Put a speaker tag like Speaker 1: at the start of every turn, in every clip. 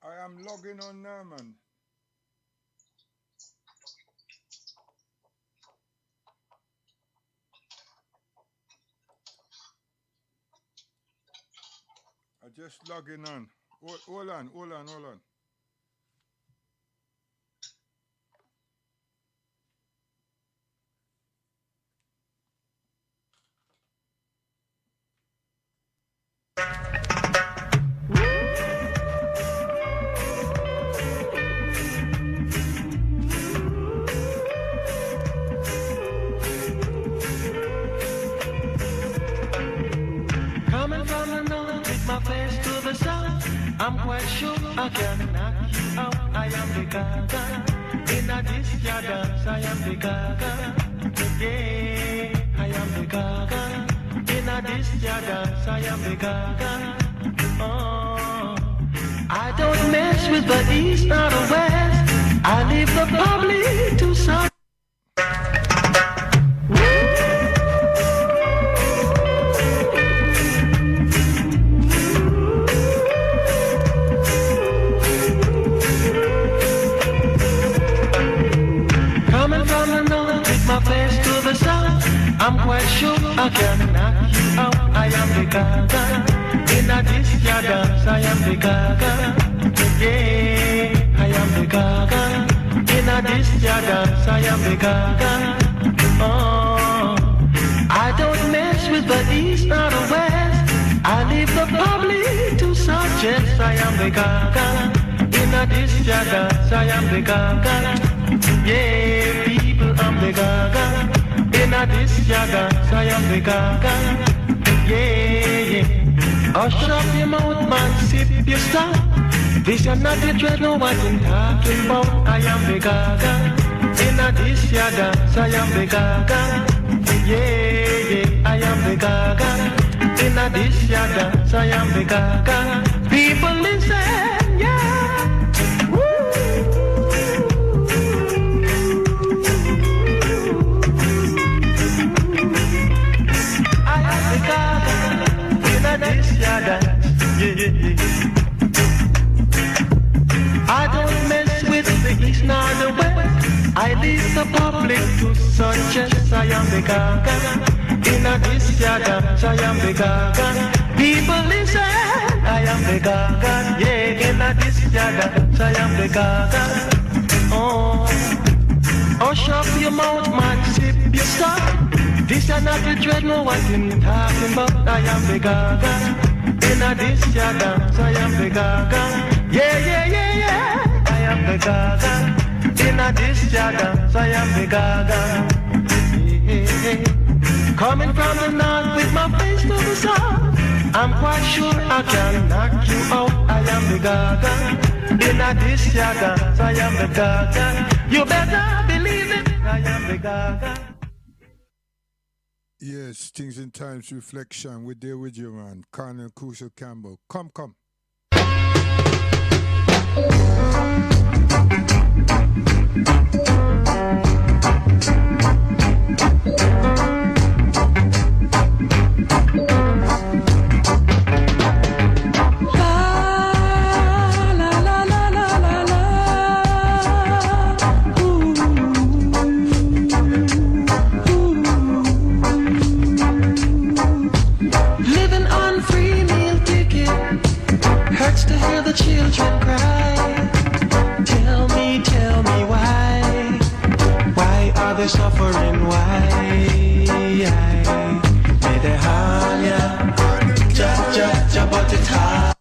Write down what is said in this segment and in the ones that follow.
Speaker 1: I am logging on now, man. I just logging on. Hold on.
Speaker 2: Coming from the north with my face to the south, I'm quite sure I can knock you out. I am the gaga. In a this ya dance, I am the gaga. Yeah, I am the gaga. In a this ya dance, I am the gaga. Oh, I don't mess with the east or the west. I leave the public to some. I'm quite sure I can knock you out. I am the gaga. In a this ya dance, I am the gaga. Yeah, I am the gaga. In a this ya dance, I am the gaga. Oh, I don't mess with the east or the west. I leave the public to suggest I am the gaga. In a this ya dance, I am the gaga. Yeah, people, I'm the gaga. In a this ya dance, I am the gaga. Yeah. Hush up your mouth, man, sip your stuff. This is not the dread, no one in talking about. I am the gaga. In a this ya dance, I am the gaga. Yeah, I am the gaga. In a this ya dance, I am the gaga. People listen, yeah. I don't mess with the east nor the west. I leave the public to suggest I am the gaga. In a this ya dance, I am the gaga. People listen, I am the gaga. Yeah, in a this ya dance, I am the gaga. Oh, hush up your mouth, man, sip your stuff. This is not the dread, no one can talking about. I am the gaga. In a this ya dance, I am the gaga. Yeah. I am the gaga. In a this ya dance, I am the gaga. Yeah. Coming from the north with my face to the south, I'm quite sure I can knock you out. I am the gaga. In a this ya dance, I am the gaga. You better believe it. I am the gaga.
Speaker 1: Yes, Things and Times Reflection. We're there with you, man. Colonel Crucial Campbell. Come.
Speaker 2: To hear the children cry. Tell me why are they suffering? Why? May they harm ya, but it's hard.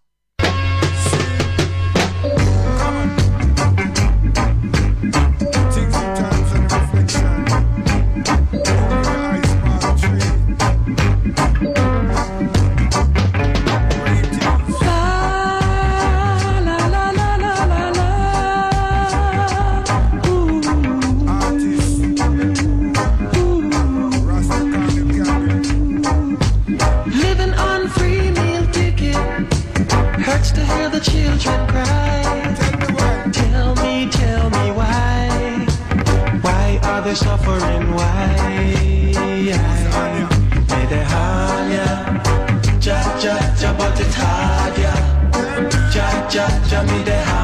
Speaker 2: They suffering, why? May they harm ya, but it's hard, yeah. May they harm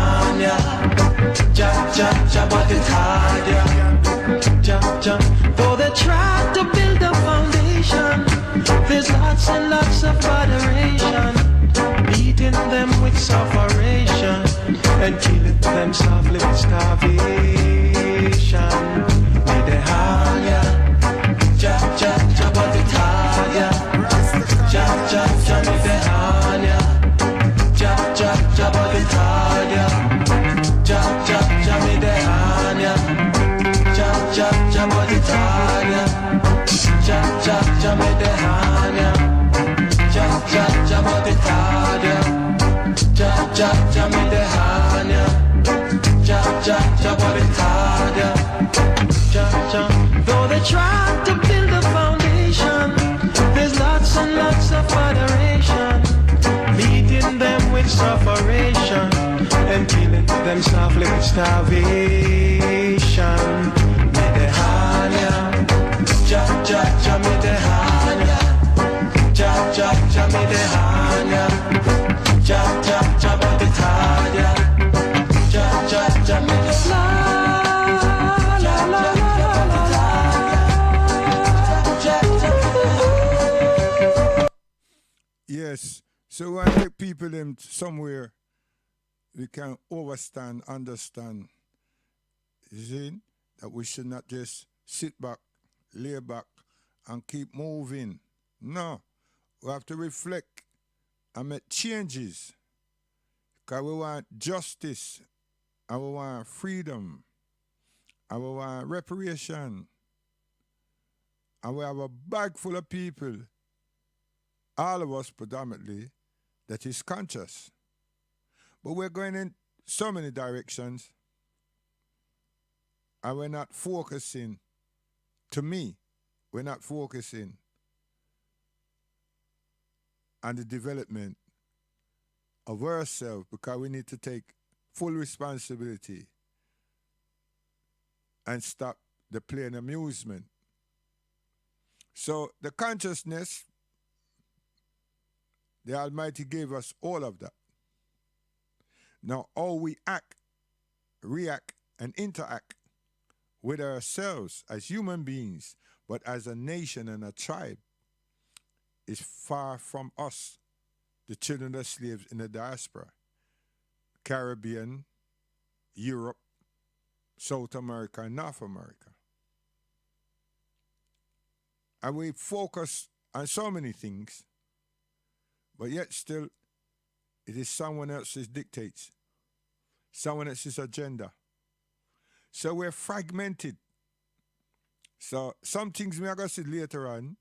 Speaker 2: ja, ja, me the hanya. Ja, ja, ja, what it hard, yeah. Ja, ja. Though they try to build a foundation, there's lots and lots of adoration, meeting them with sufferation and killing them softly with starvation. Me the hanya. Ja, ja, ja, me the hanya. Ja, ja, ja, me the hanya. Ja, ja, ja, but the hanya. Ja, ja, ja, me the la la la la.
Speaker 1: Yes. So when I take people them somewhere, we can understand, you see, that we should not just sit back, lay back, and keep moving. No, we have to reflect and make changes. Because we want justice, and we want freedom, and we want reparation. And we have a bag full of people, all of us predominantly, that is conscious. But we're going in so many directions, and we're not focusing. To me, we're not focusing on the development of ourselves, because we need to take full responsibility and stop the play and amusement. So the consciousness, the Almighty gave us all of that. Now, how we act, react, and interact with ourselves as human beings, but as a nation and a tribe, is far from us, the children of slaves in the diaspora, Caribbean, Europe, South America, and North America. And we focus on so many things, but yet still it is someone else's dictates, someone else's agenda. So we're fragmented. So some things we are going to see later on,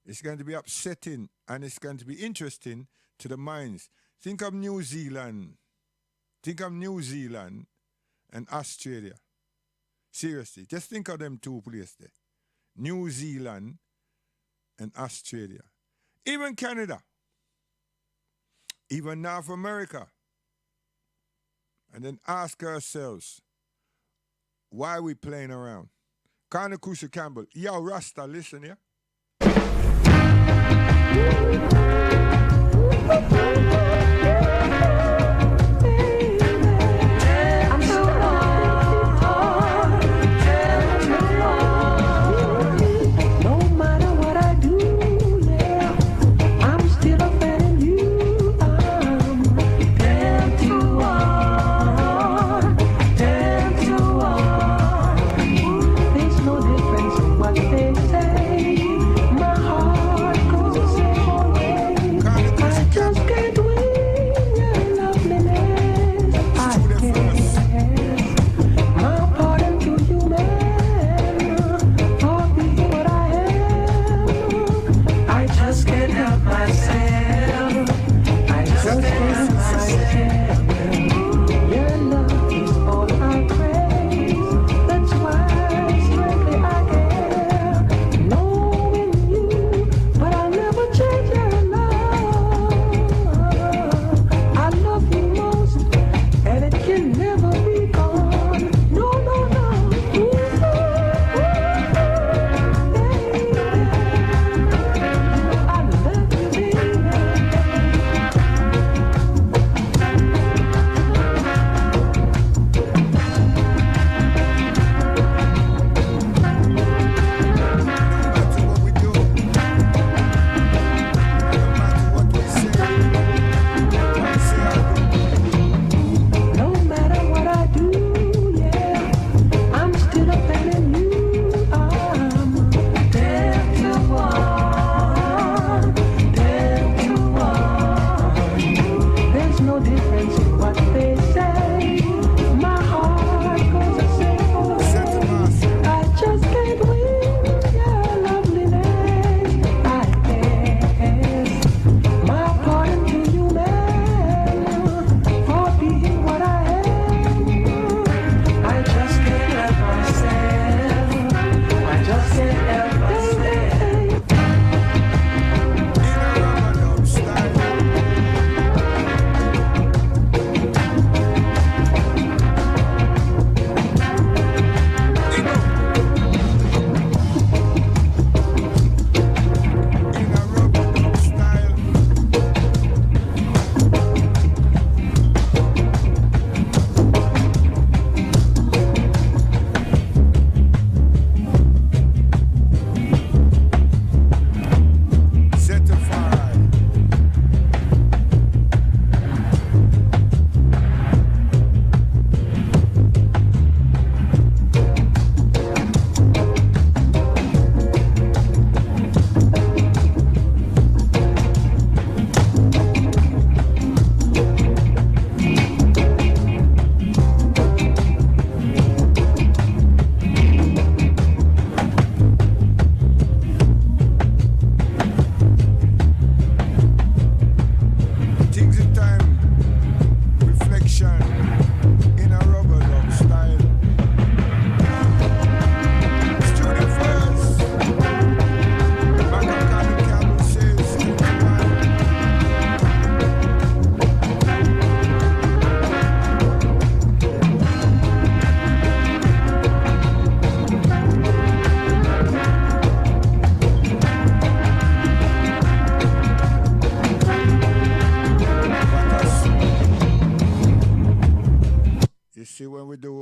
Speaker 1: it's going to be upsetting and it's going to be interesting to the minds. Think of New Zealand. Think of New Zealand and Australia. Seriously, just think of them two places there. New Zealand and Australia. Even Canada. Even North America. And then ask ourselves, why are we playing around? Corner Crucial Campbell. Yo, Rasta, listen here.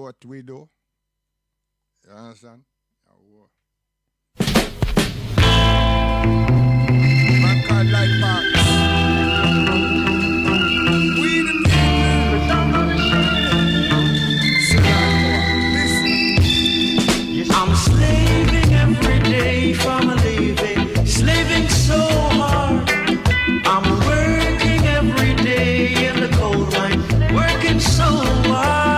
Speaker 1: what we do. You understand? Man called Light Park. We the
Speaker 2: people. I'm slaving every day from a living, slaving so hard. I'm working every day in the cold mine, working so hard.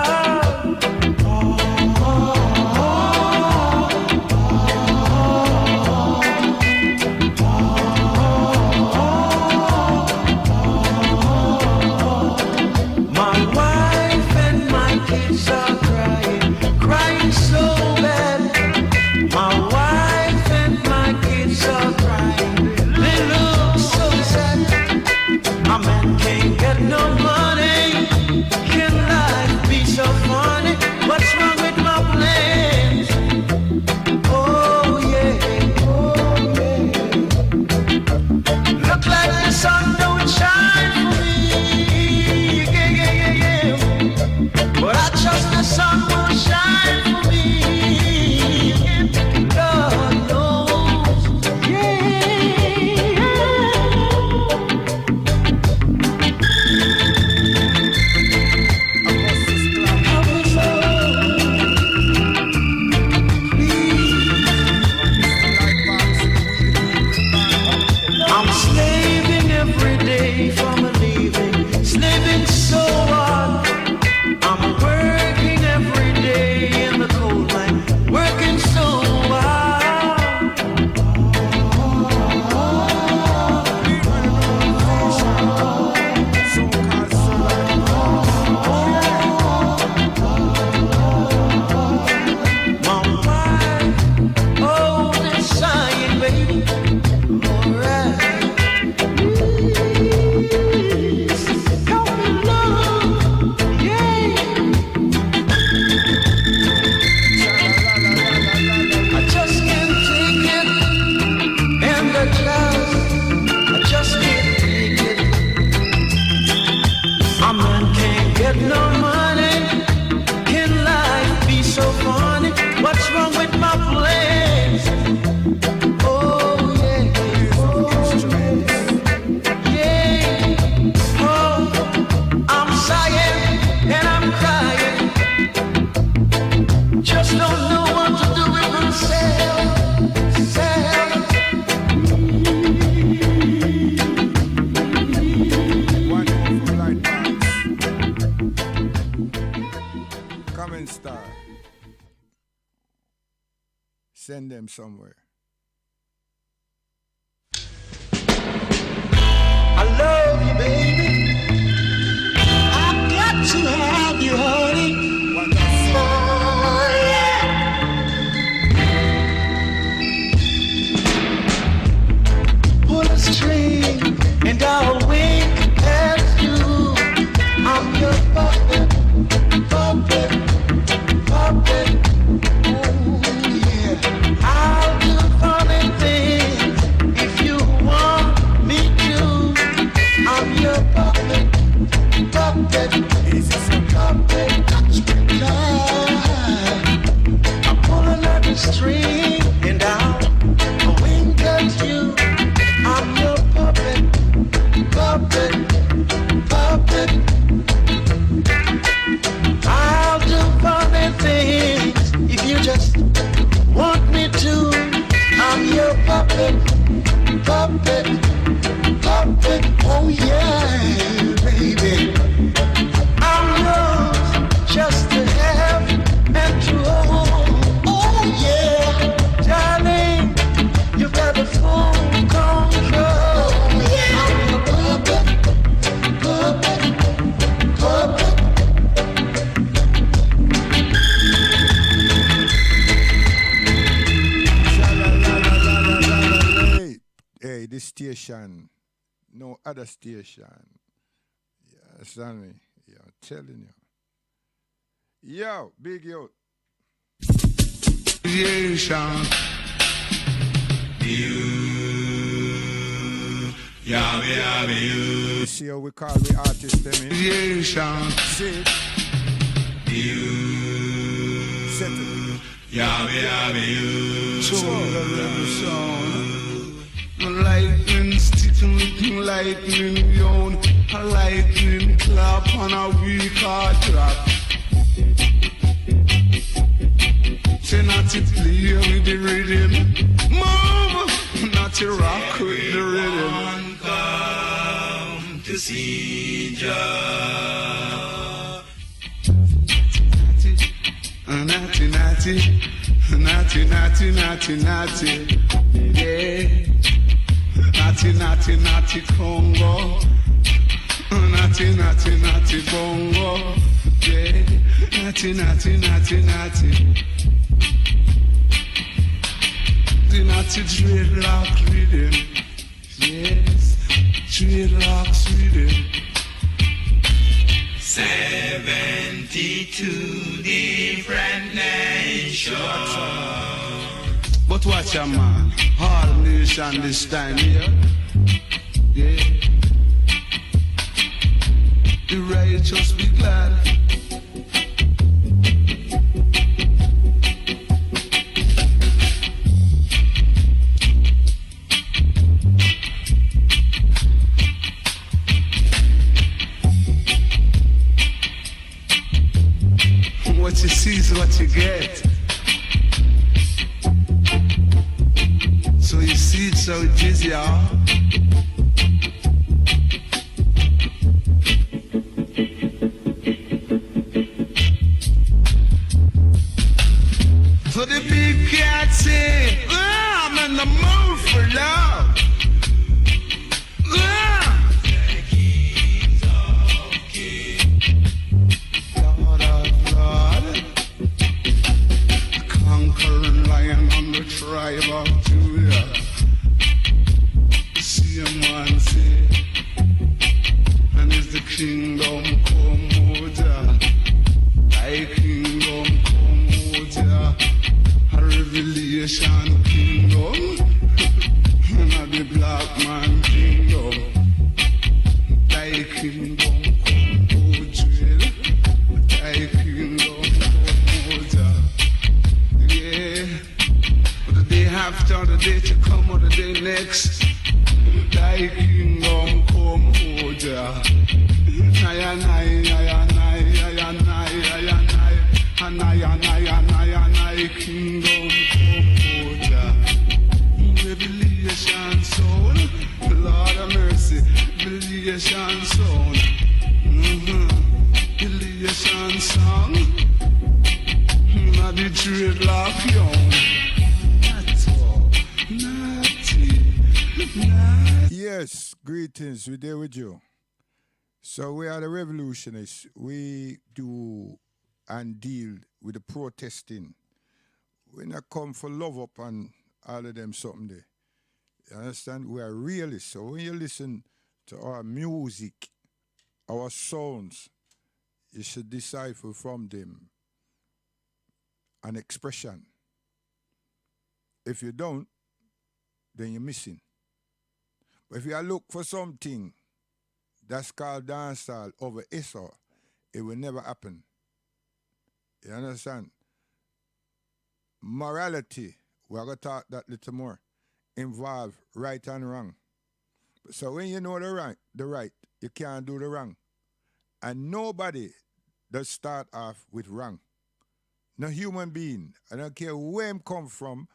Speaker 1: Send them somewhere.
Speaker 2: I love you, baby. I got to have you, honey. Oh, yeah. Pull a string and I'll wink at you. I'm your puppet, puppet, puppet. I'll do funny things if you want me to. I'm your puppet, puppet, puppet. I'm pulling at the string and I'll wink at you. I'm your puppet, puppet, puppet. I'll do funny things if you just want me to. I'm your puppet, puppet, puppet. Oh yeah, baby. I'm yours just to have and to hold. Oh yeah, darling, you got a full control. Yeah. I'm your puppet, puppet, puppet.
Speaker 1: Hey, this station, no other station. You understand me? Yeah, I'm telling you. Yo, big yo.
Speaker 3: Station.
Speaker 1: You see how we call the artist them in?
Speaker 3: Station.
Speaker 1: See it? Settle.
Speaker 3: Lightning sticking, lightning yawn, a lightning clap on a weak hard trap. Say not to play with the rhythm, move, not to rock with the rhythm.
Speaker 4: Come to see Jah.
Speaker 3: Natty, natty, natty, natty, natty, natty, yeah. Natty, natty, natty Congo. Natty, natty, natty bongo. Yeah. Natty, natty, natty, natty. The natty dreadlock rhythm. Yes. Dreadlocks rhythm.
Speaker 4: 72 different nations.
Speaker 3: But watch a man, all nation this time here. Yeah. The righteous be glad. What you see is what you get. So you see it's how it is, y'all. So the big cat say, I'm in the mood for love. Lord of Lord, conquering lion on the tribe of Judah. See a man say, and is the kingdom come, O Jah. Thy kingdom come, O Jah. A revelation kingdom, and a the black man kingdom. Thy kingdom come, O Jah. Thy kingdom come, O Jah. Yeah, but the day after, the day to come, or the day next. Thy kingdom come, O Jah. Kingdom come, O Jah. Revelation soul, Lord of mercy. Revelation soul. Revelation song. Not the dreadlock young. That's all. Natty.
Speaker 1: Yes, greetings. We're there with you. So we are the revolutionists. We do and deal with the protesting. We not come for love up and all of them something there. You understand? We are realists. So when you listen to our music, our sounds, you should decipher from them an expression. If you don't, then you're missing. But if you look for something that's called dancehall over Esau, it will never happen. You understand? Morality, we're going to talk that little more, involve right and wrong. So when you know the right, you can't do the wrong. And nobody does start off with wrong. No human being. I don't care where him come from,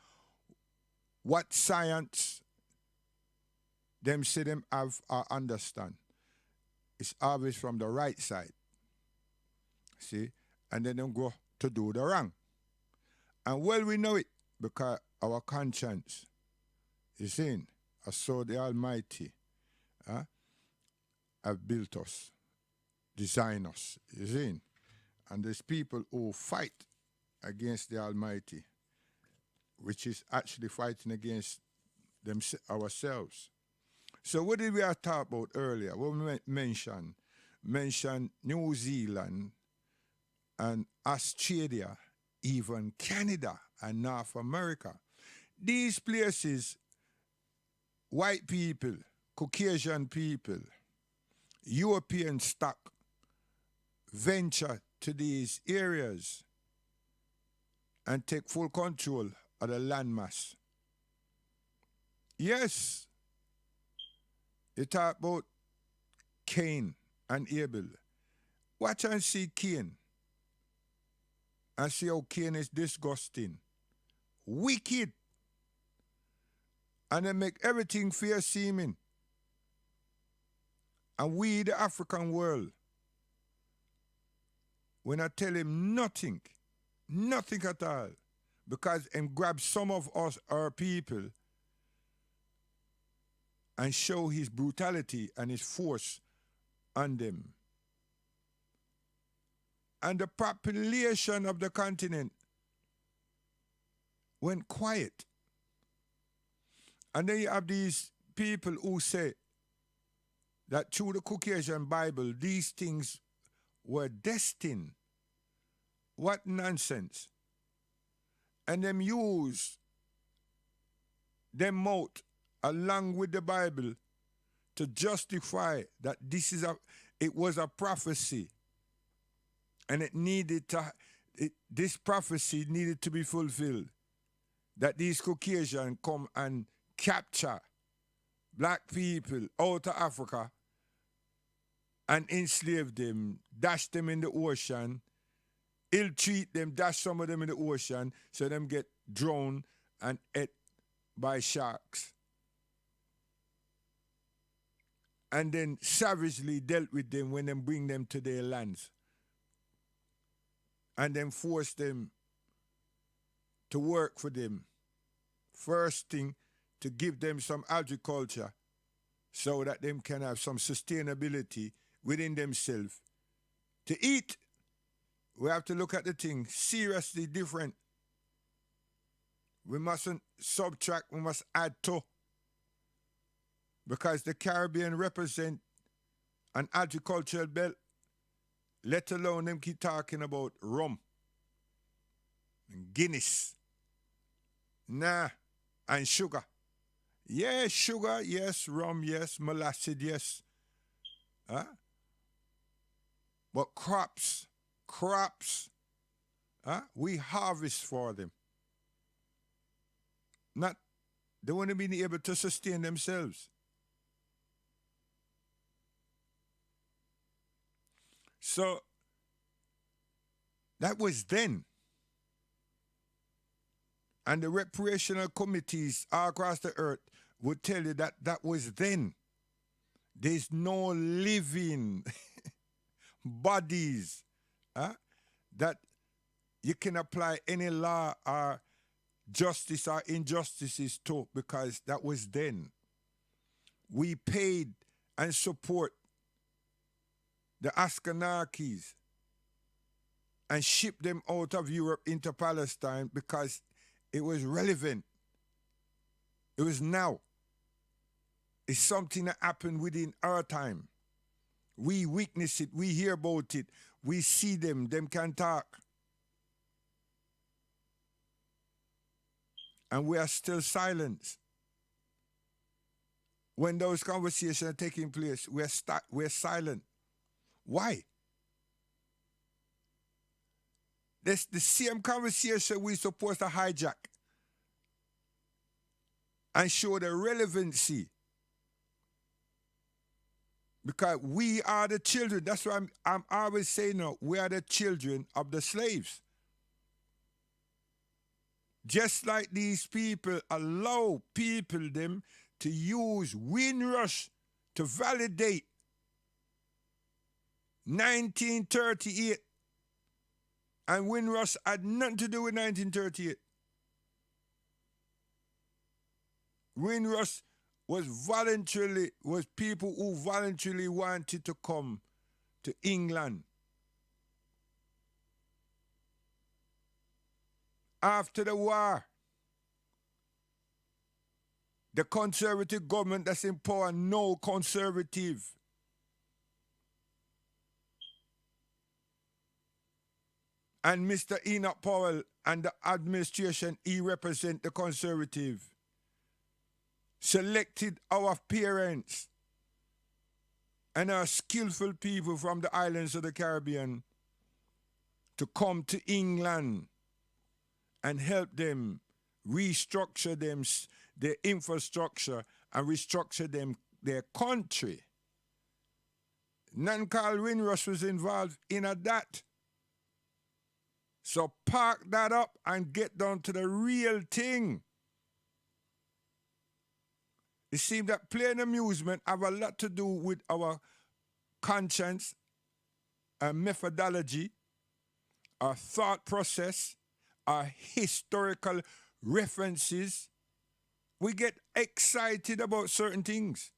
Speaker 1: what science them say them have or understand. It's always from the right side. See? And then them go to do the wrong. And well, we know it because our conscience is in. So the Almighty have built us, designed us, is in. And there's people who fight against the Almighty, which is actually fighting against ourselves. So what did we talk about earlier? What we mentioned New Zealand and Australia, even Canada and North America. These places, white people, Caucasian people, European stock venture to these areas and take full control of the landmass. Yes, you talk about Cain and Abel. Watch and see Cain and see how Cain is disgusting, wicked, and they make everything fair seeming. And we, the African world, when I tell him nothing, nothing at all, because him grab some of us, our people, and show his brutality and his force on them. And the population of the continent went quiet. And then you have these people who say that through the Caucasian Bible, these things were destined. What nonsense. And them use them mouth along with the Bible to justify that it was a prophecy. And this prophecy needed to be fulfilled. That these Caucasians come and capture black people out of Africa and enslave them, dash them in the ocean, ill-treat them, dash some of them in the ocean, so them get drowned and ate by sharks. And then savagely dealt with them when they bring them to their lands. And then force them to work for them. First thing, to give them some agriculture so that them can have some sustainability within themselves. To eat, we have to look at the thing seriously different. We mustn't subtract, we must add to. Because the Caribbean represent an agricultural belt, let alone them keep talking about rum and Guinness. And sugar. Yes, sugar, yes, rum, yes, molasses, yes. But crops, we harvest for them. They want to be able to sustain themselves. So, that was then. And the recreational committees all across the earth would tell you that that was then. There's no living bodies that you can apply any law or justice or injustices to, because that was then. We paid and support the Ashkenazis and shipped them out of Europe into Palestine because it was relevant. It was now. It's something that happened within our time. We witness it, we hear about it, we see them can talk. And we are still silent. When those conversations are taking place, we're silent. Why? That's the same conversation we're supposed to hijack and show the relevancy. Because we are the children. That's why I'm always saying now, we are the children of the slaves. Just like these people allow people them to use Windrush to validate 1938. And Windrush had nothing to do with 1938. Windrush was people who voluntarily wanted to come to England. After the war, the conservative government that's in power, no conservative. And Mr. Enoch Powell and the administration, he represent the conservative. Selected our parents and our skillful people from the islands of the Caribbean to come to England and help them restructure their infrastructure and restructure their country. None called Windrush was involved in that. So park that up and get down to the real thing. It seems that play and amusement have a lot to do with our conscience, our methodology, our thought process, our historical references. We get excited about certain things.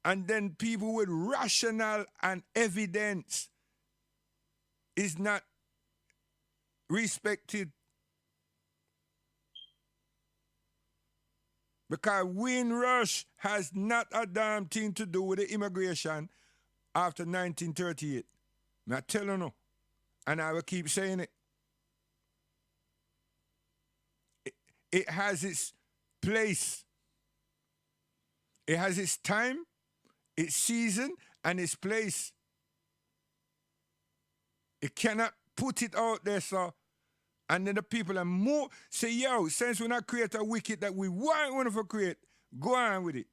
Speaker 1: And then people with rationale and evidence is not respected. Because Windrush has not a damn thing to do with the immigration after 1938. I'm not telling you. And I will keep saying it. It has its place. It has its time, its season, and its place. It cannot put it out there, so. And then the people are more say, yo, since we not create a wicked that we want to create, go on with it.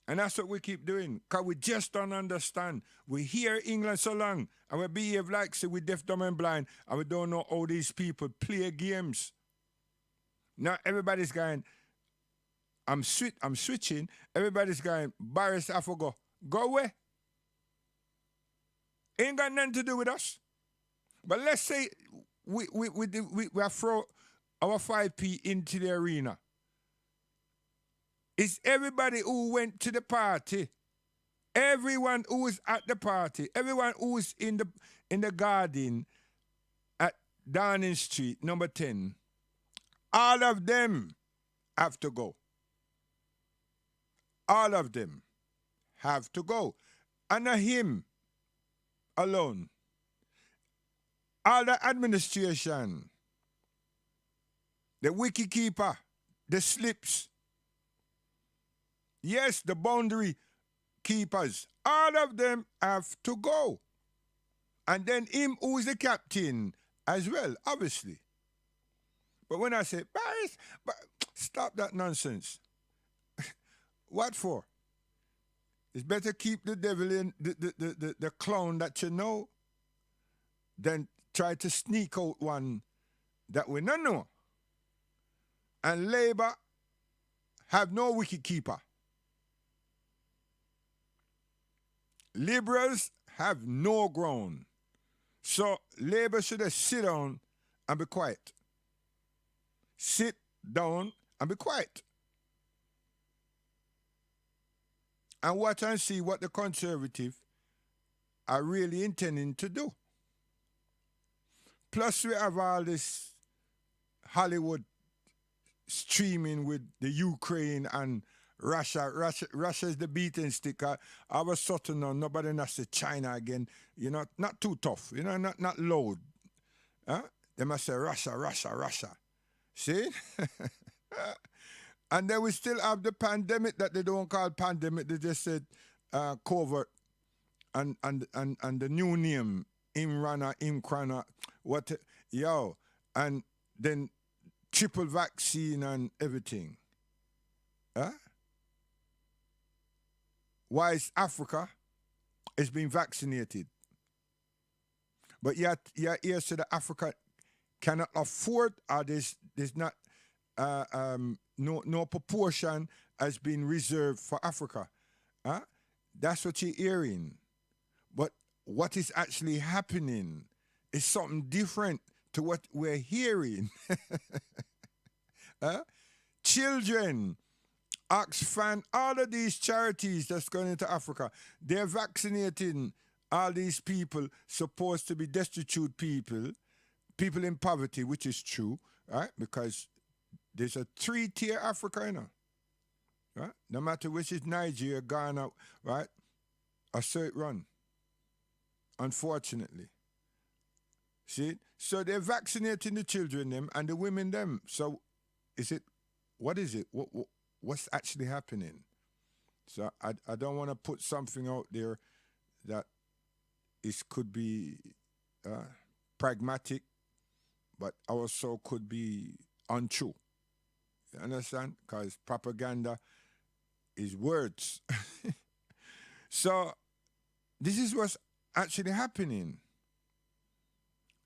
Speaker 1: And that's what we keep doing, because we just don't understand. We hear England so long, and we behave like say we deaf, dumb, and blind, and we don't know how these people play games. Now everybody's going, I'm switching. Everybody's going, Boris, I forgot. Go away. Ain't got nothing to do with us. But let's say we throw our 5p into the arena. It's everybody who went to the party, everyone who is at the party, everyone who is in the garden at Downing Street, number 10. All of them have to go. All of them have to go. And not him alone. All the administration, the wicket keeper, the slips, yes, the boundary keepers, all of them have to go. And then him who is the captain as well, obviously. But when I say, Paris, stop that nonsense. What for? It's better keep the devil in the clown that you know than try to sneak out one that we don't know. And Labour have no wicket keeper. Liberals have no ground. So Labour should have sit down and be quiet. Sit down and be quiet. And watch and see what the Conservatives are really intending to do. Plus, we have all this Hollywood streaming with the Ukraine and Russia. Russia is the beating stick. I was certain now, nobody knows say China again. You know, not too tough. You know, not loud. Huh? They must say Russia. See? And then we still have the pandemic that they don't call pandemic. They just said COVID and the new name, Imrana, what, yo, and then triple vaccine and everything. Huh? Why is Africa is being vaccinated? But yet here so that Africa cannot afford, or there's not no proportion has been reserved for Africa. Huh? That's what you're hearing. But what is actually happening is something different to what we're hearing. Children, Oxfam, all of these charities that's going into Africa, they're vaccinating all these people supposed to be destitute people in poverty, which is true, right? Because there's a 3-tier Africa, you know, right? No matter which is Nigeria, Ghana, right? I saw it run, unfortunately. See? So they're vaccinating the children them and the women them. So what is it? What's actually happening? So I don't want to put something out there that it could be pragmatic, but also could be untrue. You understand? Because propaganda is words. So this is what's actually happening.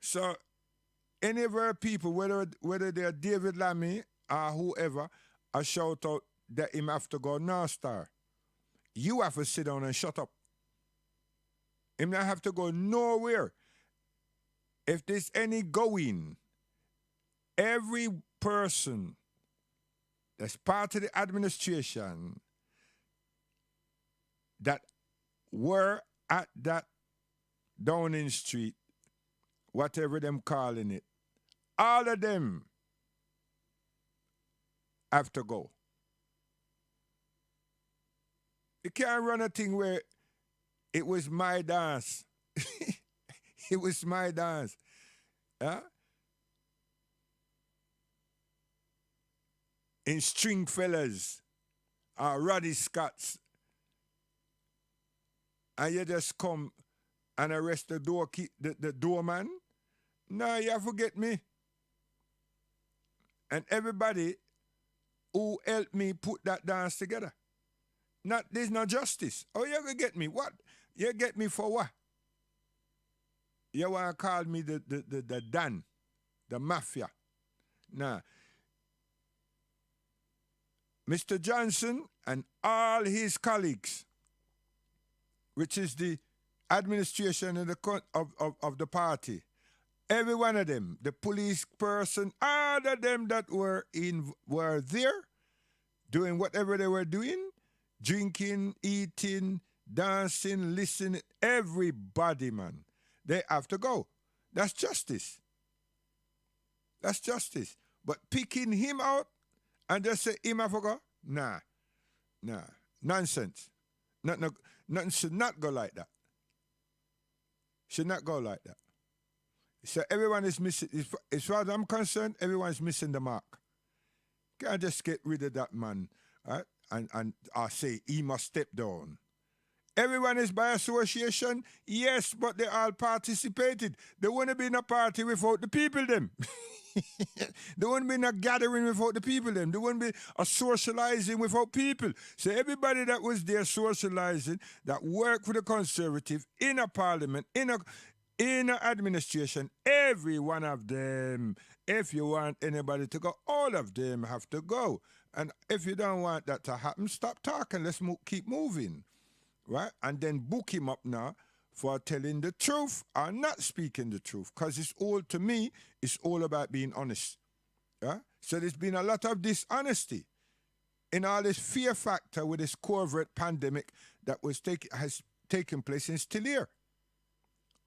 Speaker 1: So any of our people, whether they're David Lammy or whoever, a shout out that him have to go North Star. You have to sit down and shut up. Him not have to go nowhere. If there's any going, every person that's part of the administration that were at that Downing Street, whatever them calling it, all of them have to go. You can't run a thing where it was my dance. It was my dance. Huh? In Stringfellas or Roddy Scott's. And you just come and arrest the doorman? No, you forget me. And everybody who helped me put that dance together. There's no justice. Oh, you gonna get me? What? You get me for what? You wanna call me the Dan, the mafia? Nah. Mr. Johnson and all his colleagues, which is the administration of the party, every one of them, the police person, all of them that were there doing whatever they were doing, drinking, eating, dancing, listening, everybody, man, they have to go. That's justice. That's justice. But picking him out and just say him have to go? Nah. Nonsense. Nothing should not go like that. Should not go like that. So everyone is missing, as far as I'm concerned, everyone's missing the mark. Can't just get rid of that man, right? And I say he must step down. Everyone is by association, yes, but they all participated. They wouldn't be in a party without the people them. There wouldn't be a gathering without the people them. There wouldn't be a socializing without people. So everybody that was there socializing, that worked for the Conservative, in a parliament, in a administration, every one of them, if you want anybody to go, all of them have to go. And if you don't want that to happen, stop talking. Let's keep moving. Right? And then book him up now for telling the truth or not speaking the truth. Because to me, it's all about being honest. Yeah? So there's been a lot of dishonesty in all this fear factor with this COVID pandemic that has taken place and still here.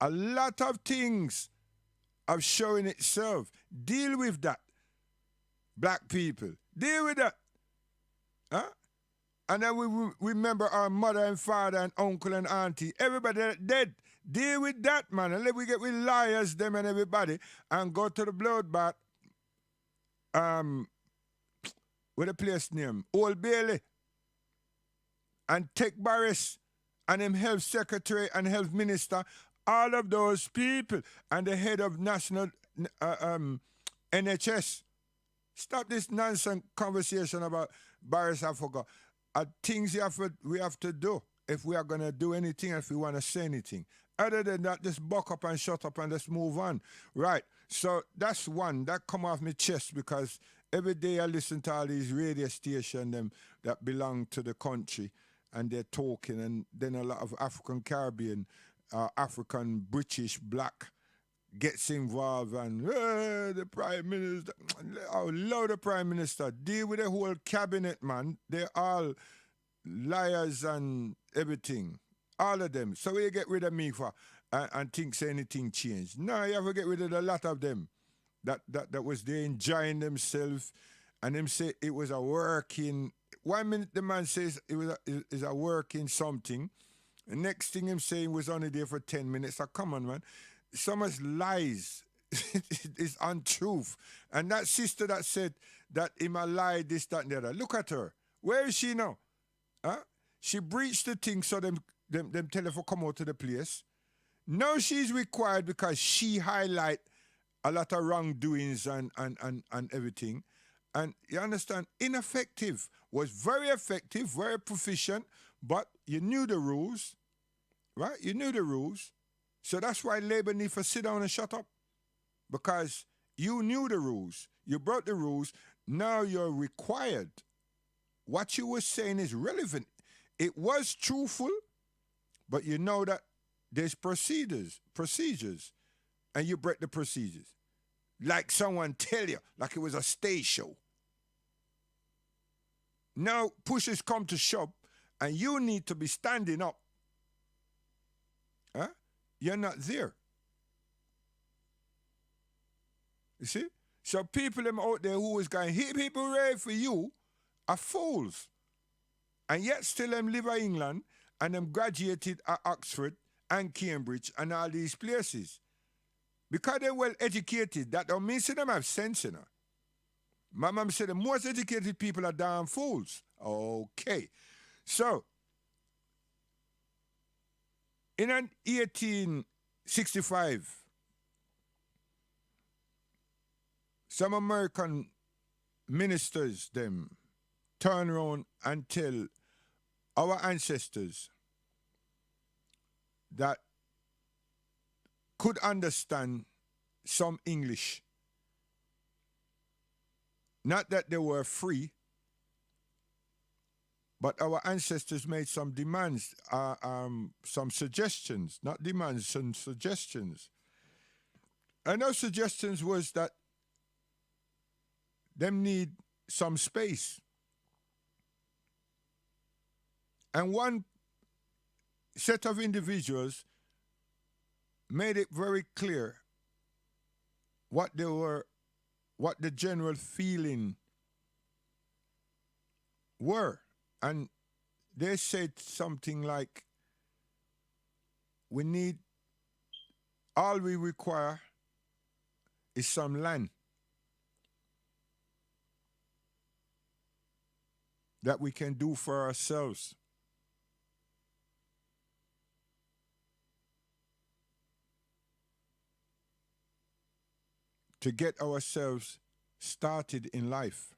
Speaker 1: A lot of things are showing itself. Deal with that, black people. Deal with that. Huh? And then we remember our mother and father and uncle and auntie. Everybody that dead. Deal with that, man. And let we get with liars, them and everybody, and go to the bloodbath. With a place name, Old Bailey. And take Barris and him health secretary and health minister, all of those people, and the head of national NHS. Stop this nonsense conversation about Barris Africa. Things we have to do if we are going to do anything, if we want to say anything. Other than that, just buck up and shut up and just move on. Right. So that's one. That come off my chest because every day I listen to all these radio stations that belong to the country and they're talking, and then a lot of African Caribbean, African, British, black gets involved and the Prime Minister, oh Lord, the Prime Minister, deal with the whole cabinet, man. They're all liars and everything. All of them. So you get rid of me for and think say anything changed. No, you have to get rid of a lot of them that was there enjoying themselves, and them say it was a working. 1 minute the man says it was a working something. The next thing him saying was only there for 10 minutes. So come on, man. So much lies. It's untruth. And that sister that said that him a lie, this, that, and the other. Look at her. Where is she now? Huh? She breached the thing so them tell her to come out to the place. Now she's required because she highlight a lot of wrongdoings and everything. And you understand, ineffective. Was very effective, very proficient, but you knew the rules, right? You knew the rules. So that's why Labour need to sit down and shut up. Because you knew the rules. You broke the rules. Now you're required. What you were saying is relevant. It was truthful, but you know that there's procedures, and you break the procedures. Like someone tell you, like it was a stage show. Now pushes come to shove, and you need to be standing up. Huh? You're not there. You see? So people them out there who is going hip hip hooray for you are fools. And yet still them live in England and them graduated at Oxford and Cambridge and all these places. Because they're well educated, that don't mean them have sense, you know. My mom said the most educated people are damn fools. Okay. So, in 1865, some American ministers them turn around and tell our ancestors that could understand some English. Not that they were free, but our ancestors made some demands, some suggestions, not demands, some suggestions. And those suggestions was that them need some space. And one set of individuals made it very clear what they were, what the general feeling were. And they said something like, all we require is some land that we can do for ourselves. To get ourselves started in life.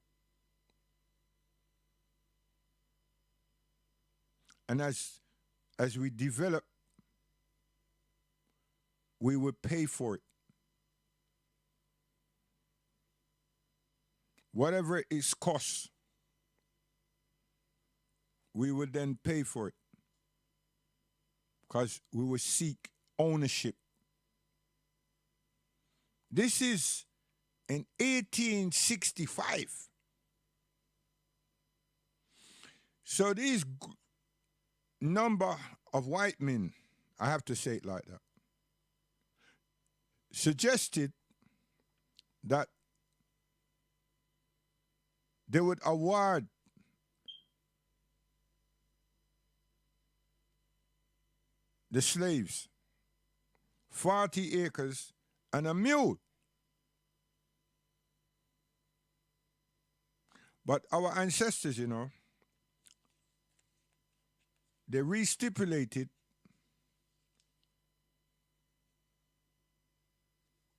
Speaker 1: And as we develop, we will pay for it. Whatever it costs, we will then pay for it. Because we will seek ownership. This is in 1865. So these number of white men, I have to say it like that, suggested that they would award the slaves 40 acres and a mule. But our ancestors, you know, they re-stipulated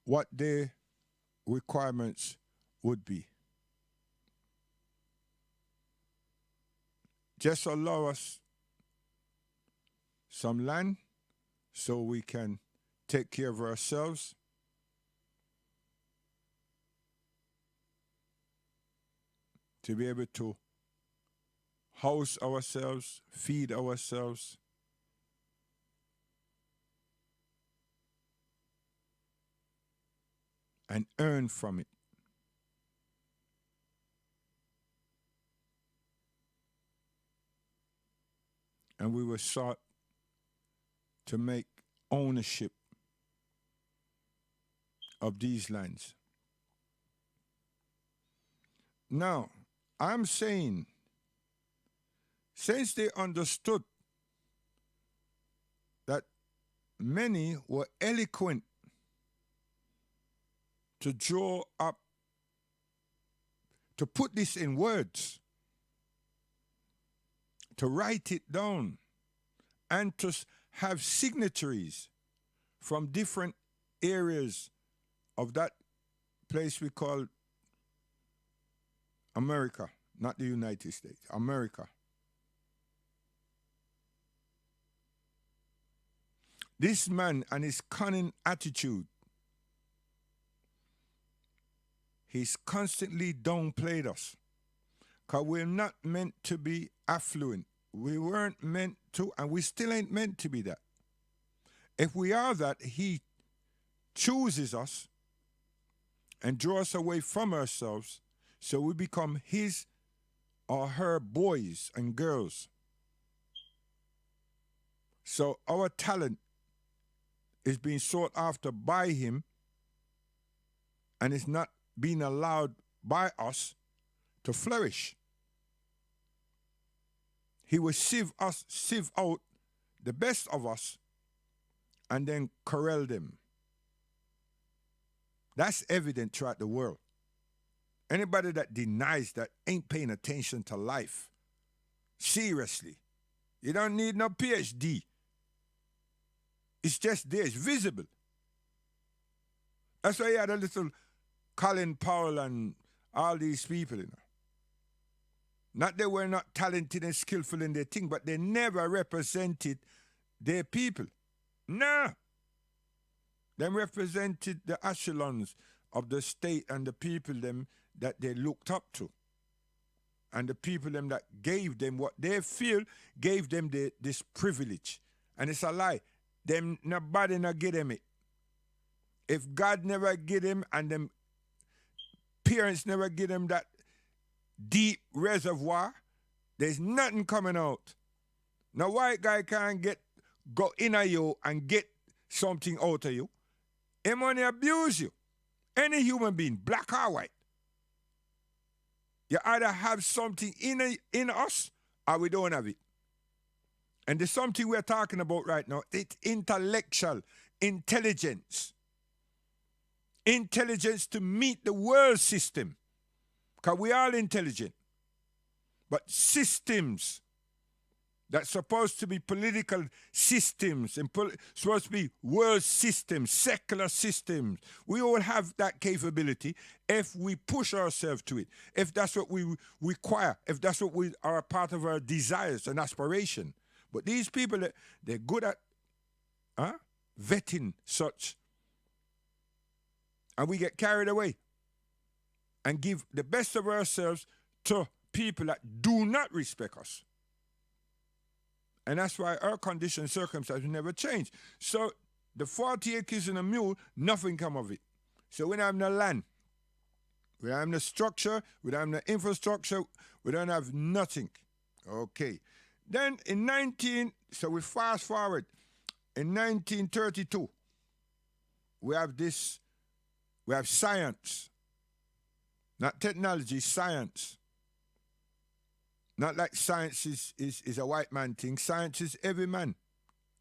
Speaker 1: what their requirements would be. Just allow us some land so we can take care of ourselves. To be able to house ourselves, feed ourselves, and earn from it. And we were sought to make ownership of these lands. Now, I'm saying, since they understood that many were eloquent to draw up, to put this in words, to write it down, and to have signatories from different areas of that place we call America, not the United States, America. This man and his cunning attitude, he's constantly downplayed us. Because we're not meant to be affluent. We weren't meant to, and we still ain't meant to be that. If we are that, he chooses us and draws us away from ourselves so we become his or her boys and girls. So our talent is being sought after by him and is not being allowed by us to flourish. He will sieve out the best of us and then corral them. That's evident throughout the world. Anybody that denies that ain't paying attention to life. Seriously. You don't need no PhD. It's just there. It's visible. That's why you had a little Colin Powell and all these people, you know. Not they were not talented and skillful in their thing, but they never represented their people. No. Them represented the echelons of the state and the people them that they looked up to. And the people them that gave them what they feel gave them this privilege. And it's a lie. Them nobody not get them it. If God never get them and them parents never give them that deep reservoir, there's nothing coming out. Now white guy can't go in a you and get something out of you. He money abuse you. Any human being, black or white. You either have something in us or we don't have it. And the something we're talking about right now, it's intellectual intelligence. Intelligence to meet the world system. Because we are intelligent. But systems that's supposed to be political systems and supposed to be world systems, secular systems. We all have that capability if we push ourselves to it, if that's what we require, if that's what we are a part of our desires and aspiration. But these people, they're good at vetting such. And we get carried away and give the best of ourselves to people that do not respect us. And that's why our condition and circumstances never change. So the 40 acres and a mule, nothing come of it. So we don't have no land. We don't have no structure. We don't have no infrastructure. We don't have nothing. Okay. Then so we fast forward. In 1932, we have science. Not technology, science. Not like science is a white man thing. Science is every man,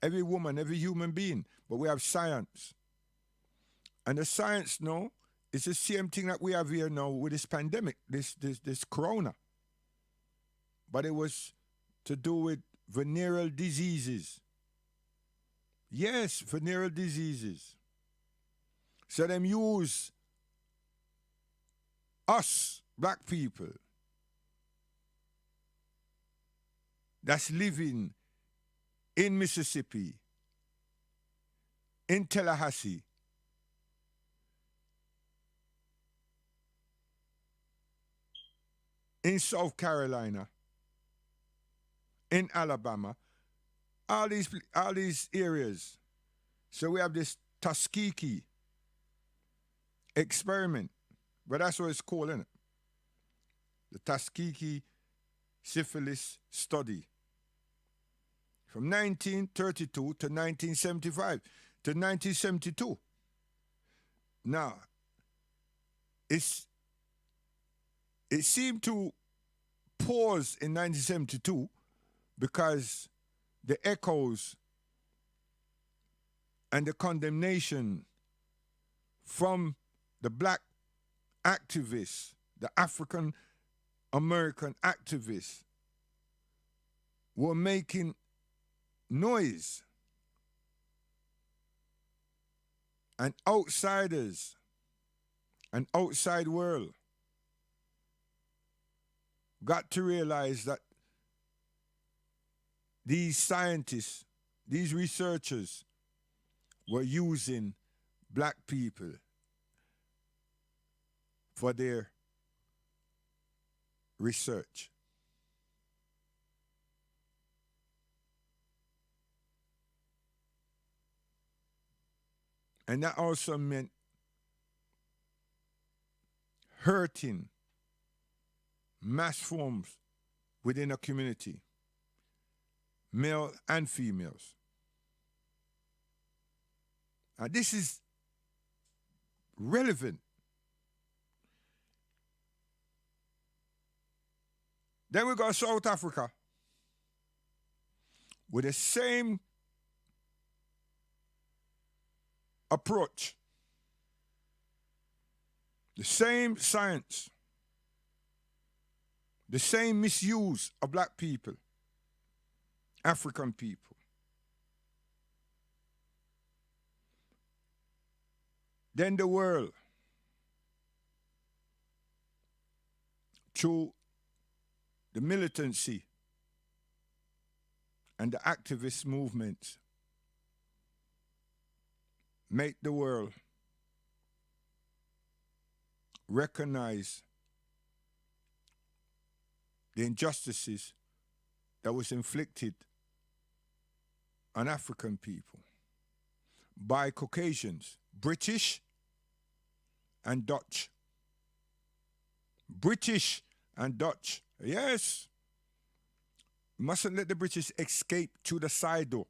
Speaker 1: every woman, every human being. But we have science. And the science now is the same thing that we have here now with this pandemic, this corona. But it was to do with venereal diseases. Yes, venereal diseases. So them use us, black people, that's living in Mississippi, in Tallahassee, in South Carolina, in Alabama, all these areas. So we have this Tuskegee experiment, but that's what it's called, isn't it? The Tuskegee syphilis study. From 1932 to 1975 to 1972. Now, it seemed to pause in 1972 because the echoes and the condemnation from the black activists, the African American activists, were making noise. and outsiders, an outside world, got to realize that these scientists, these researchers were using black people for their research. And that also meant hurting mass forms within a community, male and females. And this is relevant. Then we go to South Africa with the same approach, the same science, the same misuse of black people, African people. Then the world, through the militancy and the activist movements, make the world recognize the injustices that was inflicted on African people by Caucasians, British and Dutch. British and Dutch, yes. Mustn't let the British escape to the side door.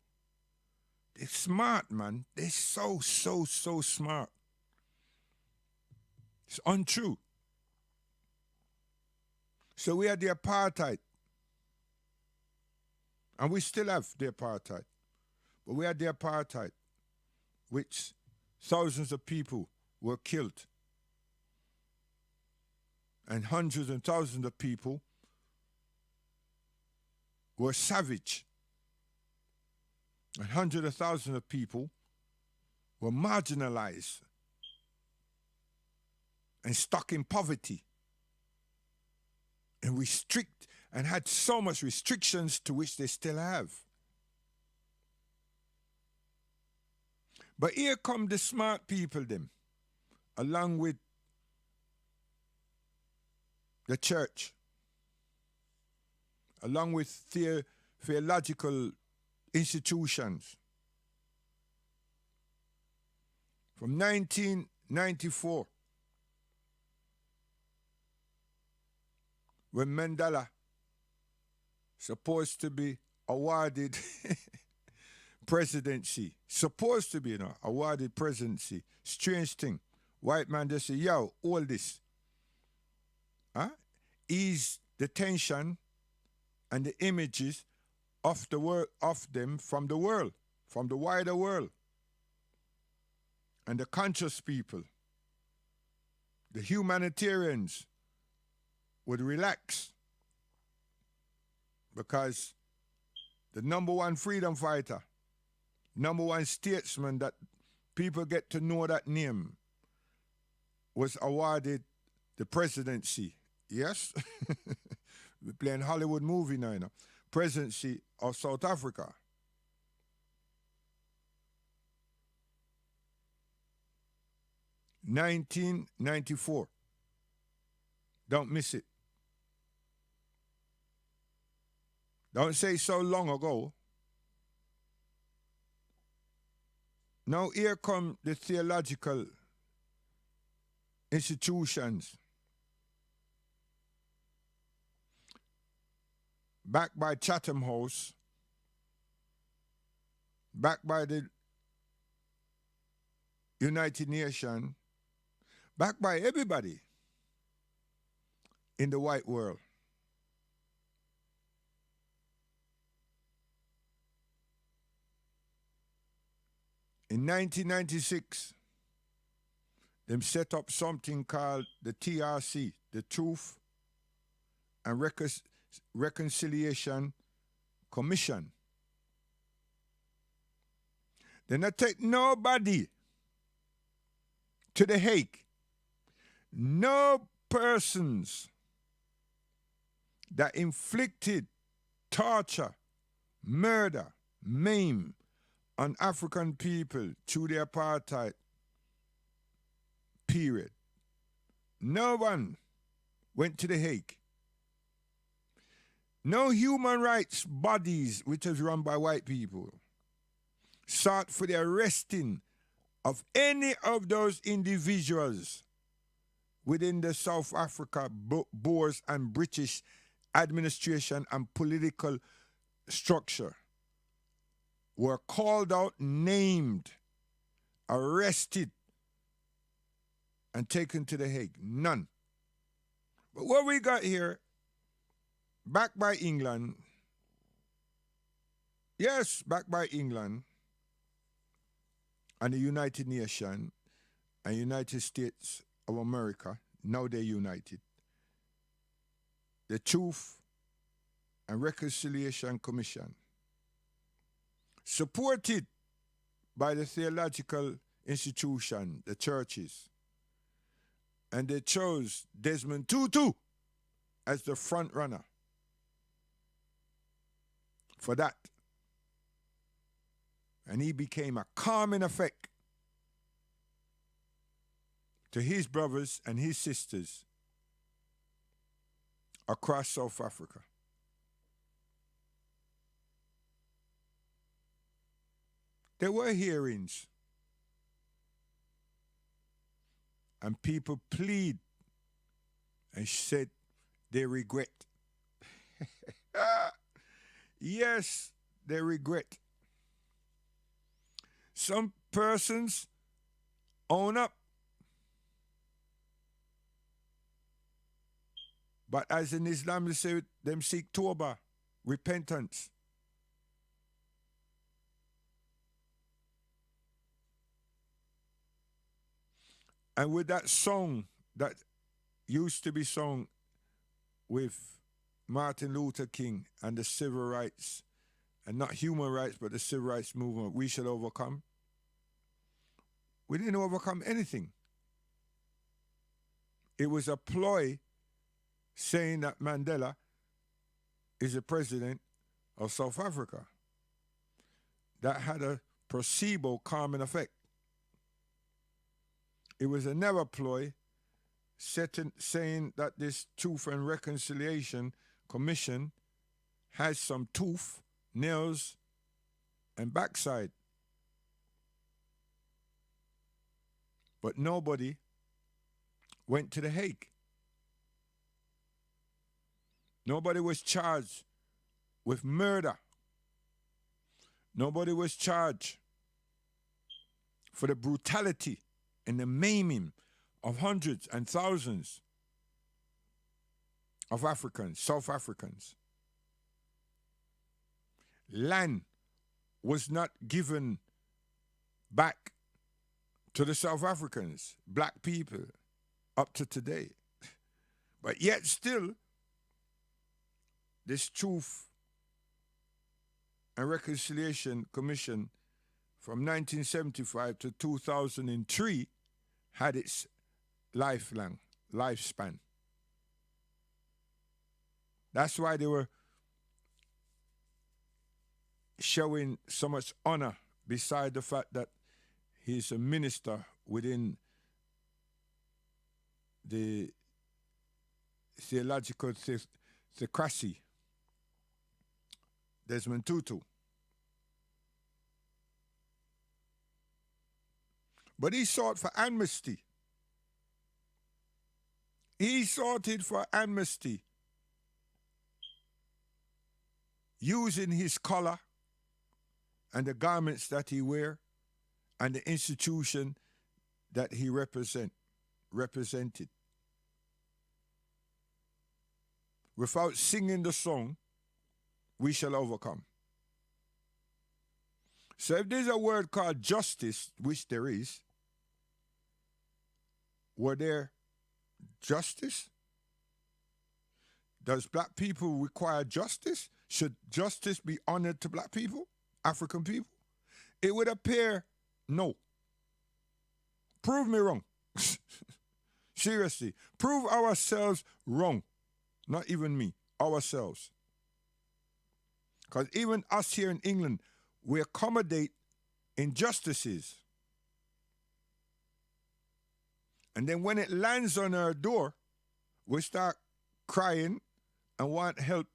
Speaker 1: They're smart, man. They're so smart. It's untrue. So we had the apartheid. And we still have the apartheid. But we had the apartheid, which thousands of people were killed. And hundreds and thousands of people were savage. And hundreds of thousands of people were marginalized and stuck in poverty and had so much restrictions to which they still have. But here come the smart people, them, along with the church, along with theological institutions. From 1994, when Mandela supposed to be awarded presidency, awarded presidency. Strange thing. White man just say, yo, all this. Huh? Ease the tension and the images of them from the world, from the wider world. And the conscious people, the humanitarians, would relax because the number one freedom fighter, number one statesman that people get to know that name, was awarded the presidency. Yes? We're playing Hollywood movie now, you know. Presidency of South Africa. (1994). Don't miss it. Don't say so long ago. Now here come the theological institutions backed by Chatham House, backed by the United Nations, backed by everybody in the white world. In 1996, they set up something called the TRC, the Truth and Reconciliation Commission. They not take nobody to The Hague. No persons that inflicted torture, murder, maim on African people through the apartheid period. No one went to The Hague. No human rights bodies, which is run by white people, sought for the arresting of any of those individuals within the South Africa Boers and British administration and political structure were called out, named, arrested, and taken to The Hague. None. But what we got here, backed by England, yes, backed by England and the United Nations and United States of America, now they're united. The Truth and Reconciliation Commission, supported by the theological institution, the churches, and they chose Desmond Tutu as the front runner for that. And he became a calming effect to his brothers and his sisters across South Africa. There were hearings, and people plead and said they regret. Yes, they regret. Some persons own up. But as in Islam, they say, them seek tawbah, repentance. And with that song that used to be sung with Martin Luther King and the civil rights, and not human rights, but the civil rights movement, we shall overcome. We didn't overcome anything. It was a ploy saying that Mandela is the president of South Africa. That had a placebo calming effect. It was another ploy saying that this Truth and Reconciliation Commission has some tooth, nails, and backside. But nobody went to The Hague. Nobody was charged with murder. Nobody was charged for the brutality and the maiming of hundreds and thousands of Africans, South Africans. Land was not given back to the South Africans, black people, up to today. But yet still, this Truth and Reconciliation Commission from 1975 to 2003 had its lifespan. That's why they were showing so much honor, beside the fact that he's a minister within the theological theocracy, Desmond Tutu. But he sought for amnesty. He sought it for amnesty, using his color and the garments that he wear and the institution that he represented. Without singing the song, we shall overcome. So if there's a word called justice, which there is, were there justice? Does black people require justice? Should justice be honored to black people, African people? It would appear no. Prove me wrong. Seriously, prove ourselves wrong. Not even me, ourselves. Because even us here in England, we accommodate injustices. And then when it lands on our door, we start crying and want help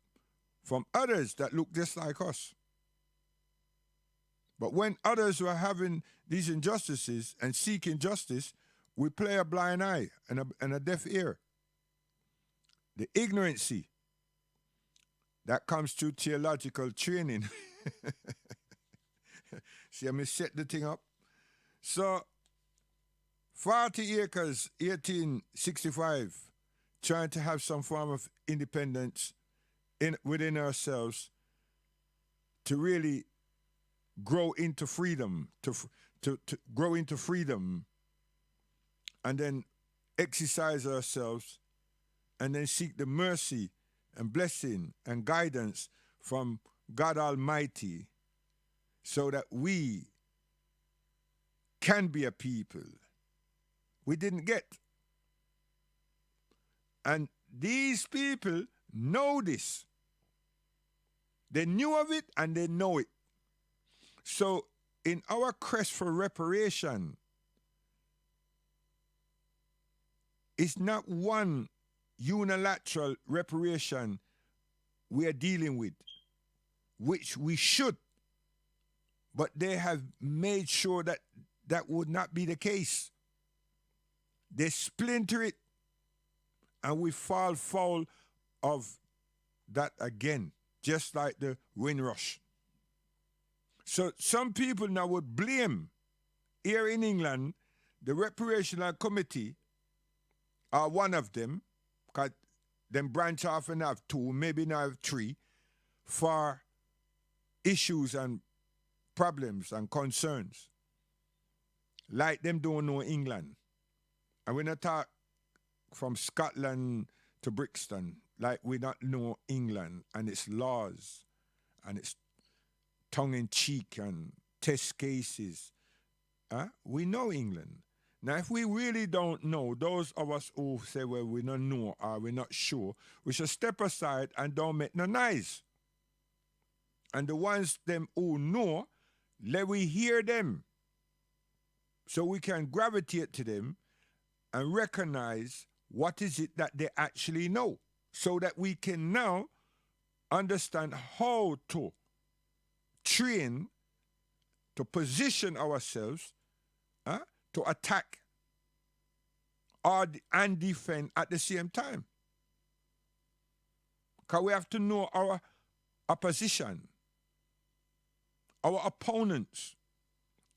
Speaker 1: from others that look just like us. But when others were having these injustices and seeking justice, we play a blind eye and a deaf ear. The ignorancy that comes through theological training. See, I set the thing up. So, 40 acres, 1865, trying to have some form of independence within ourselves to really grow into freedom, to grow into freedom, and then exercise ourselves, and then seek the mercy and blessing and guidance from God Almighty so that we can be a people we didn't get. And these people know this. They knew of it and they know it. So in our quest for reparation, it's not one unilateral reparation we are dealing with, which we should, but they have made sure that that would not be the case. They splinter it, and we fall foul of that again, just like the Windrush. So some people now would blame, here in England, the Reparational Committee, are one of them, because them branch off and have two, maybe now have three, for issues and problems and concerns. Like them don't know England. And we not talk from Scotland to Brixton, like we not know England and its laws and its tongue-in-cheek and test cases. We know England. Now, if we really don't know, those of us who say, well, we don't know or we're not sure, we should step aside and don't make no noise. And the ones them who know, let we hear them so we can gravitate to them and recognize what is it that they actually know so that we can now understand how to train, to position ourselves, to attack and defend at the same time. Because we have to know our opposition, our opponents,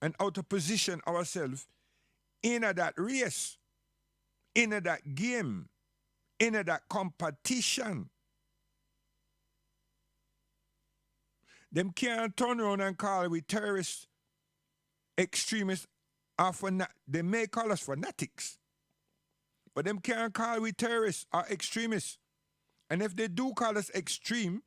Speaker 1: and how to position ourselves in that race, in that game, in that competition. Them can't turn around and call we terrorists, extremists, they may call us fanatics, but them can't call we terrorists or extremists. And if they do call us extreme,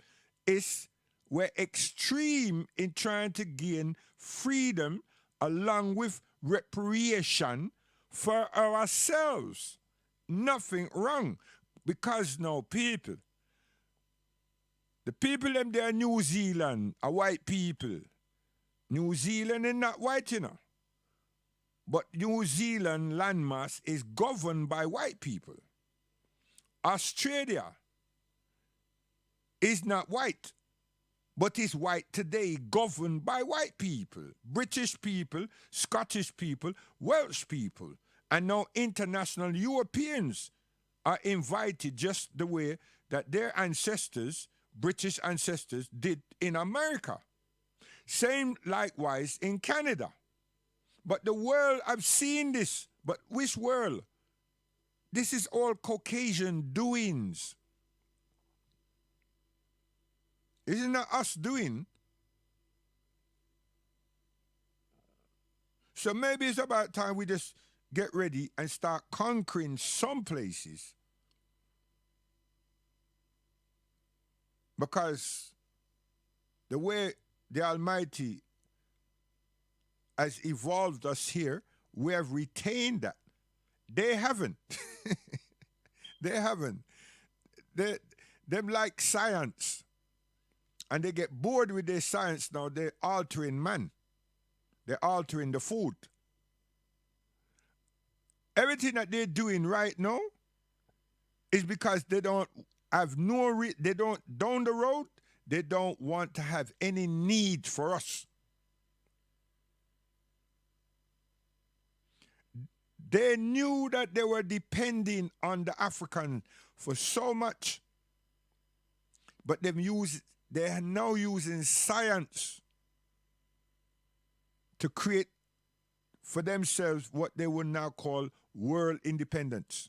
Speaker 1: we're extreme in trying to gain freedom along with reparation for ourselves. Nothing wrong. Because now people, the people them there in New Zealand are white people. New Zealand is not white, you know. But New Zealand landmass is governed by white people. Australia is not white, but is white today, governed by white people. British people, Scottish people, Welsh people. And now international Europeans are invited just the way that their ancestors, British ancestors, did in America. Same likewise in Canada. But the world, I've seen this, but which world? This is all Caucasian doings. Isn't that us doing? So maybe it's about time we just get ready and start conquering some places. Because the way the Almighty has evolved us here, we have retained that. They haven't. They haven't. They them like science. And they get bored with their science now. They're altering man. They're altering the food. Everything that they're doing right now is because they don't have they don't, down the road, they don't want to have any need for us. They knew that they were depending on the African for so much, but they are now using science to create for themselves what they would now call world independence.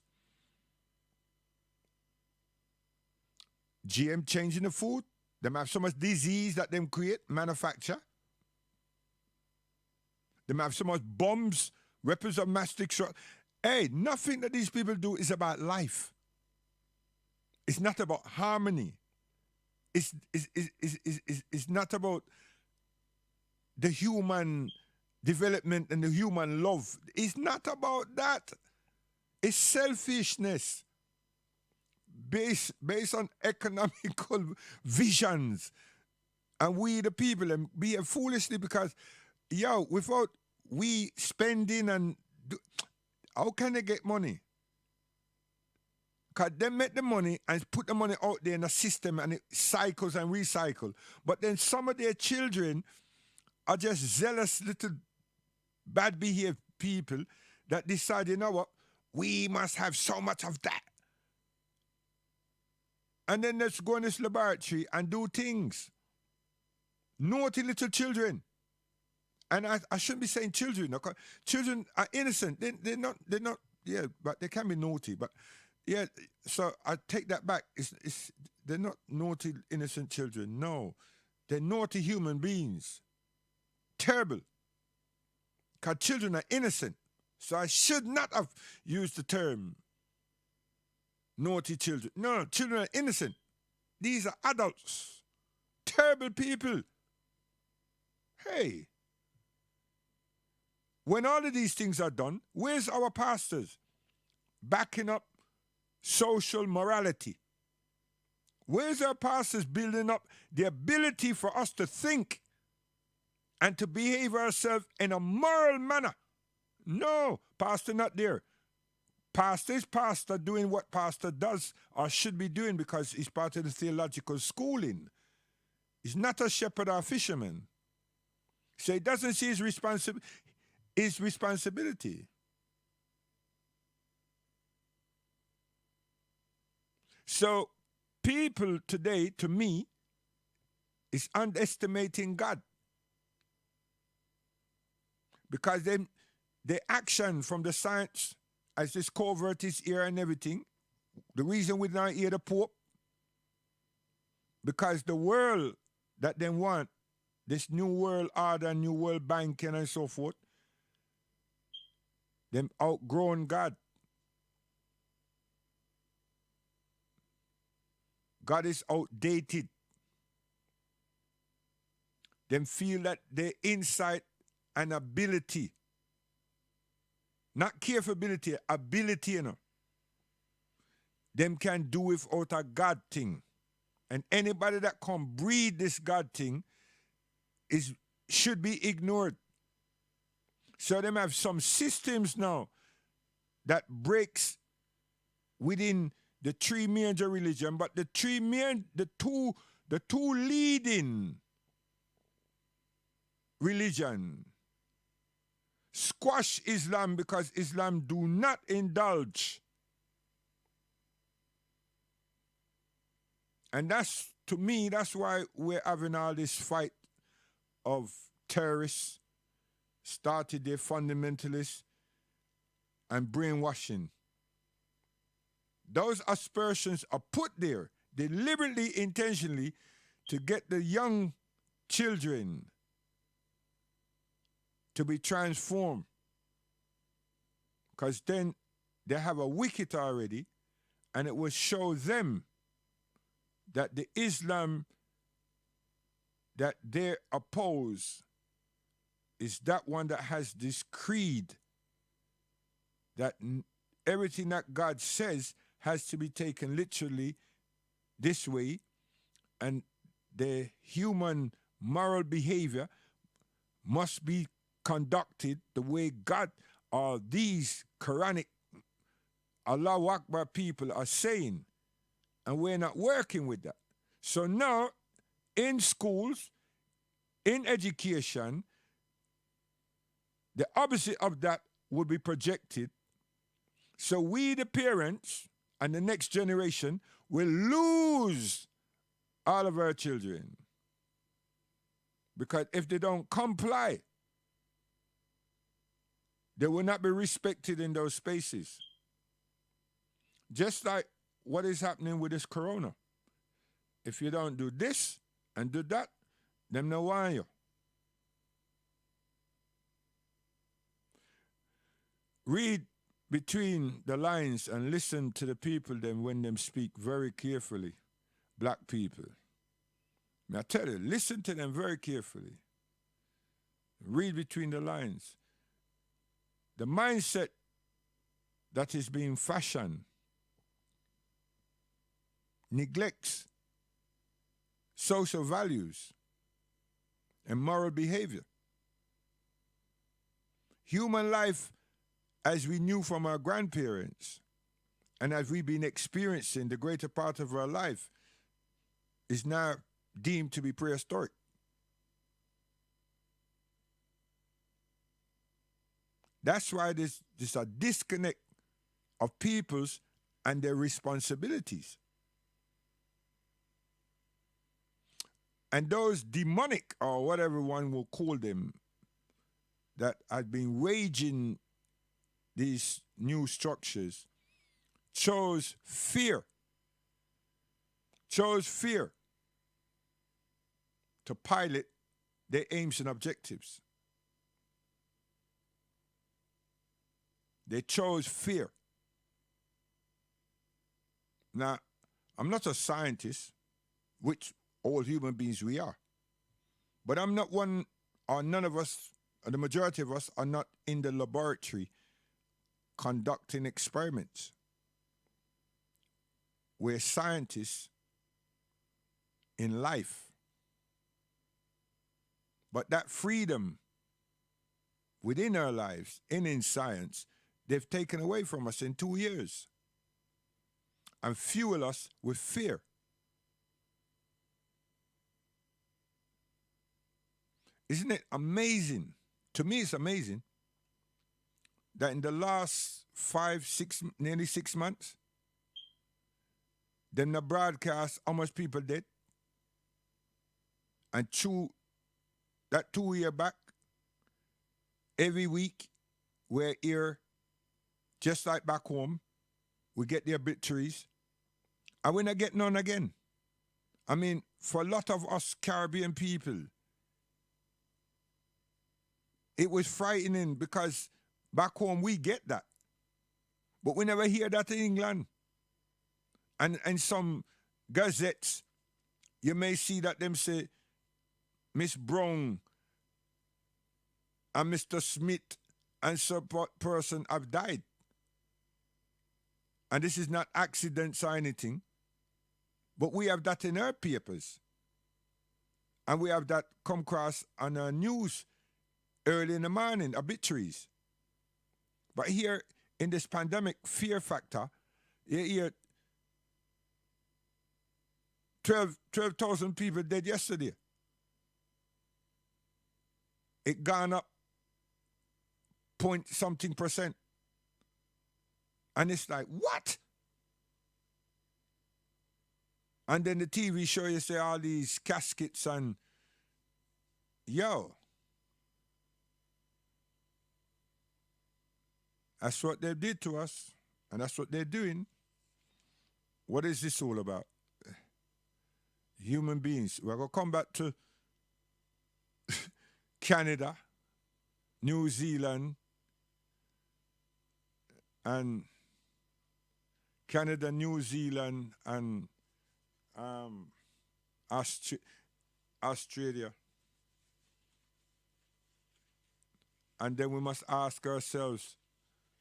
Speaker 1: GM changing the food, them have so much disease that them create, manufacture. Them have so much bombs, weapons of mass destruction. Hey, nothing that these people do is about life. It's not about harmony. It's not about the human development and the human love. It's not about that. It's selfishness based on economical visions. And we, the people, and behave foolishly because, without we spending how can they get money? Because they make the money and put the money out there in a system and it cycles and recycles. But then some of their children are just zealous little bad behaved people that decide, you know what, we must have so much of that. And then let's go in this laboratory and do things. Naughty little children. And I shouldn't be saying children. Okay? Children are innocent. They're not, yeah, but they can be naughty. But yeah, so I take that back. They're not naughty, innocent children. No, they're naughty human beings. Terrible. Because children are innocent. So I should not have used the term naughty children. No, children are innocent. These are adults. Terrible people. Hey. When all of these things are done, where's our pastors backing up social morality? Where's our pastors building up the ability for us to think and to behave ourselves in a moral manner? No, pastor not there. Pastor is pastor doing what pastor does or should be doing because he's part of the theological schooling. He's not a shepherd or a fisherman. So he doesn't see his responsibility. So people today, to me, is underestimating God. Because the action from the science, as this covert is here and everything, the reason we don't hear the Pope, because the world that they want, this new world order, new world banking and so forth, them outgrown God. God is outdated. Them feel that their insight and ability, not capability, ability, them can do without a God thing. And anybody that can breed this God thing should be ignored. So them have some systems now that breaks within the three major religion, but the two leading religion squash Islam because Islam do not indulge. And that's, to me, that's why we're having all this fight of terrorists, started their fundamentalists, and brainwashing. Those aspersions are put there deliberately, intentionally, to get the young children to be transformed. Because then they have a wicket already, and it will show them that the Islam that they oppose is that one that has this creed that everything that God says has to be taken literally this way, and the human moral behavior must be conducted the way God or these Quranic Allahu Akbar people are saying, and we're not working with that. So now, in schools, in education, the opposite of that would be projected. So we, the parents, and the next generation will lose all of our children. Because if they don't comply, they will not be respected in those spaces. Just like what is happening with this corona. If you don't do this and do that, them no want you. Read between the lines and listen to the people then when them speak very carefully. Black people. May I tell you, listen to them very carefully. Read between the lines. The mindset that is being fashioned neglects social values and moral behavior. Human life, as we knew from our grandparents, and as we've been experiencing the greater part of our life, is now deemed to be prehistoric. That's why there's a disconnect of peoples and their responsibilities. And those demonic, or whatever one will call them, that had been waging these new structures, chose fear to pilot their aims and objectives. They chose fear. Now, I'm not a scientist, which all human beings we are. But I'm not one, or none of us, or the majority of us, are not in the laboratory conducting experiments. We're scientists in life. But that freedom within our lives and in science, they've taken away from us in 2 years and fuel us with fear. Isn't it amazing? To me, it's amazing that in the last 5, 6, nearly 6 months, them the broadcast how much people dead. And through that 2 year back, every week we're here, just like back home, we get the obituaries, and we're not getting none again. I mean, for a lot of us Caribbean people, it was frightening because back home we get that. But we never hear that in England. And some gazettes, you may see that them say, Miss Brown and Mr. Smith and support person have died. And this is not accidents or anything, but we have that in our papers. And we have that come across on our news early in the morning, obituaries. But here in this pandemic fear factor, you hear 12,000 people dead yesterday. It gone up point something %. And it's like, what? And then the TV show you say all these caskets and, yo. That's what they did to us, and that's what they're doing. What is this all about? Human beings. We're going to come back to Canada, New Zealand, and Canada, New Zealand, and Australia. And then we must ask ourselves,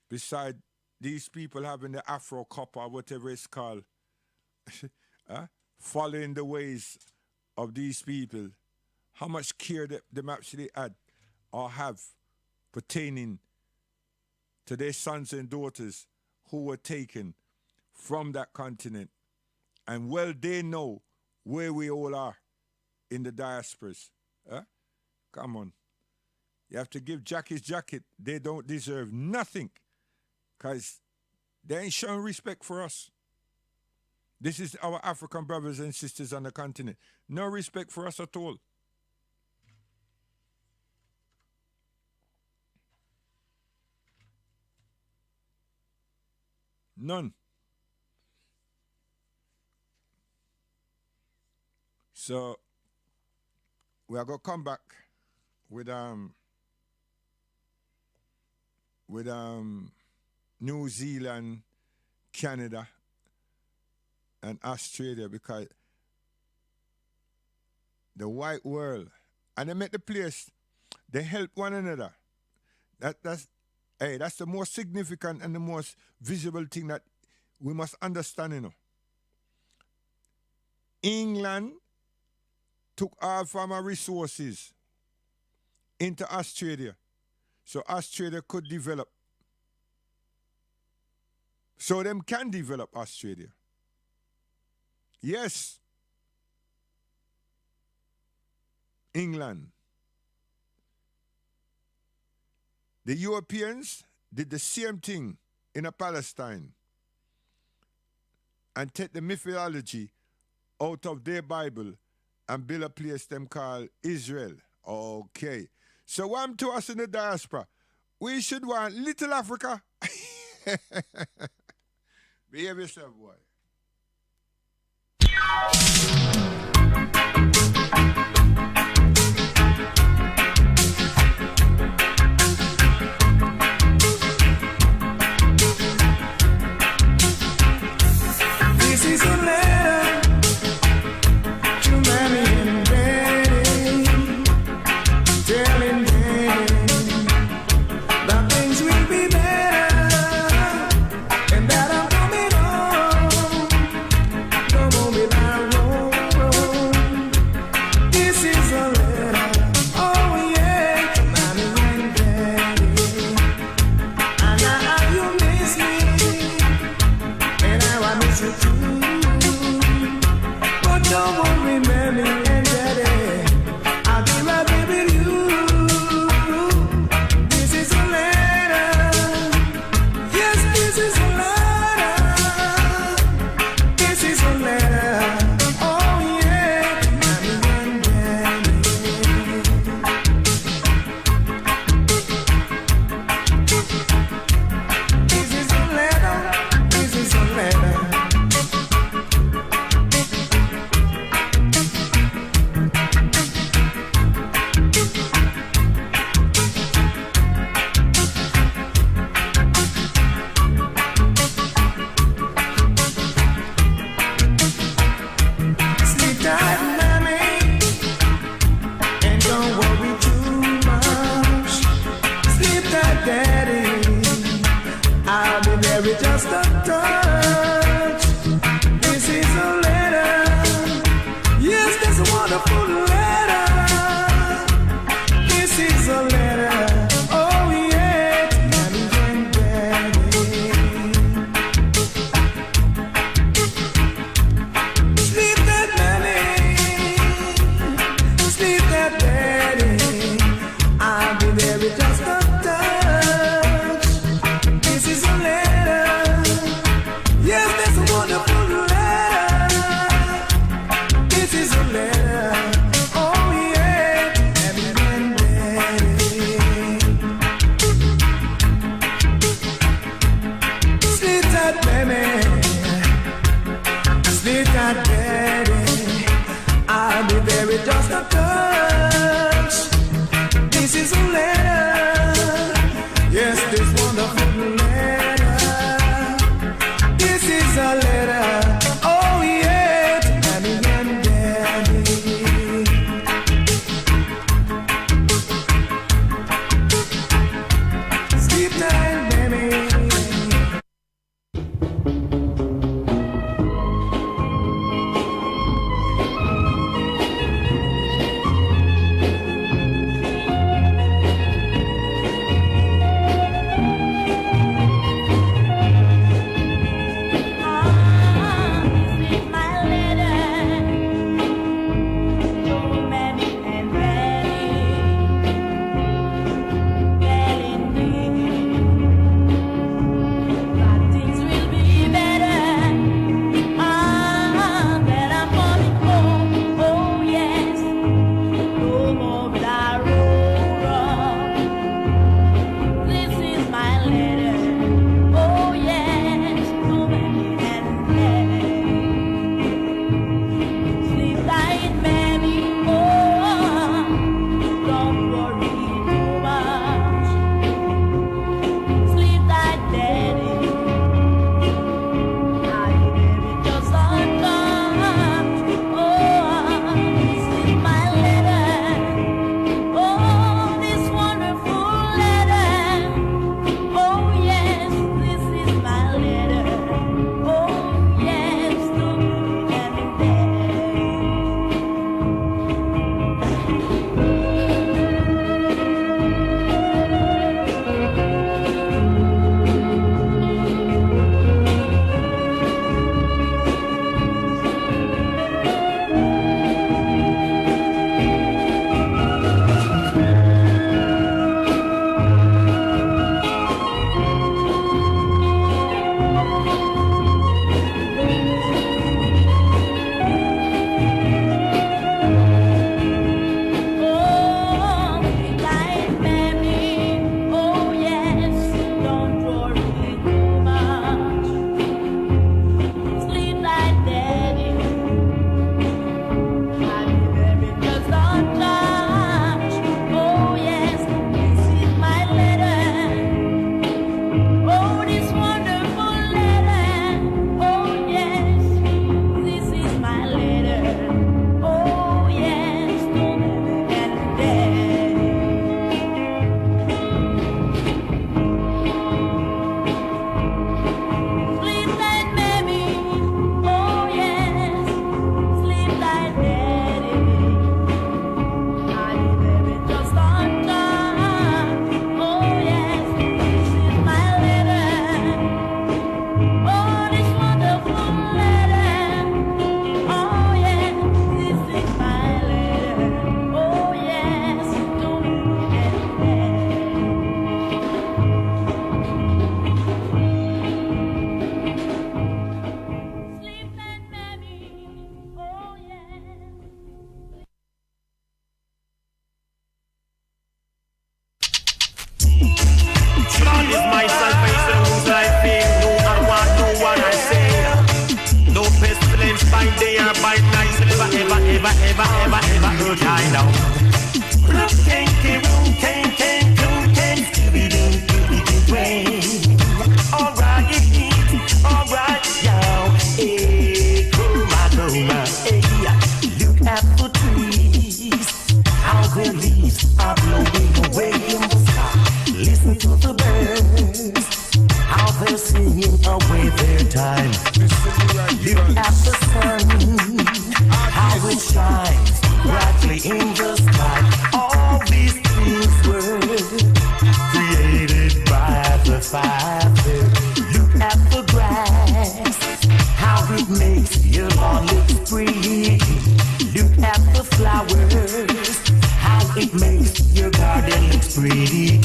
Speaker 1: beside these people having the Afro Cup or whatever it's called, following the ways of these people, how much care them actually had or have pertaining to their sons and daughters who were taken from that continent. And well, they know where we all are in the diasporas. Come on. You have to give Jack his jacket. They don't deserve nothing because they ain't showing respect for us. This is our African brothers and sisters on the continent. No respect for us at all. None. So we are gonna come back with New Zealand, Canada, and Australia, because the white world, and they make the place, they help one another. That's the most significant and the most visible thing that we must understand, you know. England took all former resources into Australia so Australia could develop. So them can develop Australia. Yes. England. The Europeans did the same thing in Palestine and take the mythology out of their Bible and build a place them called Israel. Okay. So what to us in the diaspora? We should want little Africa. Behave yourself, boy.
Speaker 2: This is a letter to Mammy and Daddy, telling them that things will be better and that I'm coming home. Come on, me now, roll. This is a letter, oh yeah, to Mammy and Daddy. And now you miss me, and now I miss you too. But don't worry, Mammy and Daddy, I'll be right there with you. This is a letter. Yes, this is a letter. This is a letter. Oh yeah, Mammy and Daddy. This is a letter. This is a letter. Sleep tight, Mammy, and don't worry too much. Sleep tight, Daddy, I'll be there with just a touch. This is a letter. Yes, this is a wonderful letter. This is a letter. Oh yeah, to Mammy and Daddy. Sleep that Mammy, sleep that Daddy, I'll be there with just a touch. This is a letter. Yes, this is a wonderful letter. This is a letter. Oh yeah, to Mammy and Daddy. Sleep that Mammy, sleep that Daddy, I'll be there with just a touch. This is a letter. Yes, this wonderful letter. This is a letter. Oh yeah, to Mammy and Daddy. Sleep tight, baby. never, ever, ever, ever go die now. Alright, yo, hey, Kuma, hey, look at the trees, how their leaves are blowing away in the sky. Listen to the birds, how they're singing away their time. Look at the sun, how it shines brightly in the sky. All these things were created by the Father. Look at the grass, how it makes your lawn look pretty. Look at the flowers, how it makes your garden look pretty.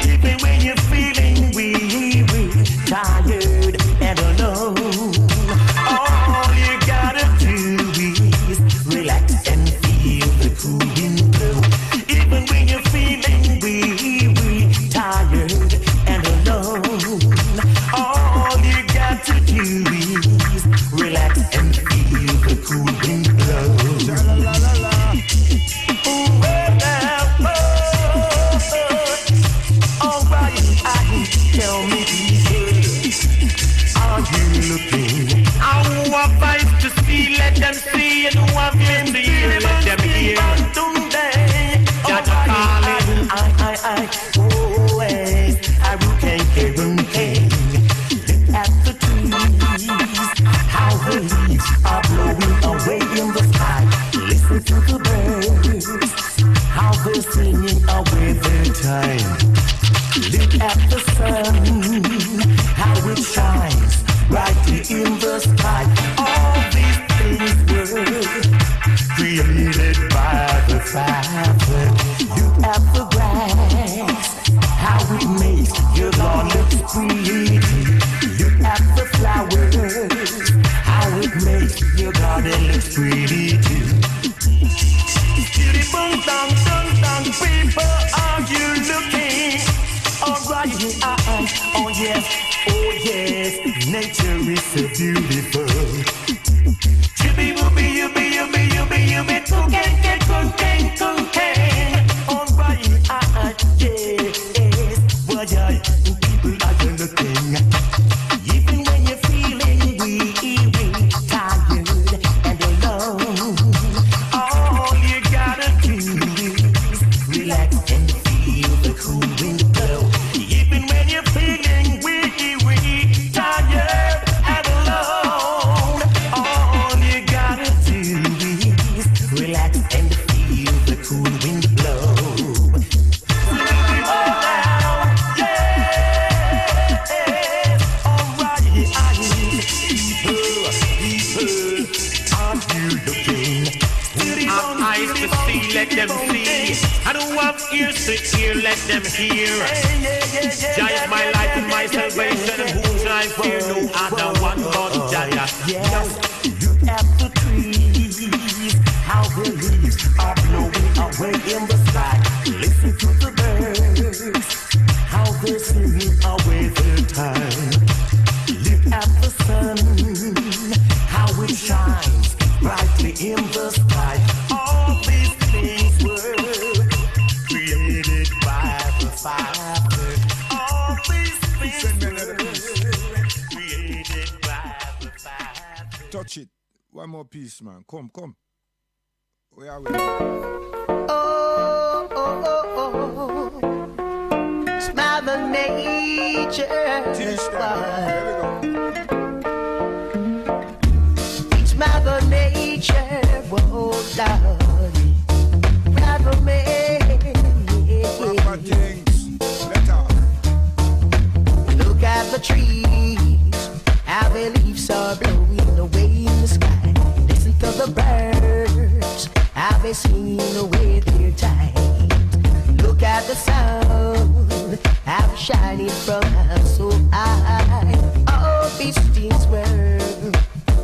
Speaker 2: Even when you're feeling weary, tired and alone, all you gotta do is relax and feel the cool wind blow. Even when you're feeling weary, tired and alone, all you got to do is relax and feel the cool wind blow. Tell me, are you looking? I want eyes to see, let them see, and who have ears to hear, let them hear. Jaja calling, always, I can't look at the trees, how the leaves are blowing away in the sky. Listen to the birds, how they're singing away their time. Look at the sun, how it shines brightly in the sky. All these things were created by the Father. Look at the grass, how it makes your lawn look pretty. Look at the flowers, how it makes your garden look pretty too. People, are you looking? Alright, oh yes, nature is so beautiful. Alright, yes, people are you looking? Even when you're feeling weary, tired and alone, all you gotta do is relax and feel the cool wind blow. Even when you're feeling weary, tired and alone, all you gotta do is relax and feel the cool wind blow. Let them see. I don't have ears to hear, let them hear. Jah is my life and my salvation, and whom I fear no other one but Jah. Yes, look at the trees, how the leaves are blowing away in the sky. Listen to the birds, how they're singing away their time. Look at the sun, how it shines brightly in the sky. All these things were created by the Father. All these things were created by the Father.
Speaker 1: Touch it. One more piece, man. Come. Where are we?
Speaker 2: Oh, it's Mother Nature.
Speaker 1: Teach them. Here we go.
Speaker 2: It's Mother Nature. Whoa, Lord. Mother Nature.
Speaker 1: Proper things. Let off.
Speaker 2: Look at the trees, how their leaves are blowing away in the sky. Listen to the birds, how they sing away their time. Look at the sun, how it's shining from up so high. All these things were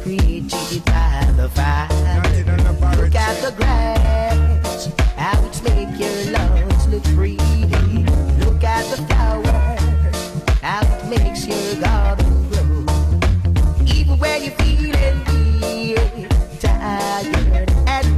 Speaker 2: created by the Father. Look at the grass, how it's make your lungs look free. Look at the flowers, how it makes your garden grow. Even when you're feeling weary, tired and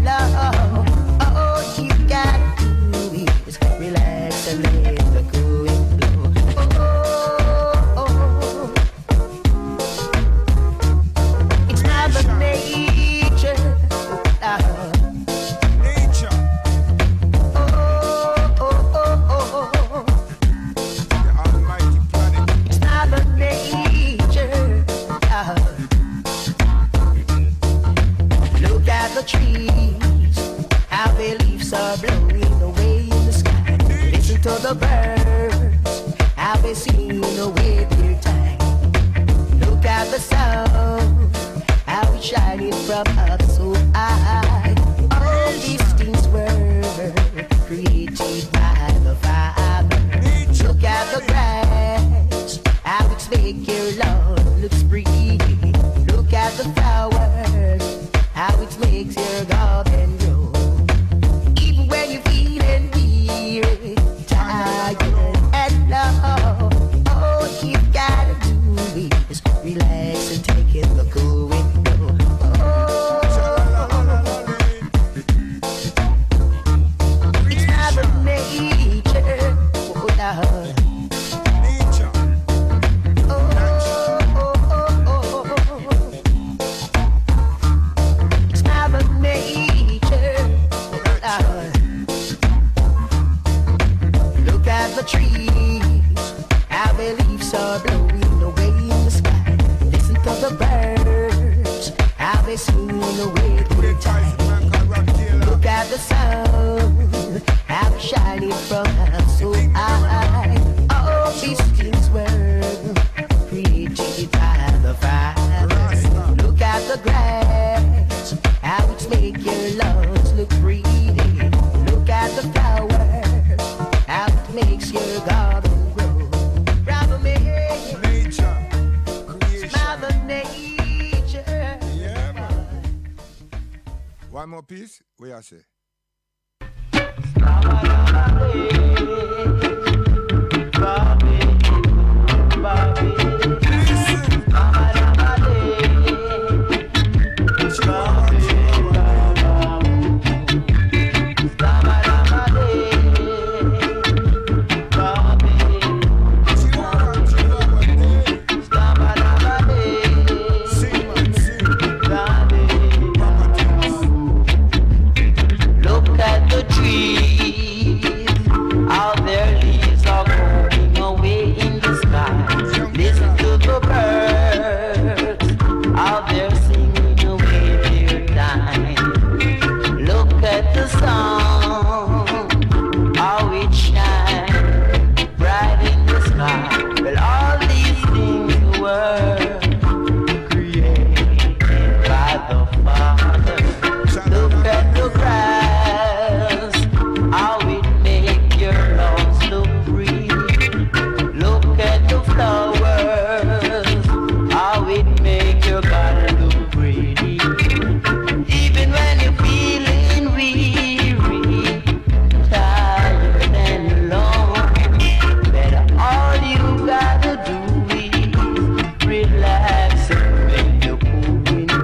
Speaker 5: they seen away their time. Look at the sun, how it's shining from up so high. All these things were created by the Father. Look at the grass, how it's make your lawn looks pretty. Look at the flowers, how it makes your garden grow. Even when you're feeling weary, tired and low, all you gotta do is relax and take in the cool window. It's Mother Nature, oh Lord. It's Mother Nature, oh Lord. Look at the trees, how their leaves are blowing away in the sky. Listen to the birds, how they sing away through time. Look at the sun, how it's shining from us so high. All these things were created by the Father. Look at the grass, how it's make your lawns look pretty. Look at the flowers, how it makes your garden grow. Brother
Speaker 1: Nature, creation.
Speaker 5: Mother Nature.
Speaker 1: Yeah, man. One more piece, what I say?
Speaker 5: Look at the trees, how their leaves are growing away in the sky. Listen to the birds, how they're singing away their time. Look at the sun, how it shines bright in the sky. Well, all these things were created by the Father. Look at the grass, how it make your lungs look green. Look at the flowers, how it make your garden look pretty. Even when you're feeling weary, tired and alone, better all you gotta do is relax and make the cool window.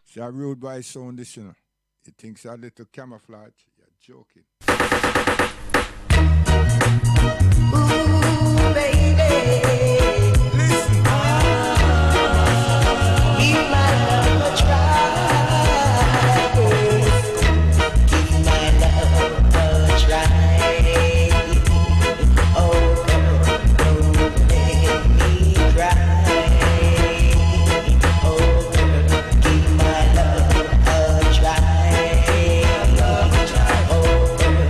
Speaker 1: See, I rude by sound this, you know. He thinks a little camouflage. You're joking.
Speaker 5: Ooh, baby.
Speaker 1: Listen.
Speaker 5: Give my love a try. Give my love a try. Oh, girl, don't let me cry. Oh, girl, give my love a try. Oh, girl,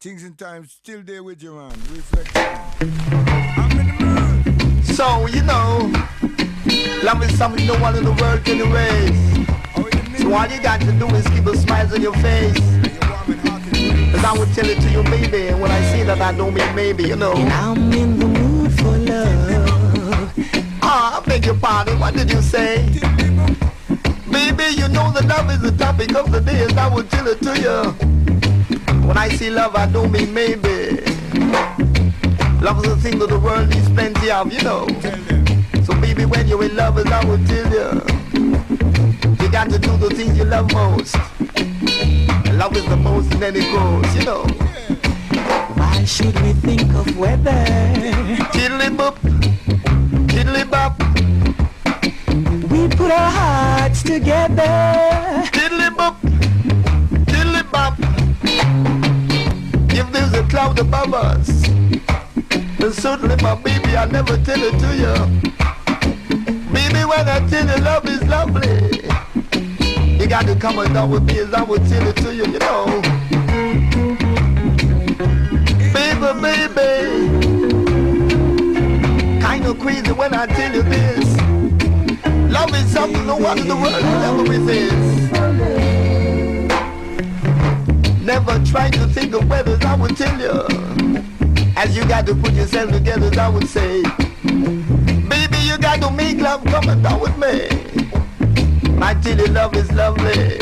Speaker 1: Things and times still there with you, man. Reflection. I'm in the mood.
Speaker 6: So, you know, love is something no one in the world can erase. So all you got to do is keep a smile on your face. Cause I would tell it to you, baby, and when I say that I don't mean maybe, you know.
Speaker 5: And I'm in the mood for love.
Speaker 6: Ah, I beg your pardon, what did you say? Baby, you know that love is the topic of the day, and I would tell it to you. When I say love, I don't mean maybe. Love is a thing that the world needs plenty of, you know. So baby, when you're in love, as I would tell you got to do the things you love most. And love is the most and then it goes, you know.
Speaker 5: Why should we think of weather?
Speaker 6: Tiddly boop, tiddly bop.
Speaker 5: We put our hearts together.
Speaker 6: Tiddly boop, tiddly bop. If there's a cloud above us, then certainly my baby, I'll never tell it to you. Baby, when I tell you love is lovely, you got to come along with me as I will tell it to you, you know. Baby, baby, kinda crazy when I tell you this. Love is something no one in the world will ever resist. Never try to think of whether I would tell you. As you got to put yourself together, as I would say. Baby, you got to make love come down with me. I tell you love is lovely.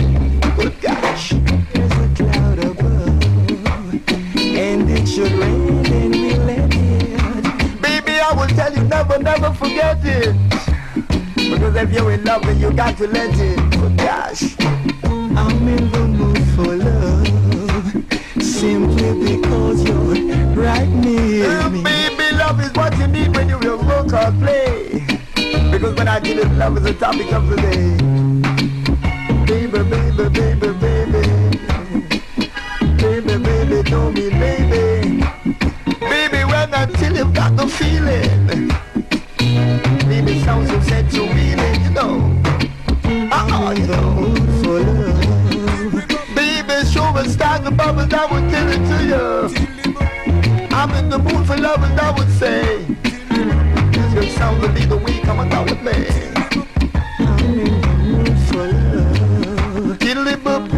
Speaker 6: Good gosh.
Speaker 5: There's a cloud above, and it should rain and we let it.
Speaker 6: Baby, I will tell you never, never forget it. Because if you're in love, then you got to let it. Good gosh.
Speaker 5: I'm in the mood for love, simply because you're right near me.
Speaker 6: Baby, love is what you need when you're at work or play. Because when I tell you love is the topic of the day. Baby, baby, baby, baby. Baby, baby, don't be baby. Baby, when I tell you got the feeling. Baby, sounds so sad to really, you know. You know.
Speaker 5: For love.
Speaker 6: Baby, show me start the bubbles, I would tell it to you. I'm in the mood for love and I would say, this your sound will be the way, come on down with me.
Speaker 5: I'm in the mood for love.
Speaker 6: Tiddly boop,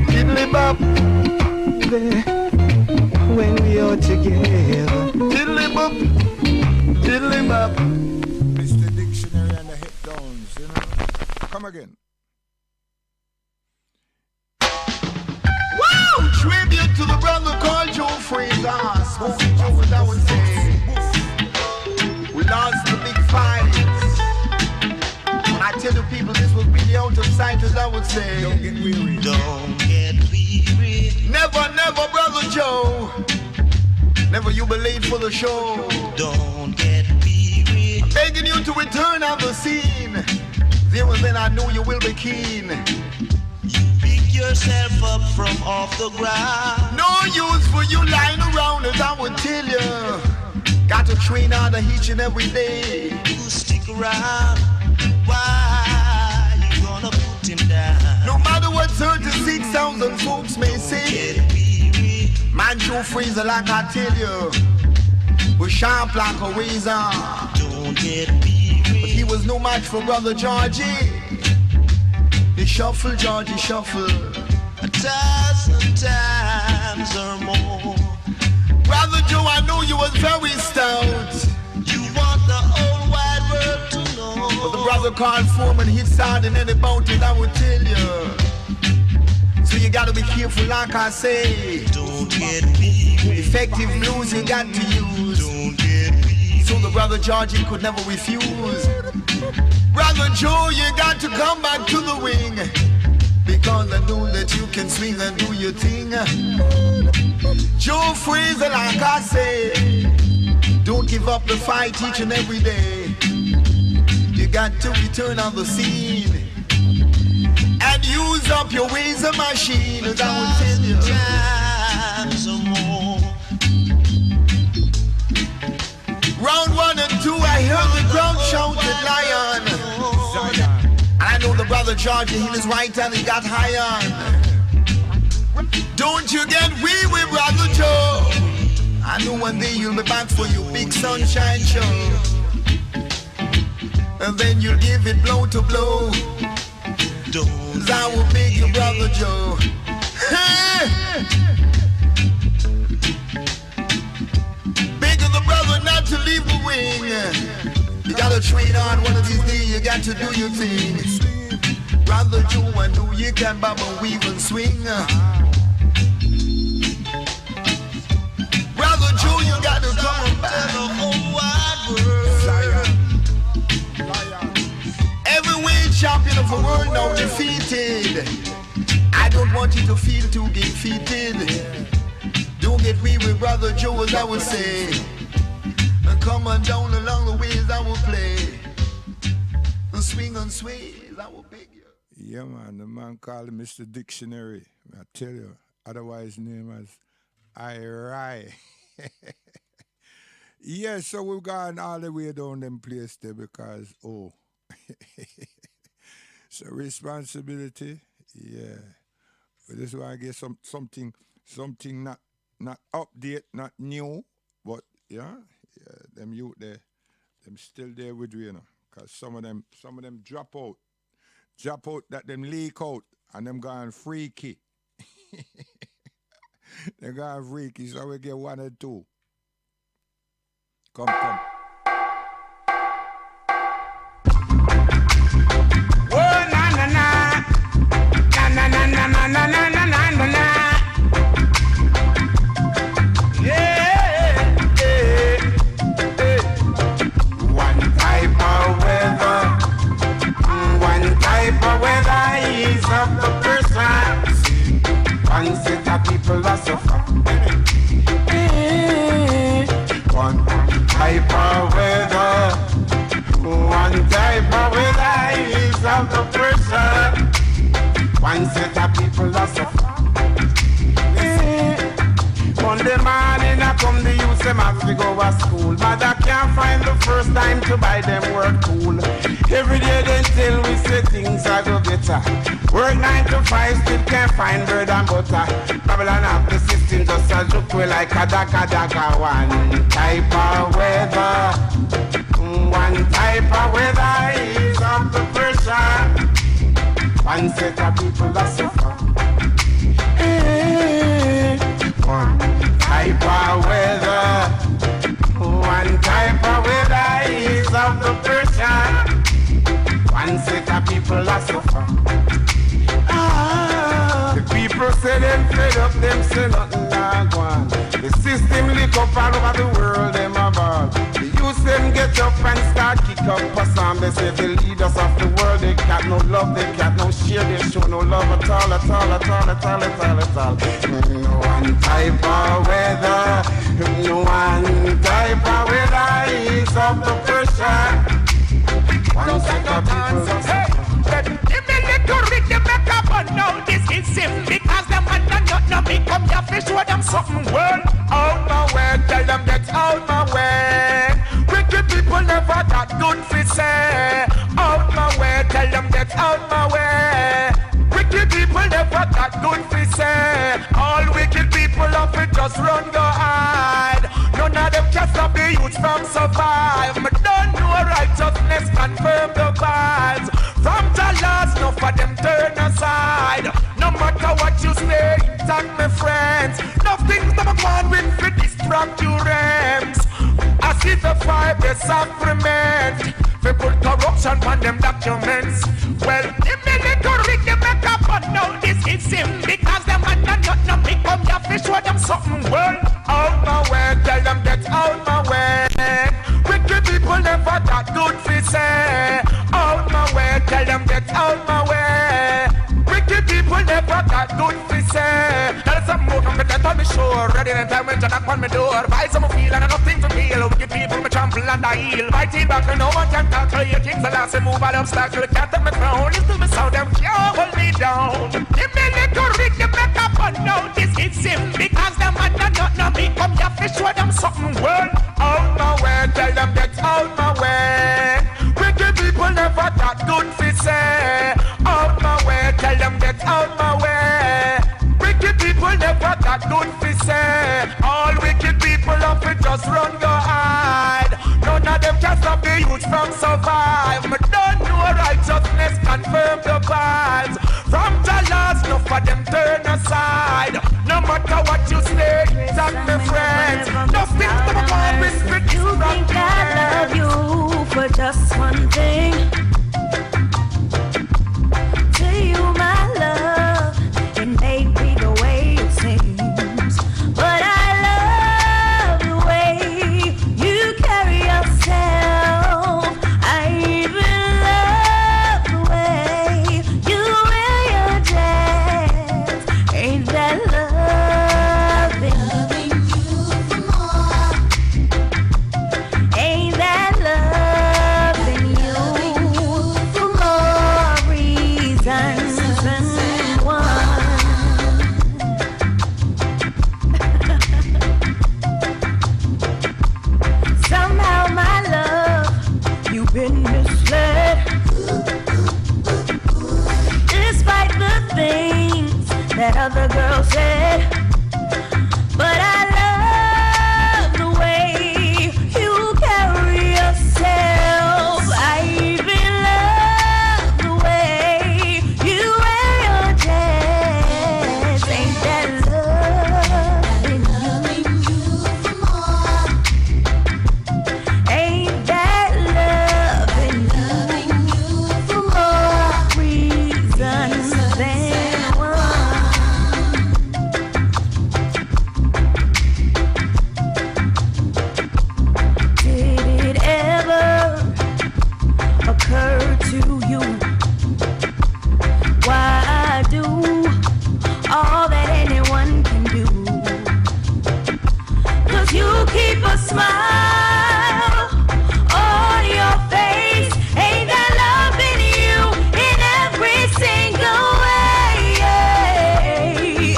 Speaker 6: tiddly bop.
Speaker 5: When we are together.
Speaker 6: Tiddly boop, tiddly bop.
Speaker 1: Mr. Dictionary and the hit downs, you know. Come again.
Speaker 6: Wow! Tribute to the brother called Joe Fraser. Smoking Joe, as I would say. We lost the big fight. When I tell the people this was really out of sight, as I would say.
Speaker 1: Don't get weary.
Speaker 4: Don't get weary.
Speaker 6: Never, never, brother Joe. Never you be late for the show.
Speaker 4: Don't get weary.
Speaker 6: Begging you to return on the scene. There was then I know you will be keen.
Speaker 4: Pick yourself up from off the ground.
Speaker 6: No use for you lying around, as I would tell you. Got to train harder each and every day.
Speaker 4: You stick around. Why you gonna put him down?
Speaker 6: No matter what 36,000 folks may say.
Speaker 4: Get weary.
Speaker 6: Man, Joe Fraser, like I tell you, was sharp like a razor.
Speaker 4: Don't get weary.
Speaker 6: But he was no match for brother Georgie. He shuffle, Georgie, shuffle.
Speaker 4: 1,000 times or more.
Speaker 6: Brother Joe, I know you was very stout.
Speaker 4: You want the whole wide world to know.
Speaker 6: But the brother called Foreman hits hard in any mountain, I would tell you. So you gotta be careful, like I say.
Speaker 4: Don't get weary.
Speaker 6: Effective blues you got to use.
Speaker 4: Don't get weary.
Speaker 6: So the brother Georgie could never refuse. Brother Joe, you got to come back to the ring. Because I know that you can swing and do your thing. Joe Fraser, like I say, don't give up the fight each and every day. You got to return on the scene and use up your ways of machine, as I would tell you.
Speaker 4: Times or more.
Speaker 6: Round 1 and 2, I heard the crowd shouted lion. And I know the brother Georgie, he was right and he got high on. Don't you get wee with Brother Joe. I know one day you'll be back for your big sunshine show. And then you'll give it blow to blow. Cause I will beg you, Brother Joe. Beg of the brother not to leave the wing. You gotta train on one of these days, you got to do your thing. Brother Joe, I know you can bob and weave and swing. Brother Joe, you gotta come back to the whole wide world. Heavyweight champion of the world now defeated. I don't want you to feel too defeated. Don't get weak with Brother Joe, as I would say. And come on down along the ways I will play. And swing and sway, as I will beg you.
Speaker 1: Yeah, man, the man called him Mr. Dictionary. I tell you, otherwise name as I. Yeah, so we've gone all the way down them place there because, so responsibility, yeah. But this is why I get something not update, not new, but yeah, them youth there, them still there with you, because some of them drop out that them leak out and them gone freaky. They gone freaky, so we get one or two. Come.
Speaker 7: Oh, na na na. Na na na na na na na na na na. Yeah. One type of weather. One type of weather is of the person. One set of people are suffer. One type of weather. One type of weather is of the person. One set of people are suffer. Monday morning I come the youth them have to go to school. But I can't find the first time to buy them work tool. Every day they tell we say things are go better. Work 9 to 5 still can't find bread and butter. Babylon have the system just a look way like a daka. One type of weather. One type of weather is of the pressure. One set of people are suffer. One type of weather. One type of weather is of the pressure. One set of people are suffer. The people say them fed up, them say nothing like one. The system lick up all over the world, them a ball. The youth them get up and start kick up for some. They say the leaders of the world, they got no love, they got no share, they show no love at all. One type of weather, one type of weather is of the pressure. One set of people.
Speaker 8: Give me little rig, they make up on now. This is him because the man not me come here fish show them something. Well, out my way, tell them get out my way. Wicked people never got good for say. Out my way, tell them get out my way. Wicked people never got good for say. All wicked people of it just run go hide. None of them can stop the youth from survive. Me don't know righteousness confirm the vibes. From the last, no for them turn aside. No matter what you say, thank my friends. Nothing's never gone with to distract your rams. I see the fire, the sacrament. We put corruption on them documents. Well, give me little rig, they make up on now. This is him because them man not me come here fish show them something. Well, out my way, tell them get out my way. Wicked people never got good for say. Out my way, tell them get out my way. Wicked people never got good for say. Tell some more from the death on the shore. Ready in time when you knock on my door. Buy some feel and nothing to feel. Wicked people me trample and I heal. Fighting back and no one can tackle your kings. The last move all obstacle. Can't take me crown. Listen me sound them can't hold me down. Give me little rig, they make up on now. This is him because the man not me come here fish show them something. Well, out my way, tell them get out my way. Wicked people never got good for say. Out my way, tell them get out my way. Wicked people never of them turn aside. No matter what you say, tell me friends. Nothing's gonna go on with
Speaker 9: You think I love you for just one thing? To you, my love, it may be the way it seems, but I love the way you carry yourself. I even love the way you wear your dress. Ain't that loving you for more? Ain't that loving you for more reasons than one? Somehow, my love, you've been misled. Despite the things that other girls said, but I love the way you carry yourself. I even love the way you wear your dress. Ain't that loving you for more? Ain't that loving you for more reasons than one? Did it ever occur to you why I do all that anyone can do? 'Cause you keep a smile on your face. Ain't that loving you in every single way?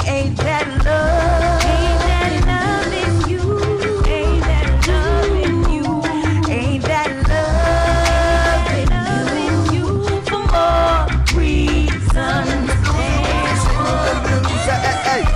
Speaker 9: Ain't that love? Ain't that loving you? Ain't that loving you? Ain't that loving you for more reasons than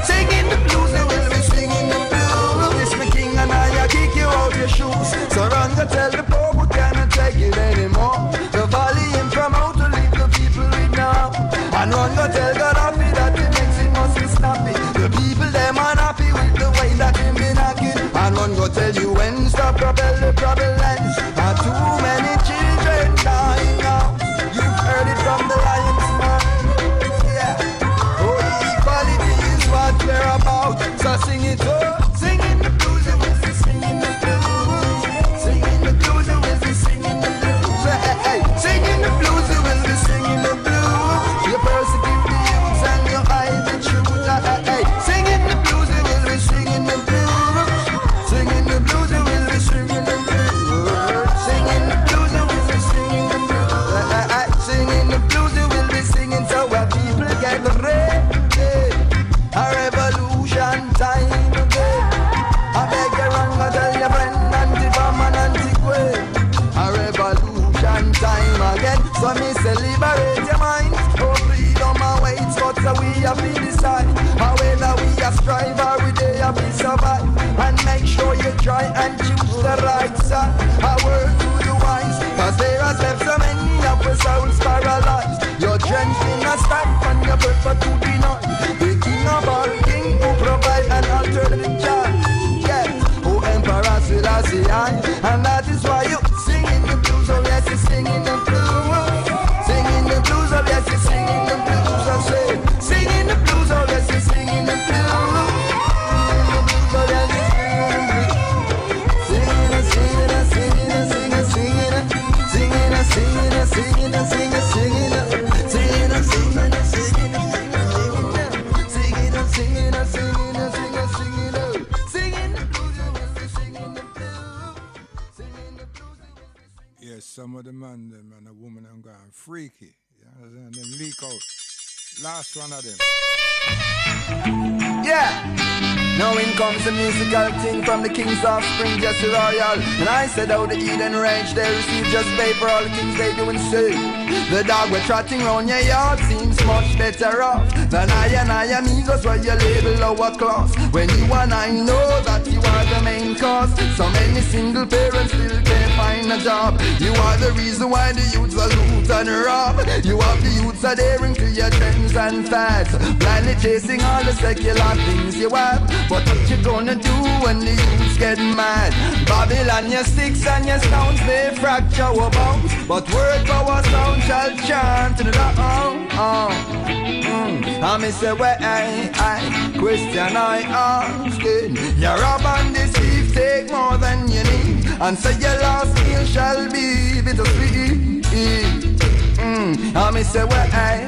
Speaker 6: Singing the blues, they will be singing the blues. This my king and I kick you out your shoes. So run go tell the poor who cannot take it anymore. The volume from out to leave the people with now. And run go tell Gaddafi that he makes it must be snappy. The people them unhappy with the way that him be knocking. And run go tell you when stop propel the problems. Are too many children dying out. You've heard it from the lion's mouth. Yeah. Oh, equality is what we're about. So sing it up. Singing the blues, it was the singing the blues. Singing the blues, it was the singing the blues. Hey, singing the blues, it was the singing the blues. You persecute the youths and you hide the truth. Hey, singing the blues, it was the singing the blues. Singing the blues, it was the singing the blues. Singing the blues, it was the singing the blues. Singing the blues, it will be singing so our people get ready. A revolution time again. I beg you run, go tell your friend anti-bomb and anti-queen. A revolution time again. So me say liberate your mind. Oh freedom awaits, but so we have to decide. How whether we a strive or we day have to survive. And make sure you try and choose the right side. I word to the wise, 'cause there are left so many of our souls paralyzed. You're drenched in a strife and you prefer to deny the king of all king who provide an alternative child. Yeah, oh Emperor Selassie I, and that is why you singing the blues. Oh yes, you're singing the blues. Singing the blues. Oh yes, you're singing the blues. I say, singing the blues. Oh yes, you're singing the blues. Singing the blues. Oh yes, you're singing it. Singing it, singing it, singing it, singing it, singing it, singing it, singing it, singing it, singing it, singing it, singing it, singing it, singing it, singing it, singing it, singing it, singing the blues. Singing the blues, singing the blues.
Speaker 1: Yes, some of the man, them and the woman, I'm going freaky. You understand? Them leak out. Last one of them.
Speaker 6: Yeah. Now in comes the musical thing from the king's offspring, Jesse Royal. And I said how the Eden range, they receive just pay for all the things they do and say. The dog we're trotting round your yard seems much better off than I and I amigos where you label lower class. When you and I know that you are the main cause. So many single parents still can't find find a job. You are the reason why the youths are loot and rob. You have the youths adhering to your trends and fads, blindly chasing all the secular things you have. But what you gonna do when the youths get mad? Babylon, your sticks and your stones may fracture our bones, but word power sound shall chant to the I may say where I question I asking. Your rob and deceive take more than you need, and say your last meal shall be bittersweet. I may say where I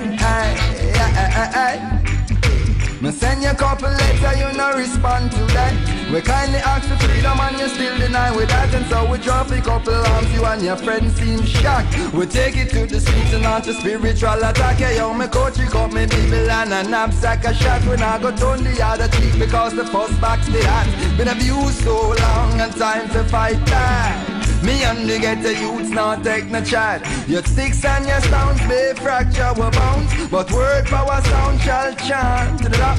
Speaker 6: me send you a couple letters, you no respond to that. We kindly ask for freedom and you still deny with that. And so we drop a couple arms, you and your friends seem shocked. We take it to the streets and not a spiritual attack. Yeah, yo, me coach, you got me people and a knapsack a shot. When I go turn the other cheek because the first back's the hat. Been abused so long and time to fight back. Me and the ghetto youths not take no chat. Your sticks and your stones may fracture our bones, but word power sound shall chant to the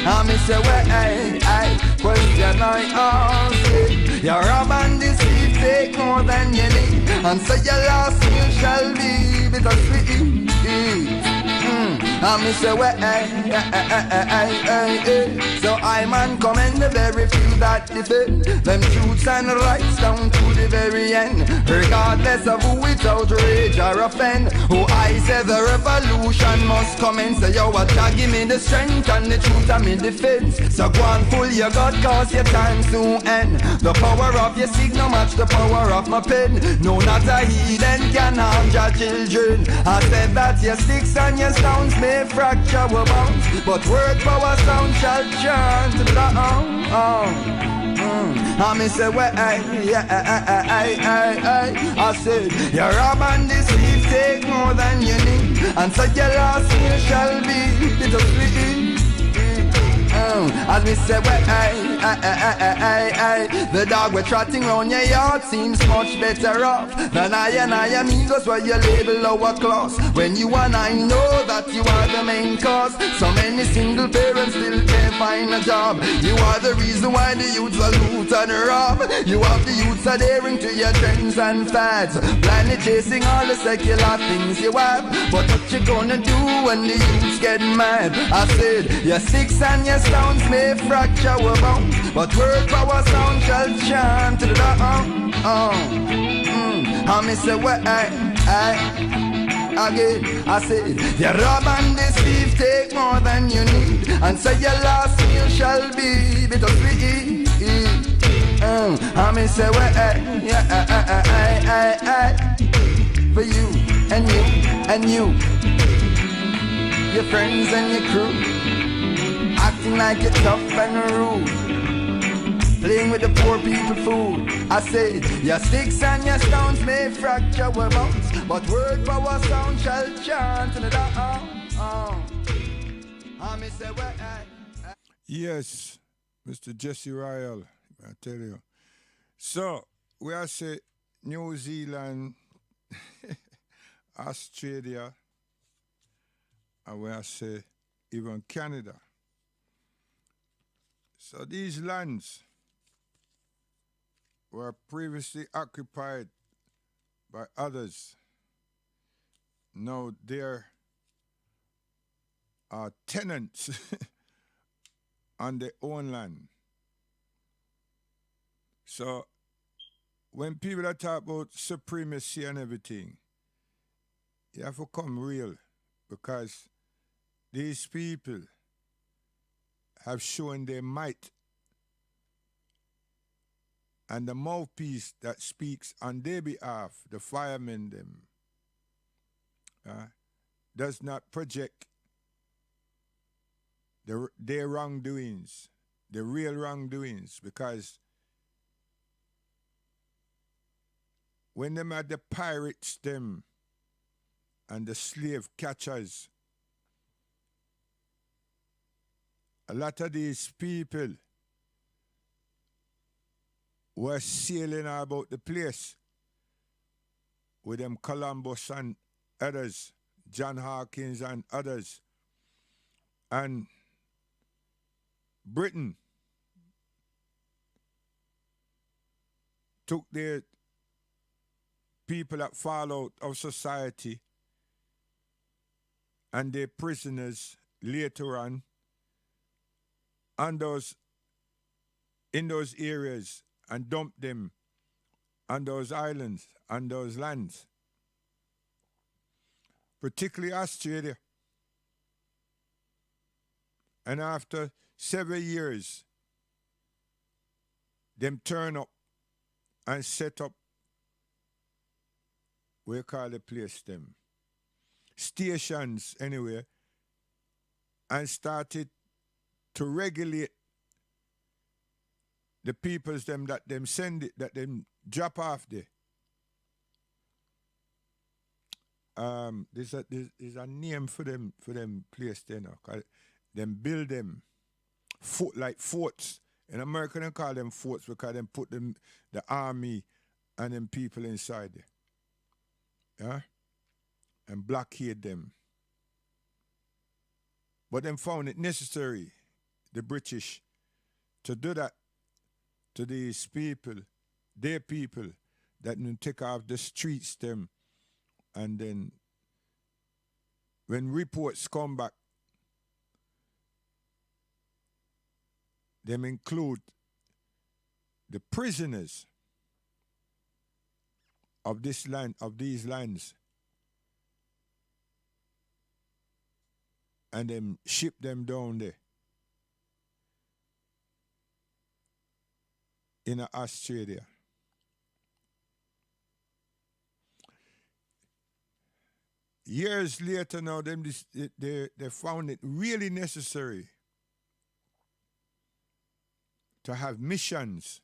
Speaker 6: I me say where I question I ask. Your rob and deceive take more than you need, and so your last meal shall be bittersweet. I me say where so I man commend the very few that defend them truths and rights down to the very end, regardless of who it outrage or offend. Who I say the revolution must commence. So yo, what give me the strength and the truth and me defense. So go and pull your God cause your time soon end. The power of your signal match the power of my pen. No, not a heathen can harm your children. I said that your sticks and your stones may fracture our bones, but word power sound shall chant to the I me say where I said your rob and deceive take more than you need, and so your last meal shall be bittersweet. As we say where the dog we're trotting round your yard seems much better off than I and amigos where you label lower class. When you and I know that you are the main cause, so many single parents still can't find a job. You are the reason why the youths are loot and rob. You have the youths adhering to your trends and fads, blindly chasing all the secular things you have. But what you gonna do when the youths get mad? I said your sticks and your stones may fracture our bones, but word power sound shall chant to the I me say where again, I said your rob and deceive take more than you need, and say your last meal shall be bittersweet. I me say where for you and you and you, your friends and your crew, acting like you're tough and rude, playing with the poor people food. I said your sticks and your stones may fracture our bones, but word power sound shall chant in the
Speaker 1: Yes, Mr. Jesse Ryle, I tell you. So we are say New Zealand, Australia, and we are say even Canada. So these lands were previously occupied by others. Now they're tenants on their own land. So when people are talk about supremacy and everything, you have to come real, because these people have shown their might, and the mouthpiece that speaks on their behalf, the firemen them, does not project their wrongdoings, the real wrongdoings, because when them are the pirates them and the slave catchers, a lot of these people were sailing about the place with them Columbus and others, John Hawkins and others. And Britain took their people that fall out of society and their prisoners later on in those areas and dumped them on those islands, on those lands, particularly Australia. And after several years, them turn up and set up, we call the place them, stations anyway, and started to regulate the peoples them that them send it, that them drop off there. There's a name for them place there now. Them build them like forts. In America they call them forts because them put them the army and them people inside there. Yeah? And blockade them. But them found it necessary, the British, to do that to these people, their people, that will take off the streets them, and then when reports come back, them include the prisoners of this land, of these lands, and then ship them down there in Australia. Years later now, they found it really necessary to have missions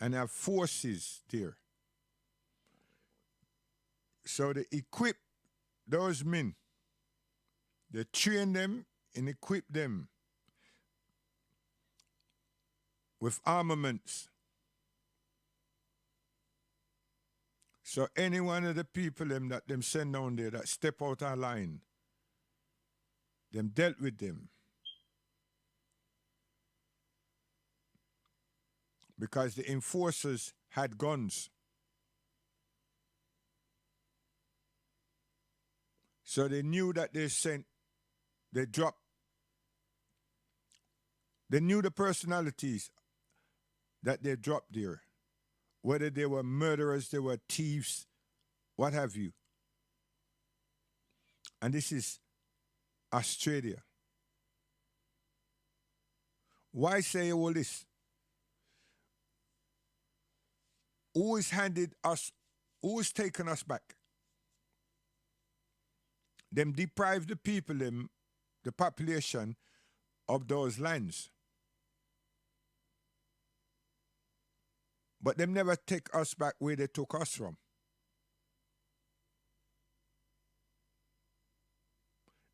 Speaker 1: and have forces there. So they equip those men. They train them and equip them with armaments. So any one of the people that them send down there that step out of line, them dealt with them. Because the enforcers had guns. So they knew that they dropped. They knew the personalities that they dropped there. Whether they were murderers, they were thieves, what have you. And this is Australia. Why say all this? Who has taken us back? Them deprive the people, the population of those lands. But them never take us back where they took us from.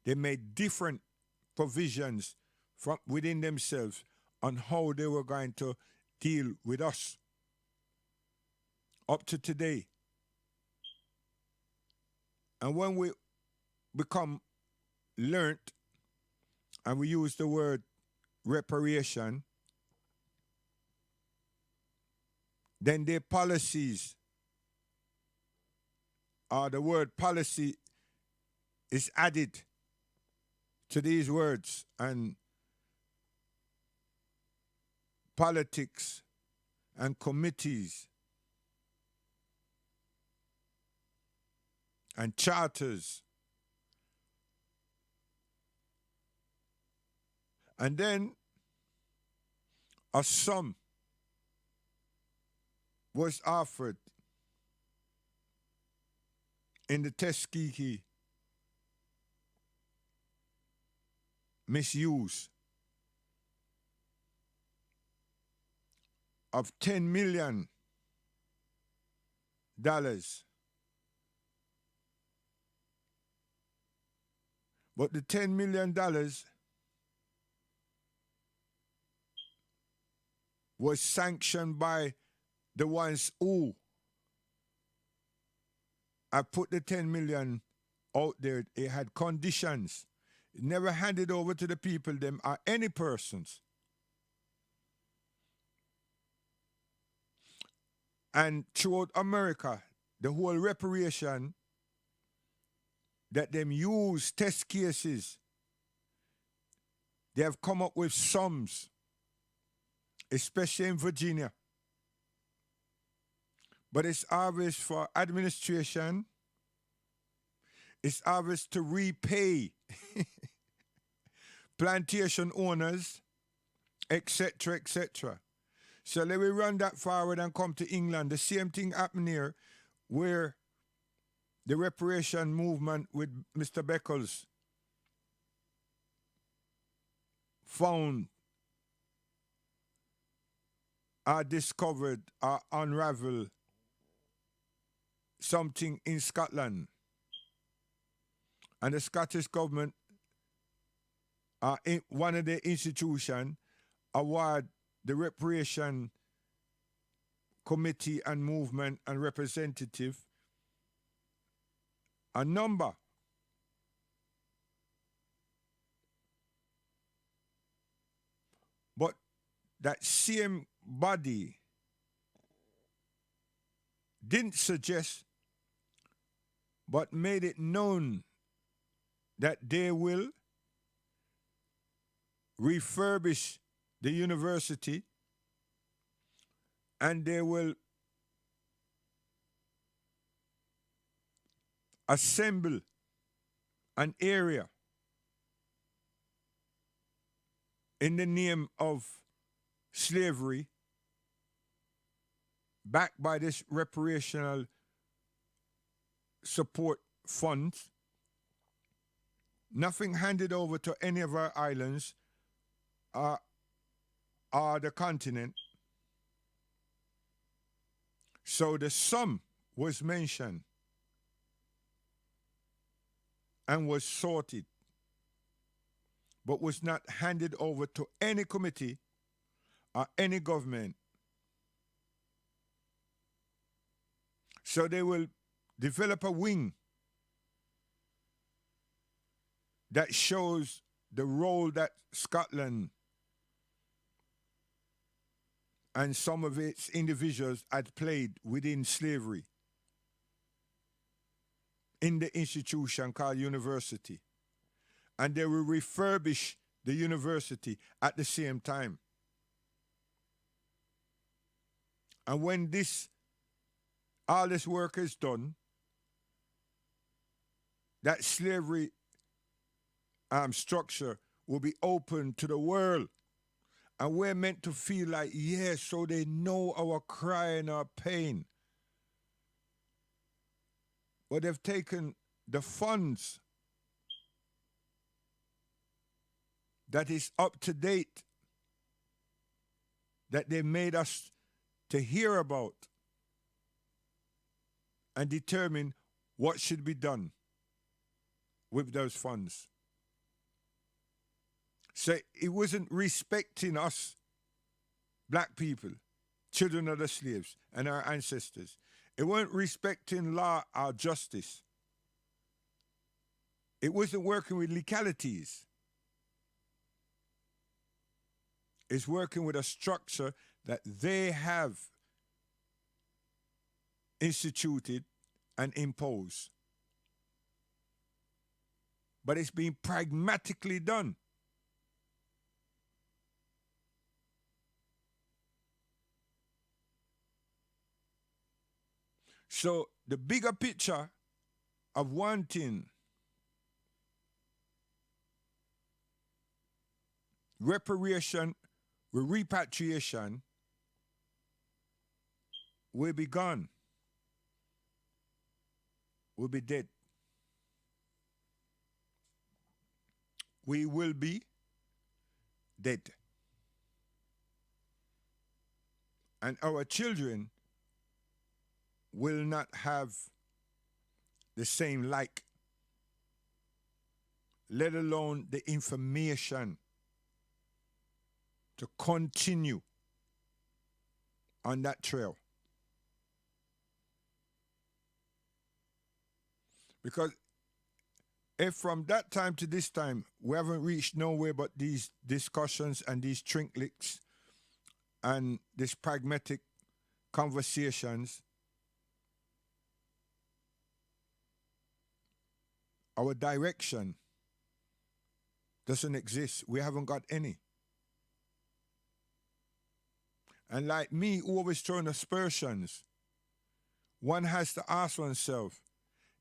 Speaker 1: They made different provisions from within themselves on how they were going to deal with us up to today. And when we become learnt and we use the word reparation, then their policies, or the word policy is added to these words, and politics and committees and charters. And then a sum was offered in the Tuskegee misuse of $10 million. But the $10 million was sanctioned by the ones who have put the 10 million out there. It had conditions. It never handed over to the people, them or any persons. And throughout America, the whole reparation that them use test cases, they have come up with sums, especially in Virginia. But it's obvious for administration, it's obvious to repay plantation owners, etc., etc. So let me run that forward and come to England. The same thing happened here, where the reparation movement with Mr. Beckles found or discovered or unraveled something in Scotland. And the Scottish government, in one of the institutions, award the reparation committee and movement and representative a number. But that same body didn't suggest, but made it known that they will refurbish the university and they will assemble an area in the name of slavery backed by this reparational support funds, nothing handed over to any of our islands or the continent. So the sum was mentioned and was sorted, but was not handed over to any committee or any government. So they will develop a wing that shows the role that Scotland and some of its individuals had played within slavery in the institution called university. And they will refurbish the university at the same time. And when all this work is done, that slavery structure will be open to the world. And we're meant to feel like, yes, so they know our cry and our pain. But they've taken the funds that is up to date, that they made us to hear about, and determine what should be done with those funds. So it wasn't respecting us, black people, children of the slaves, and our ancestors. It wasn't respecting law or justice. It wasn't working with legalities. It's working with a structure that they have instituted and imposed. But it's being pragmatically done. So the bigger picture of wanting reparation, repatriation will be gone, will be dead. We will be dead. And our children will not have the same like, let alone the information to continue on that trail. Because if from that time to this time we haven't reached nowhere but these discussions and these trinklicks and this pragmatic conversations, our direction doesn't exist. We haven't got any. And like me, who always throwing aspersions, one has to ask oneself,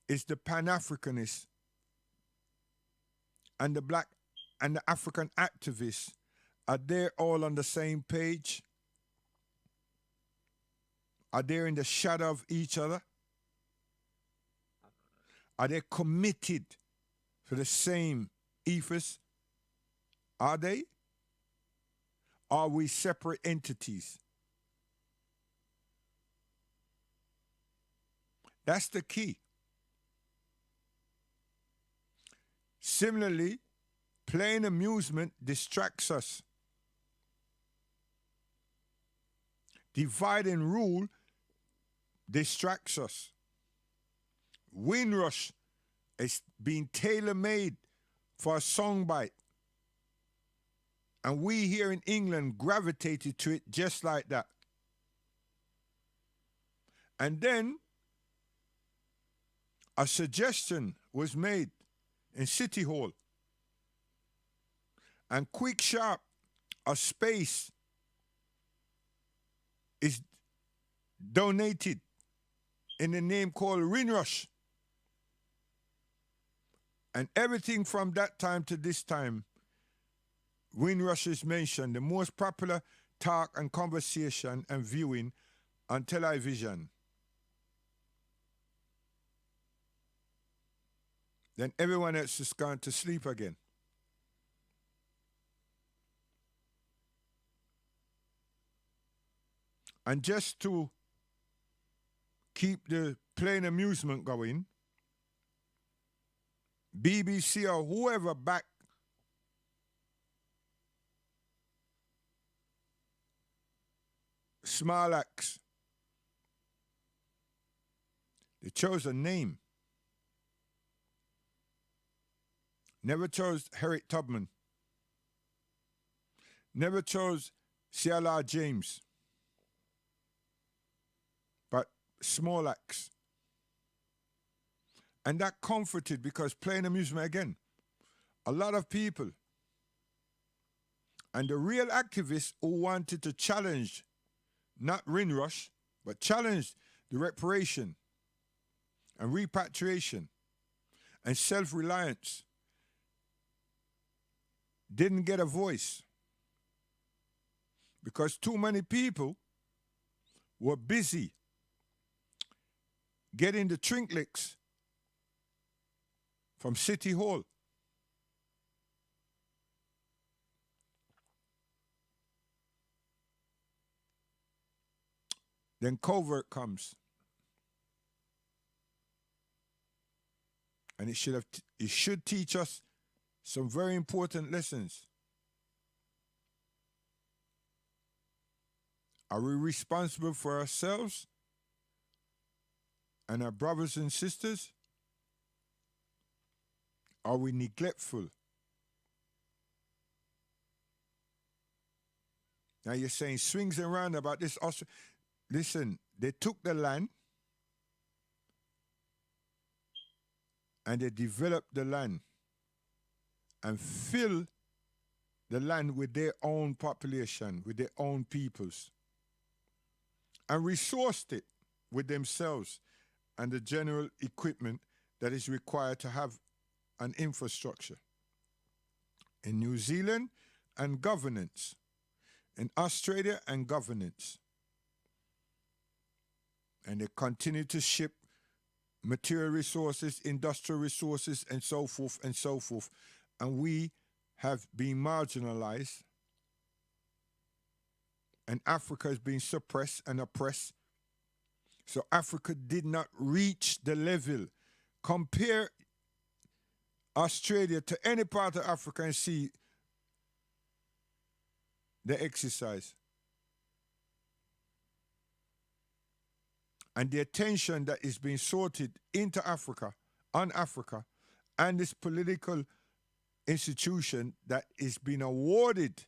Speaker 1: is the Pan-Africanist and the black and the African activists, are they all on the same page? Are they in the shadow of each other? Are they committed to the same ethos? Are they? Are we separate entities? That's the key. Similarly, plain amusement distracts us. Divide and rule distracts us. Windrush is being tailor-made for a songbite. And we here in England gravitated to it just like that. And then a suggestion was made in City Hall. And quick, sharp, a space is donated in the name called Windrush. And everything from that time to this time, Windrush is mentioned, the most popular talk and conversation and viewing on television. Then everyone else is gone to sleep again. And just to keep the plain amusement going, BBC or whoever back Small Axe, they chose a name. Never chose Harriet Tubman. Never chose C.L.R. James. But Small Axe. And that comforted, because plain amusement again, a lot of people and the real activists who wanted to challenge not Windrush, but challenge the reparation and repatriation and self-reliance didn't get a voice because too many people were busy getting the trinklicks from City Hall. Then covert comes. And it should teach us some very important lessons. Are we responsible for ourselves and our brothers and sisters? Are we neglectful? Now you're saying swings and roundabouts this also. Listen, they took the land and they developed the land and filled the land with their own population, with their own peoples, and resourced it with themselves and the general equipment that is required to have an infrastructure. In New Zealand, and governance. In Australia, and governance. And they continue to ship material resources, industrial resources, and so forth and so forth. And we have been marginalized. And Africa has been suppressed and oppressed. So Africa did not reach the level. Compare Australia to any part of Africa and see the exercise. And the attention that is being sorted into Africa, on Africa, and this political institution that is being awarded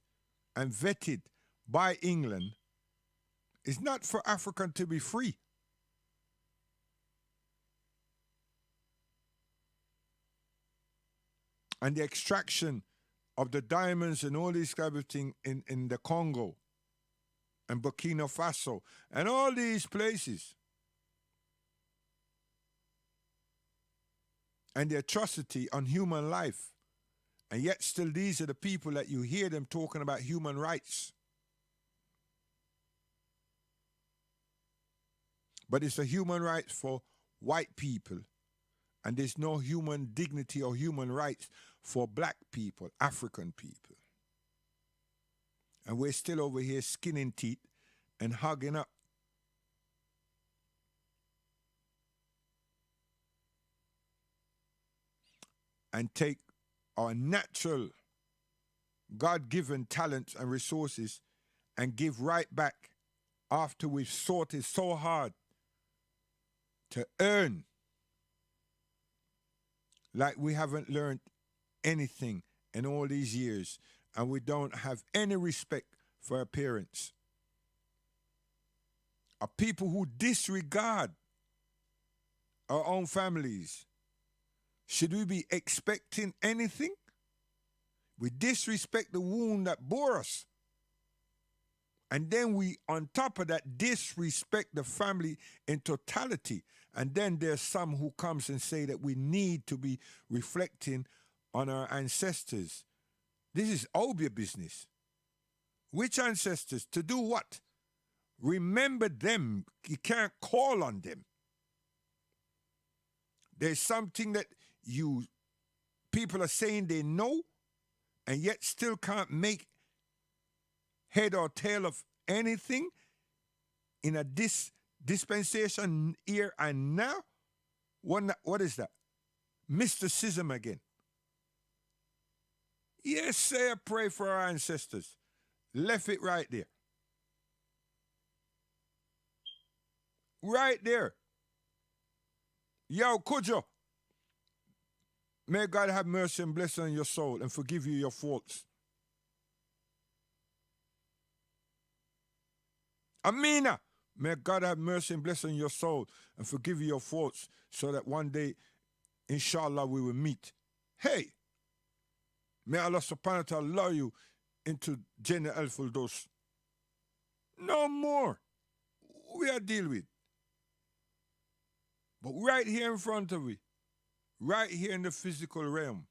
Speaker 1: and vetted by England It's not for African to be free. And the extraction of the diamonds and all these kind of things in the Congo and Burkina Faso and all these places. And the atrocity on human life. And yet still these are the people that you hear them talking about human rights. But it's a human rights for white people. And there's no human dignity or human rights for black people, African people. And we're still over here skinning teeth and hugging up. And take our natural, God-given talents and resources and give right back after we've sought it so hard to earn like we haven't learned anything in all these years, and we don't have any respect for our parents. Are people who disregard our own families. Should we be expecting anything? We disrespect the womb that bore us. And then we, on top of that, disrespect the family in totality. And then there's some who comes and say that we need to be reflecting on our ancestors. This is Obia business. Which ancestors? To do what? Remember them. You can't call on them. There's something that people are saying they know and yet still can't make head or tail of anything in a dispensation here and now. What is that? Mysticism again. Yes, say a prayer for our ancestors. Left it right there. Right there. Yo, Kujo. May God have mercy and blessing on your soul and forgive you your faults. Amina. May God have mercy and blessing on your soul and forgive you your faults so that one day, inshallah, we will meet. Hey. May Allah subhanahu wa ta'ala allow you into Jannah al-Firdaus. No more. We are deal with. But right here in front of we, right here in the physical realm,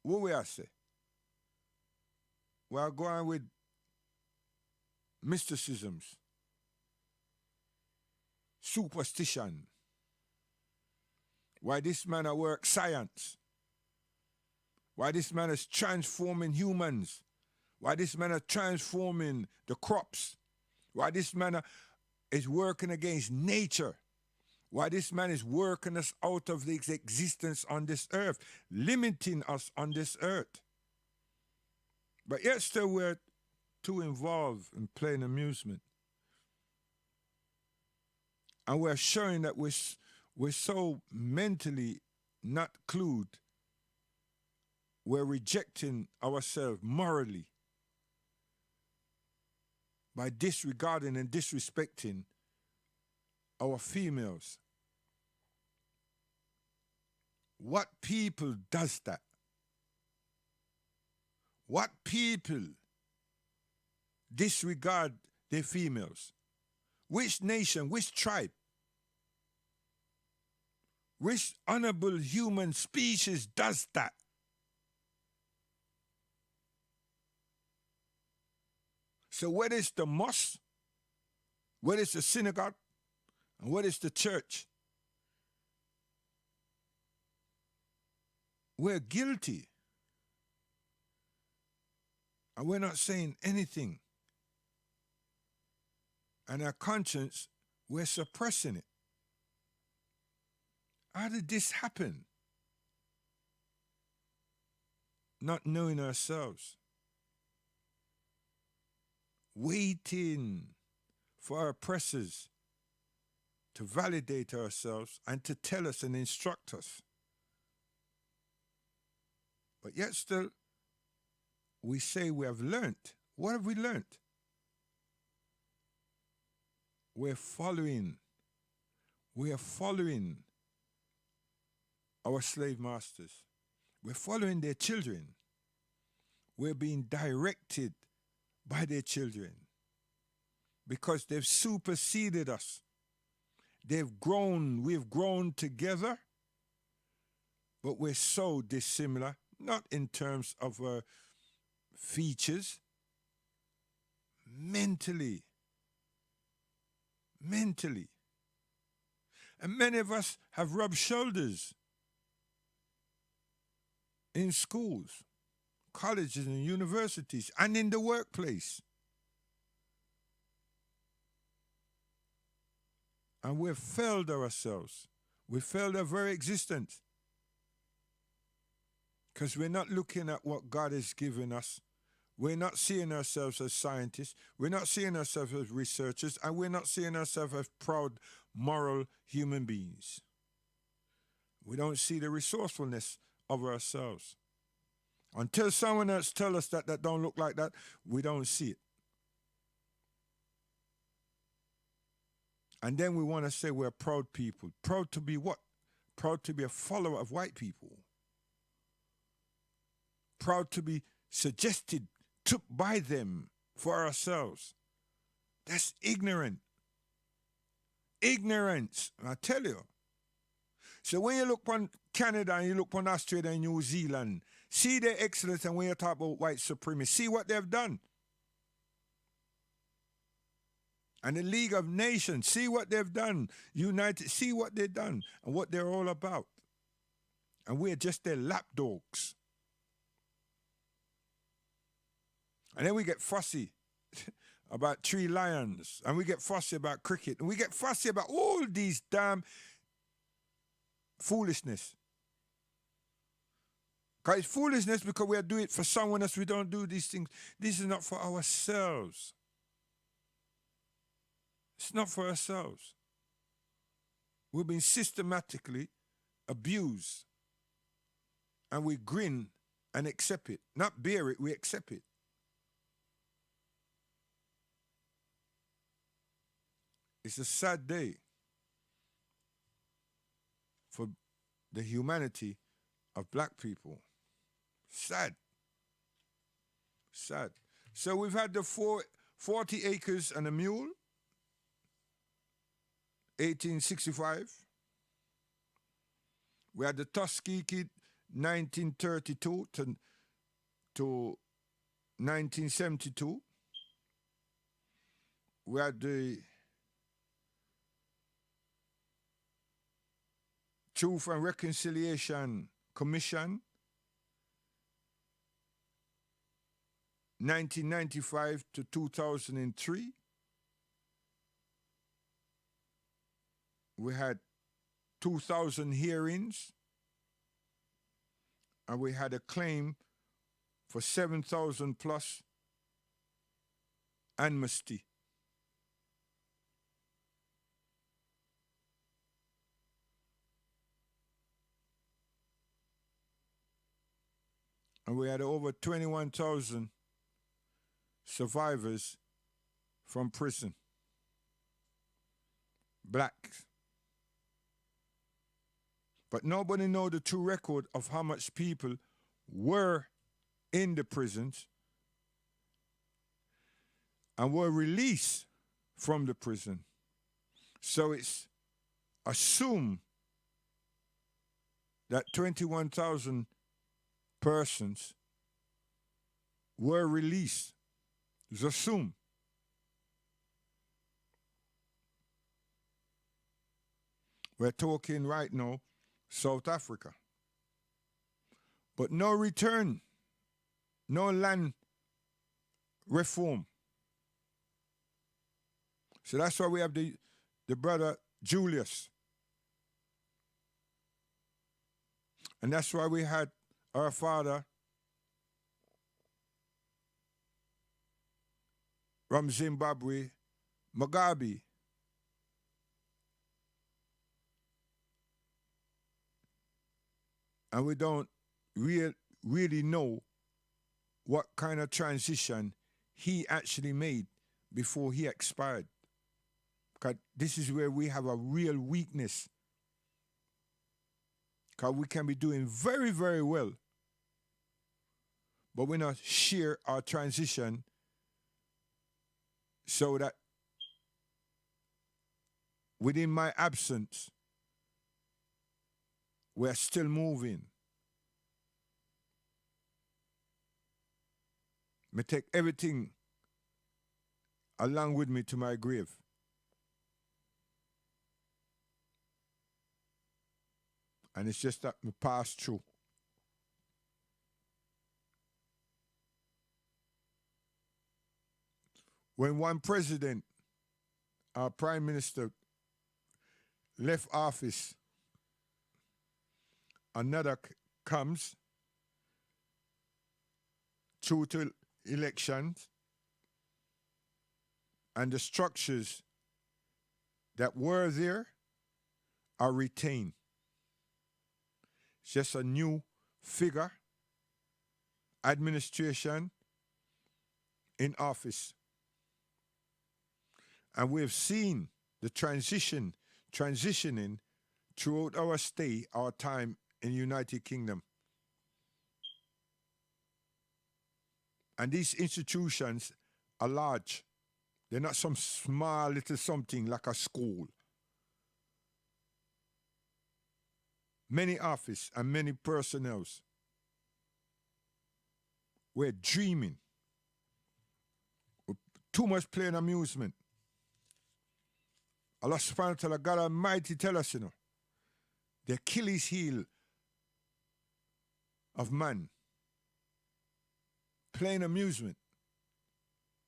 Speaker 1: what we are say? We are going with mysticisms, superstition. Why this man at work science? Why this man is transforming humans? Why this man is transforming the crops? Why this man is working against nature? Why this man is working us out of the existence on this earth, limiting us on this earth. But yet still we're too involved in playing amusement. And we're showing that we're so mentally not clued. We're rejecting ourselves morally by disregarding and disrespecting our females. What people does that? What people disregard their females? Which nation, which tribe? Which honorable human species does that? So whether it's the mosque, whether it's the synagogue, and whether it's the church, we're guilty. And we're not saying anything. And our conscience, we're suppressing it. How did this happen? Not knowing ourselves. Waiting for our oppressors to validate ourselves and to tell us and instruct us. But yet still, we say we have learnt. What have we learnt? we're following our slave masters. We're following their children. We're being directed by their children because they've superseded us. We've grown together, but we're so dissimilar, not in terms of features, mentally. And many of us have rubbed shoulders in schools, colleges and universities, and in the workplace. And we've failed ourselves. We failed our very existence. Because we're not looking at what God has given us. We're not seeing ourselves as scientists. We're not seeing ourselves as researchers. And we're not seeing ourselves as proud, moral human beings. We don't see the resourcefulness of ourselves. Until someone else tells us that don't look like that, we don't see it. And then we want to say we're proud people. Proud to be what? Proud to be a follower of white people. Proud to be suggested, took by them for ourselves. That's ignorant. Ignorance, I tell you. So when you look on Canada and you look on Australia and New Zealand, see their excellence, and when you talk about white supremacy, see what they've done. And the League of Nations, see what they've done. United, see what they've done and what they're all about. And we're just their lapdogs. And then we get fussy about Three Lions, and we get fussy about cricket, and we get fussy about all these damn foolishness. Because it's foolishness because we are doing it for someone else. We don't do these things. This is not for ourselves. It's not for ourselves. We've been systematically abused. And we grin and accept it. Not bear it, we accept it. It's a sad day for the humanity of black people. Sad. Sad. So we've had the 40 acres and a mule, 1865. We had the Tuskegee, 1932 to 1972. We had the Truth and Reconciliation Commission, 1995 to 2003. We had 2,000 hearings, and we had a claim for 7,000 plus amnesty. And we had over 21,000 survivors from prison. Blacks. But nobody knows the true record of how much people were in the prisons and were released from the prison. So it's assumed that 21,000 persons were released. It's assumed. We're talking right now South Africa. But no return, no land reform. So that's why we have the brother Julius. And that's why we had our father from Zimbabwe, Mugabe. And we don't really know what kind of transition he actually made before he expired. Because this is where we have a real weakness. Because we can be doing very, very well, but we not share our transition so that within my absence, we're still moving. Me take everything along with me to my grave. And it's just that me pass through. When one president or prime minister left office, another comes through to elections, and the structures that were there are retained. It's just a new figure, administration in office. And we've seen the transitioning throughout our stay, our time in United Kingdom. And these institutions are large. They're not some small little something like a school. Many office and many personnel. We're dreaming. Too much playing amusement. Allah subhanahu wa ta'ala, God Almighty tell us, the Achilles heel of man. Playing amusement.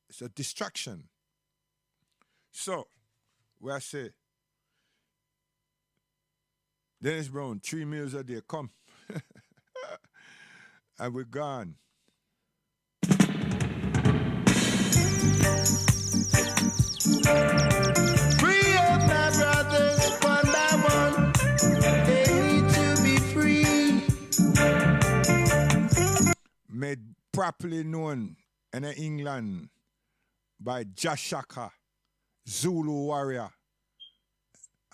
Speaker 1: It's a distraction. So, where I say, Dennis Brown, 3 meals a day, come. And we're gone.
Speaker 6: Free up my brothers one by one. They need to be free.
Speaker 1: Made properly known in England by Jashaka, Zulu warrior,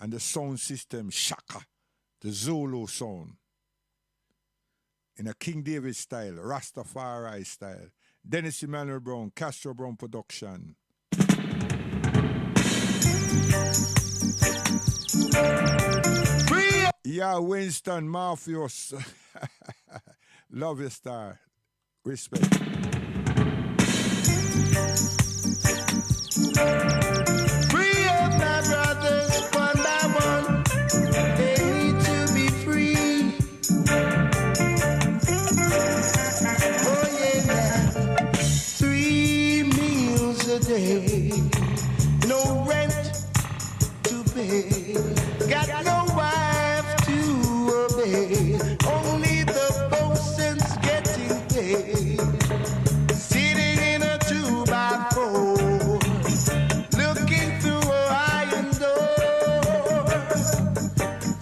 Speaker 1: and the sound system Shaka, the Zulu sound. In a King David style, Rastafari style. Dennis Emmanuel Brown, Castro Brown production. Yeah, Winston Marfios. Love your star. Respect.
Speaker 6: Free up my brothers one by one. They need to be free. Oh yeah, 3 meals a day, no rent to pay, got no wife to obey, only the bosun's getting paid. Sitting in a 2x4, looking through a iron door.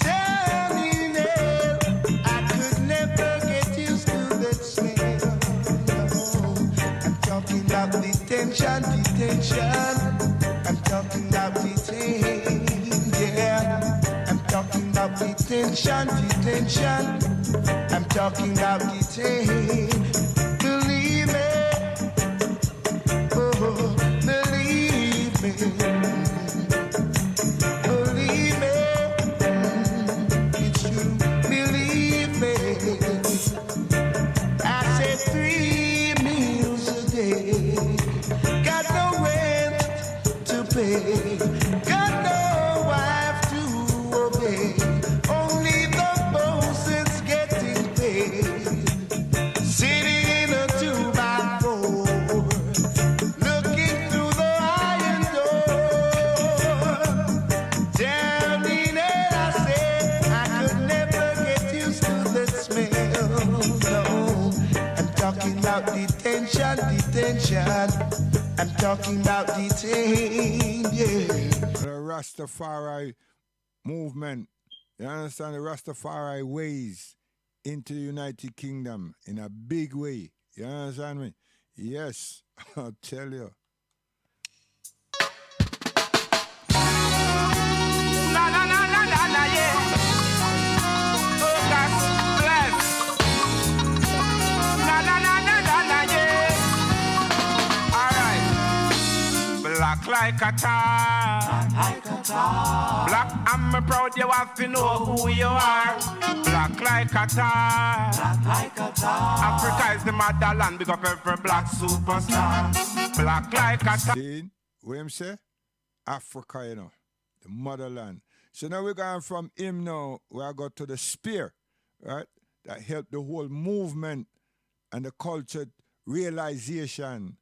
Speaker 6: Turning it, I could never get used to that smell. No, I'm talking about detention. I'm talking about detain, yeah. I'm talking about detention. I'm talking about detain. Believe me, oh, believe me, believe me, it's true, believe me. I said 3 meals a day, got no rent to pay, got no wife to obey, only the bosun's getting paid. Sitting in a 2x4, looking through the iron door. Down in it, I said I could never get used to the smell. No, I'm talking about detention. I'm talking about detain, yeah.
Speaker 1: The Rastafari movement, you understand, the Rastafari ways into the United Kingdom in a big way. You understand me? Yes, I'll tell you.
Speaker 7: Black like a tar. Black, I'm proud you have to know who you are. Black like a tar. Africa is the motherland, big up every black superstar. Black like a tar.
Speaker 1: See, what him say? Africa, you know, the motherland. So now we're going from him now, where I got to the spear, right? That helped the whole movement and the culture realization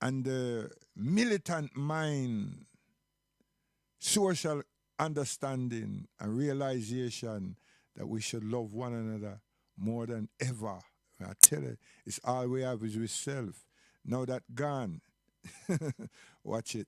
Speaker 1: and the militant mind, social understanding and realization that we should love one another more than ever. I tell you, it's all we have is with self. Now that gone, watch it.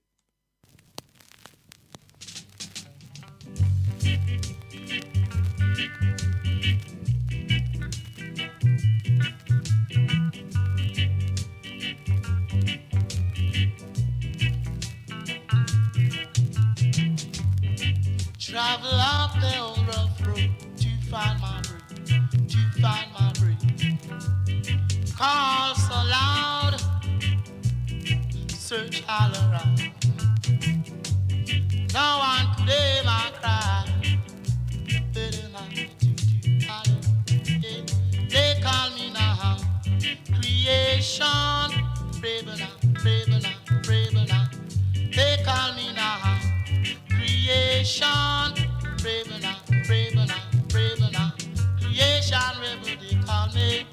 Speaker 10: Travel up the old rough road to find my break, to find my break. Call so loud, search all around. No one could ever cry. They call me now creation, brave now, brave now. They call me now creation, brave now, brave now, brave now. Creation, rebel, they call me.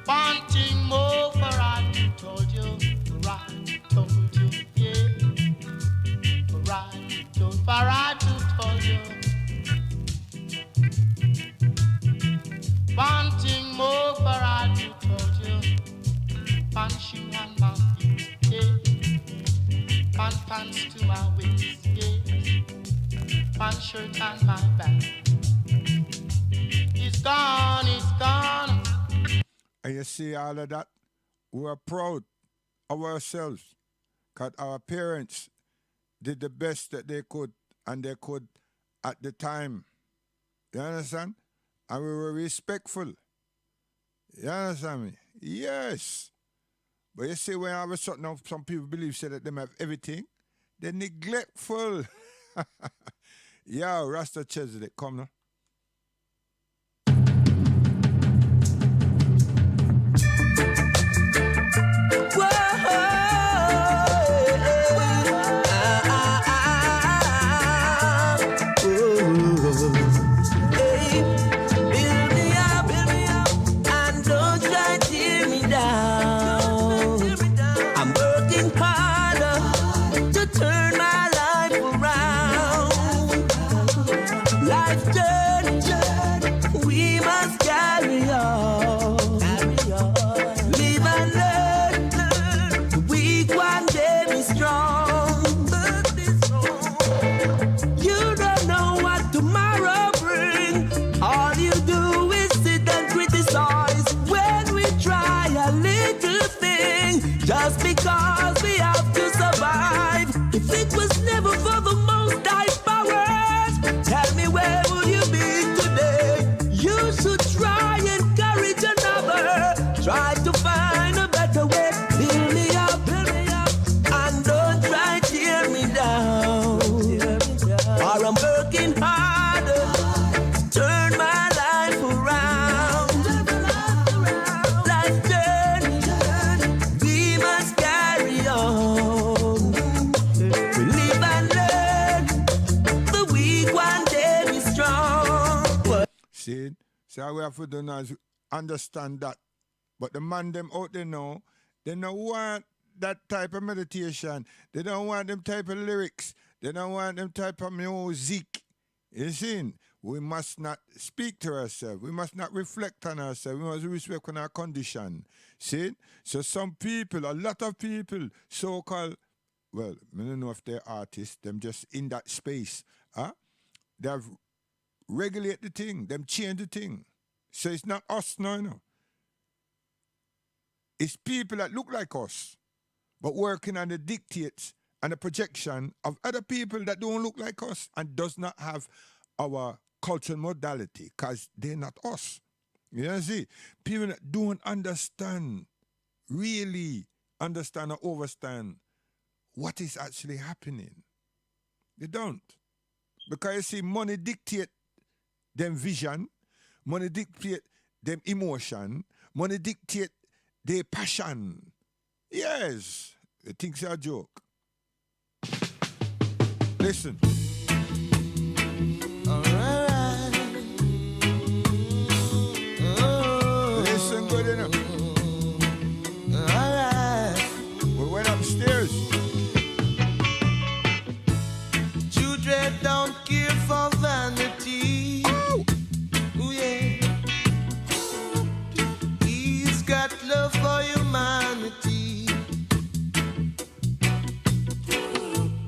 Speaker 10: Wanting more for I told you, right, told you, yeah. Right, for I told you. Wanting more for I told you. Punching on my feet, yeah. Pants to my waist, yeah. Pants shirt on my back. It's gone, it's gone.
Speaker 1: And you see all of that, we are proud of ourselves because our parents did the best that they could and they could at the time. You understand? And we were respectful. You understand me? Yes. But you see, when I was something, some people believe say that they have everything, they're neglectful. Yeah, Rasta Chesley, come now.
Speaker 10: Just because we have to survive. If it was never for the most high powers, tell me where would you be today? You should try and encourage another. Try to find a better way. Build me up, and don't try to tear me down. Or I'm working harder, turn my life around. Life journey, we must carry on. We live and learn, the weak one day be strong.
Speaker 1: See, so we have to do now is understand that. But the man them out there now, they don't want that type of meditation. They don't want them type of lyrics. They don't want them type of music. You see? We must not speak to ourselves. We must not reflect on ourselves. We must respect on our condition. See? So some people, a lot of people, so-called, well, I don't know if they're artists, them just in that space. They have regulate the thing, them change the thing. So it's not us now, no. It's people that look like us, but working on the dictates and a projection of other people that don't look like us and does not have our cultural modality because they're not us. You know, see? People that don't understand, really understand or understand what is actually happening. They don't. Because you see, money dictate them vision, money dictate them emotion, money dictate their passion. Yes, they think it's a joke. Listen. Listen good enough. We went upstairs.
Speaker 2: Children don't care for vanity. Ooh, yeah. He's got love for humanity.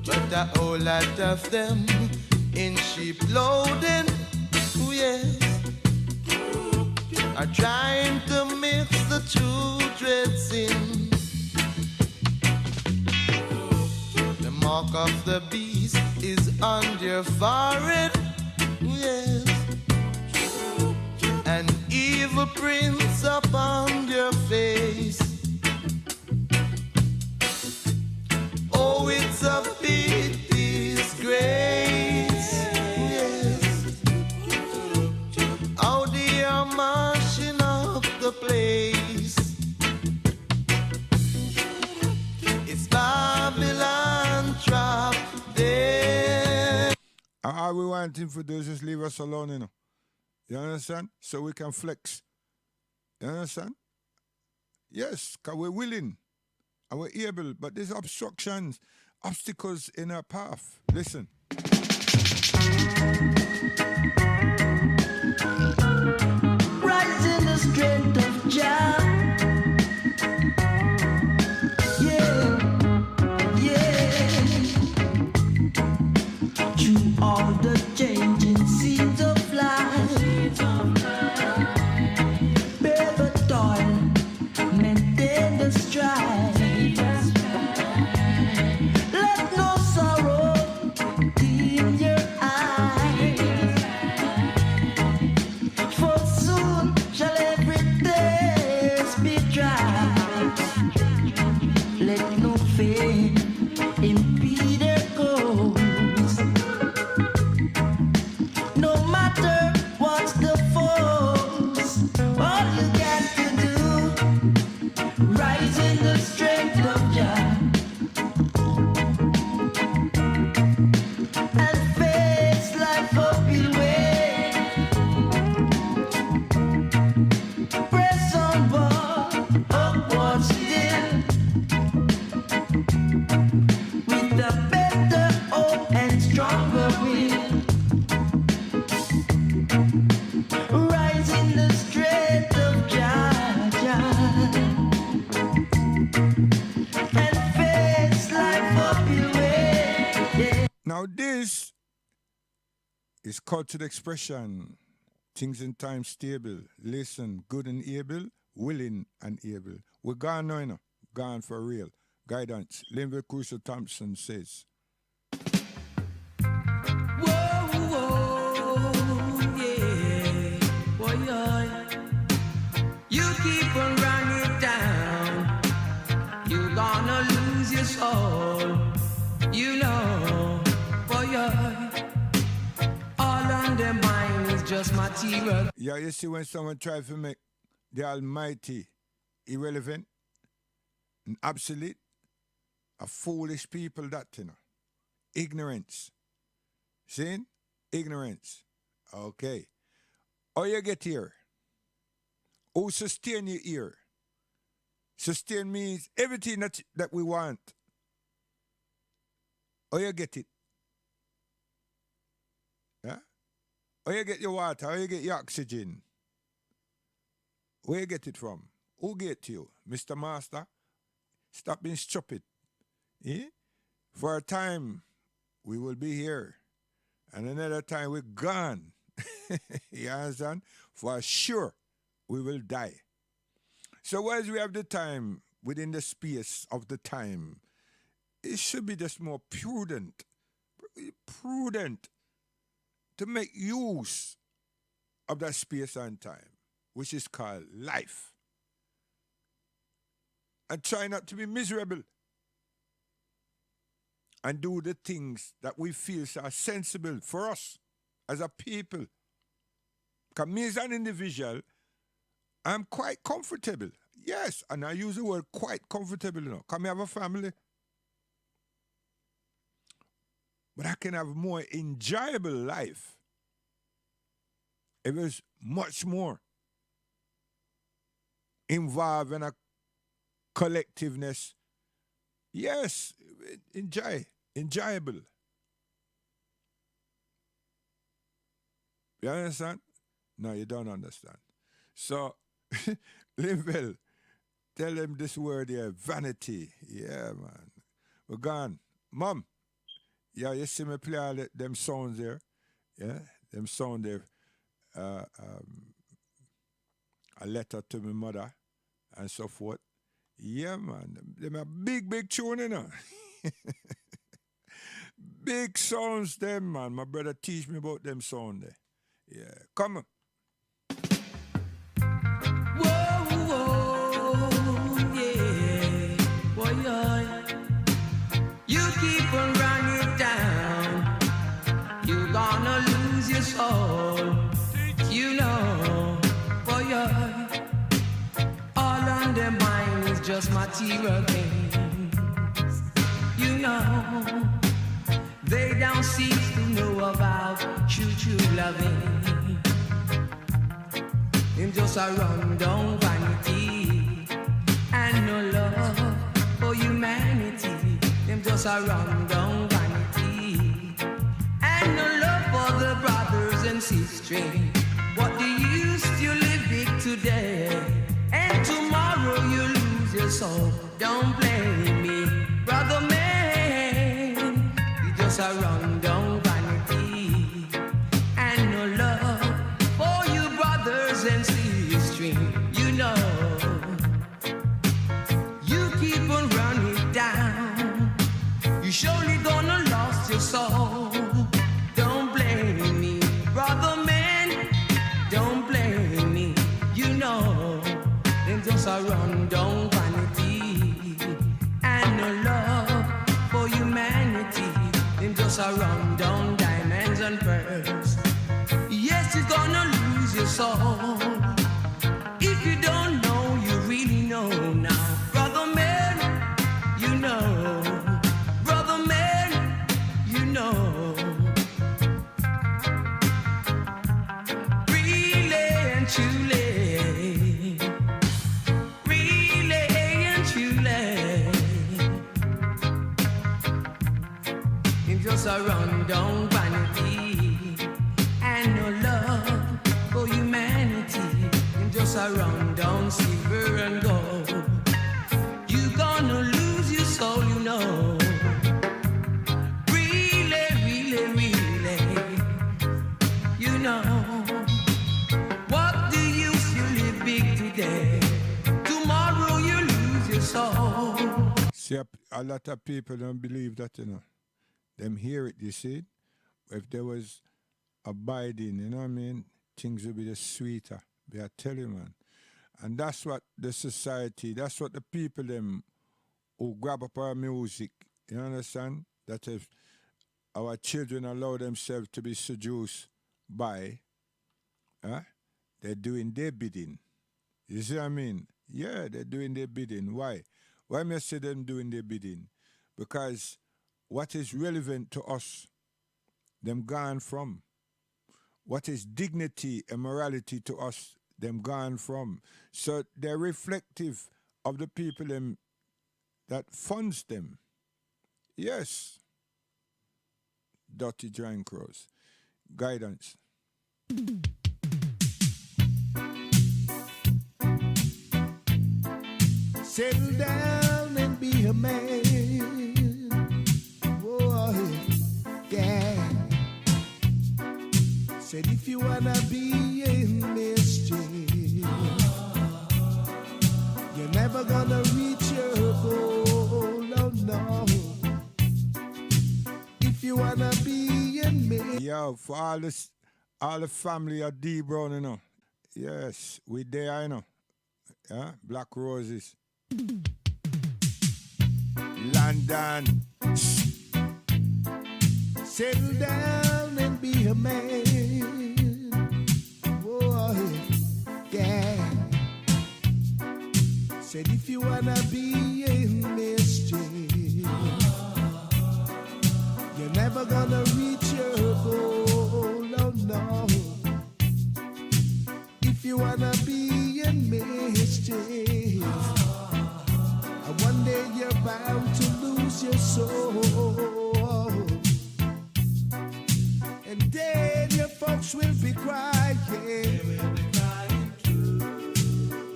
Speaker 2: But a whole lot of them in sheep loading. Ooh, yes. Are trying to mix the children's in. The mark of the beast is on their forehead, yes, an evil prince upon their face. Oh, it's a big disgrace, yes, how they are marching up the place. It's Babylon trap there.
Speaker 1: All we want him to do is just leave us alone, you know. You understand? So we can flex. You understand? Yes, because we're willing and we're able, but there's obstructions, obstacles in our path. Listen.
Speaker 5: Rise in the strength of Jah. Yeah, yeah. Through all the changing seasons of life, bear the toil, maintain the strife. Let no sorrow dim your eyes, for soon shall every thirst be dry. Let no fame impede their goals. No matter what's the force, all you got to do, rise in the strength of Jah and face life upward. Press onward, upward still, with a better hope and stronger will. Rise in the strength of Jah, Jah, and face life upward. Yeah.
Speaker 1: Now this is cultural expression. Things in time stable. Listen, good and able, willing and able. We're gone now, you know. Gone for real. Guidance. Linville Crucial Thompson says.
Speaker 10: Whoa, whoa, yeah, boy, yeah. You keep on running down, you're gonna lose your soul. You know, boy, yeah. All on their mind is just material.
Speaker 1: Yeah, you see when someone tries to make the Almighty irrelevant and obsolete, a foolish people that, you know. Ignorance. See? Ignorance. Okay. How you get here? Who sustain you here? Sustain means everything that we want. How you get it? Yeah? How you get your water? How you get your oxygen? Where you get it from? Who get you? Mr. Master? Stop being stupid. Eh? For a time, we will be here. And another time, we're gone. You understand? For sure, we will die. So as we have the time, within the space of the time, it should be just more prudent to make use of that space and time, which is called life. And try not to be miserable. And do the things that we feel are sensible for us as a people. Because me as an individual, I'm quite comfortable. Yes, and I use the word quite comfortable now. Because I have a family. But I can have a more enjoyable life. It was much more involved in a collectiveness. Yes, enjoyable. You understand? No, you don't understand. So, Linville, tell them this word here, vanity. Yeah, man. We're gone. Mom, yeah, you see me play all them sounds there? Yeah, them sound there. A letter to my mother and so forth. Yeah, man. Them a big tune, you know. Big sounds, them, man. My brother teach me about them sound there. Yeah, come on.
Speaker 10: Yeah. Boy, you keep on running down, you're gonna lose your soul. You know, boy, all on their mind is just material things. You know, they don't seem to know about true loving. Them just a run down vanity and no love for humanity. Them just a run down vanity and no love for the brothers and sisters. What do you use to live big today, and tomorrow you lose your soul? Don't blame me, brother man. You just a run down vanity and no love for you brothers and sisters. You know, you keep on running down, you surely gonna lose your soul. Don't blame me, brother man. Don't blame me. You know, them just a run down vanity and no love for humanity. Them just a run down diamonds and pearls. Yes, you're gonna lose your soul. If you don't know, you really know now. Brother man, you know. Brother man, you know. Really and truly. Really and truly. It's just a run down vanity and no love for humanity. It's just a run down silver and gold. You gonna lose your soul, you know. Really, you know. What do you live big today? Tomorrow you lose your soul.
Speaker 1: See, a lot of people don't believe that, you know. Them hear it, you see. If there was abiding, you know what I mean, things would be just sweeter. I tell you, man. And that's what the society, that's what the people them who grab up our music, you understand? That if our children allow themselves to be seduced by, they're doing their bidding. You see what I mean? Yeah, they're doing their bidding. Why? Why may I say them doing their bidding? Because what is relevant to us, them gone from. What is dignity and morality to us, them gone from. So they're reflective of the people them that funds them. Yes. Dirty Giant Crows. Guidance.
Speaker 11: Settle down and be a man. Oh, yeah. Said if you wanna be in mischief, you're never gonna reach your goal. Oh no. wanna be in me.
Speaker 1: Yo, for all the family of D Brown, you know. Yes, we there, you know. Yeah, Black Roses. London.
Speaker 11: Settle down and be a man. Oh, yeah. Said if you wanna be in mischief, you're never gonna reach your goal, oh no. If you wanna be in mischief, one day you're bound to lose your soul. And then your folks will be crying.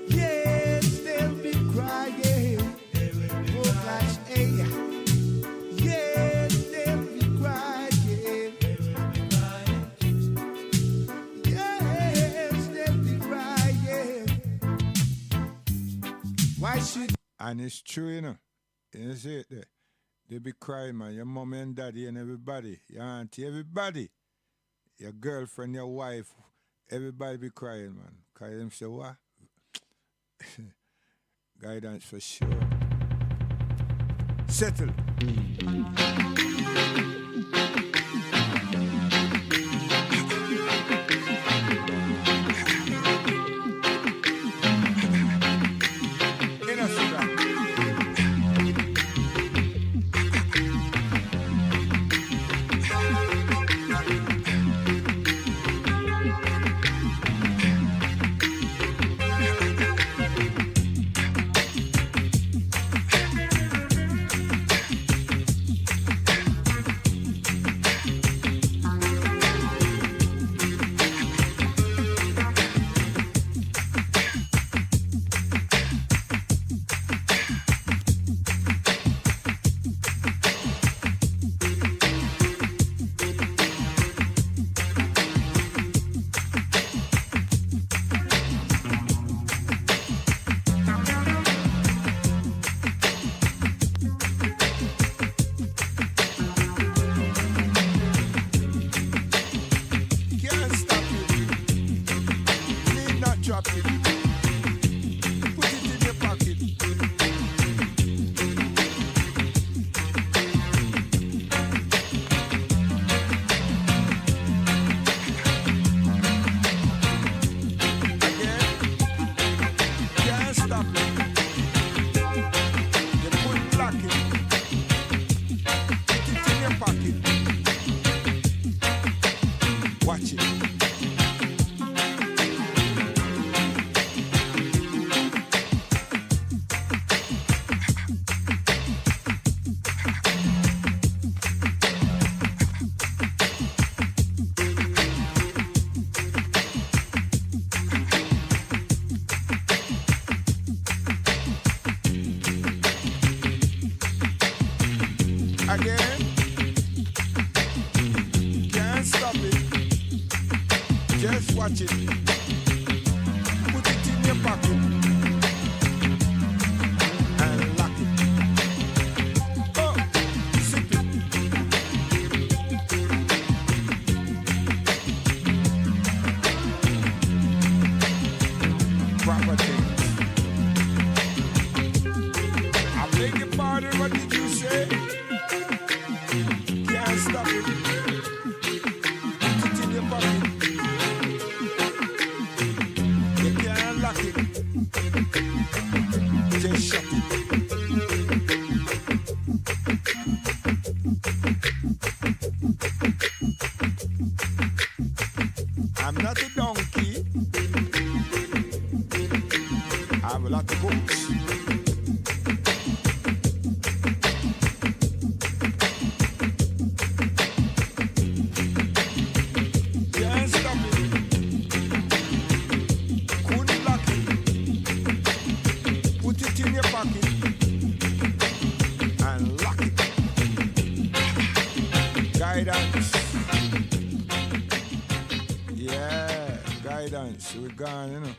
Speaker 11: Yes, they'll be crying. Oh gosh, hey. Yes, they'll be crying. Yes, they'll be crying. Why should...
Speaker 1: And it's true, you know. You see it there. They be crying, man. Your mommy and daddy and everybody. Your auntie, everybody. Your girlfriend, your wife. Everybody be crying, man. Cause them say, what? Guidance for sure. Settle. Again, can't stop it. Just watch it. Put it in your pocket and lock it. Oh, sip it. Proper things. I beg your pardon, what did you say? Can't stop it. Put it in your pocket. You can't lock it. Just shut it. I'm not a donkey. I have a lot of books. Guidance. Yeah, guidance. We're gone, you know.